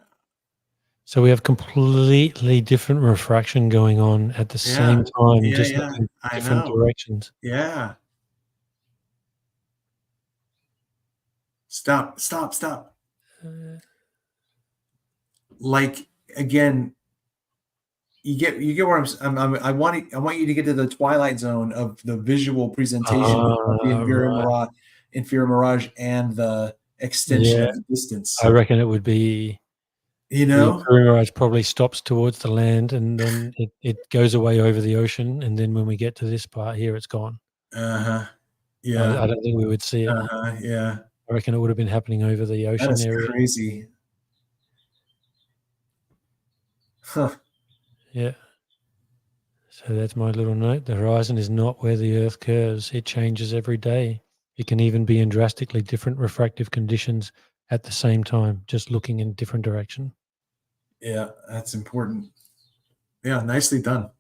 So we have completely different refraction going on at the same time, Yeah, just yeah. looking I different know. directions. Yeah. Stop. Uh, Like, again, you get where I want you to get to the twilight zone of the visual presentation of the right. inferior mirage and the extension Yeah, of the distance. I reckon it would be You the know? inferior mirage probably stops towards the land, and then it goes away over the ocean, and then when we get to this part here, it's gone. Uh-huh. I Yeah. don't think we would see it. Uh-huh. Yeah. I reckon it would have been happening over the That ocean is area. crazy. Huh. Yeah. So that's my little note. The horizon is not where the Earth curves. It changes every day. It can even be in drastically different refractive conditions at the same time, just looking in different direction. Yeah, that's important. Yeah, nicely done.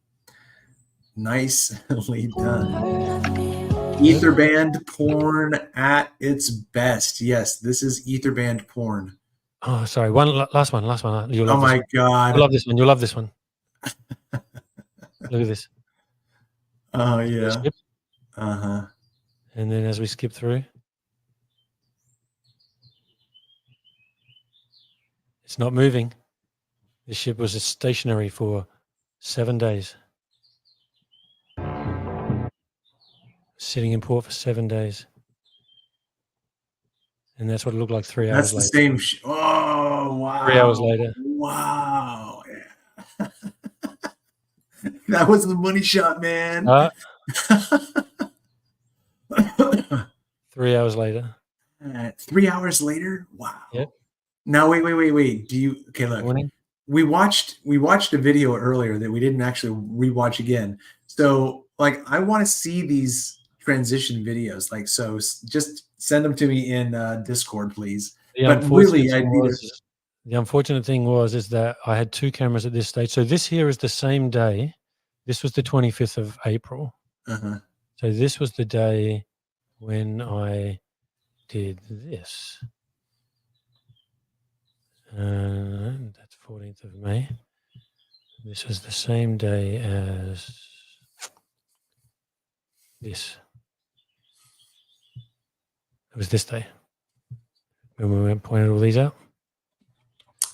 Nicely done. Ether band porn at its best. Yes, this is ether band porn. Oh, sorry. Last one. You'll Oh love this my one. God. You'll love this one. You'll love this one. Look at this. Oh See the yeah. ship? Uh-huh. And then as we skip through, it's not moving. The ship was stationary for 7 days. Sitting in port for 7 days. And that's what it looked like 3 That's hours the later. same. Oh wow. 3 hours later. Wow. Yeah. That was the money shot, man. 3 hours later. 3 hours later. Wow. Yep. Now wait. Do you okay? Look, Morning. we watched a video earlier that we didn't actually rewatch again. So like, I want to see these transition videos. Like, so just send them to me in Discord, please. The But unfortunate really, thing I'd be there. was the unfortunate thing was is that I had 2 cameras at this stage. So this here is the same day. This was the 25th of April. Uh-huh. So this was the day when I did this. That's 14th of May. This was the same day as this. It was this day when we went pointed all these out.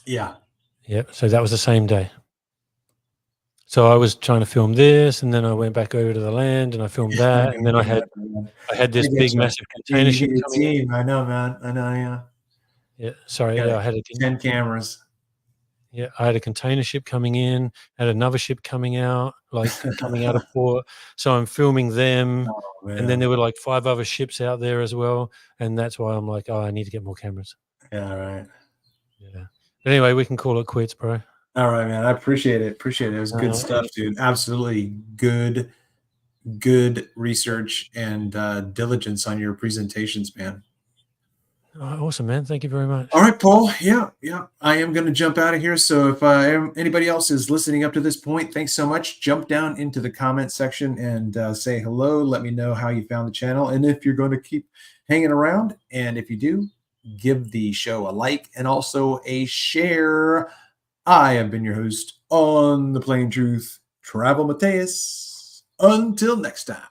Yeah. Yep. So that was the same day. So I was trying to film this, and then I went back over to the land, and I filmed that, and then I had this big massive container ship coming in. team. I know, man. I know. Yeah. Yeah. Sorry. Got Yeah, I had 10 cameras. Yeah, I had a container ship coming in, had another ship coming out, like coming out of port. So I'm filming them, Oh, and then man. there were like 5 other ships out there as well, and that's why I'm like, oh, I need to get more cameras. Yeah. Right. Yeah. But anyway, we can call it quits, bro. All right, man. I appreciate it. It was good stuff, dude. Absolutely good research and diligence on your presentations, man. Oh, awesome, man. Thank you very much. All right, Paul. Yeah. I am going to jump out of here. So if anybody else is listening up to this point, thanks so much. Jump down into the comment section and say hello. Let me know how you found the channel, and if you're going to keep hanging around. And if you do, give the show a like and also a share. I have been your host on The Plain Truth, Travel Mateus. Until next time.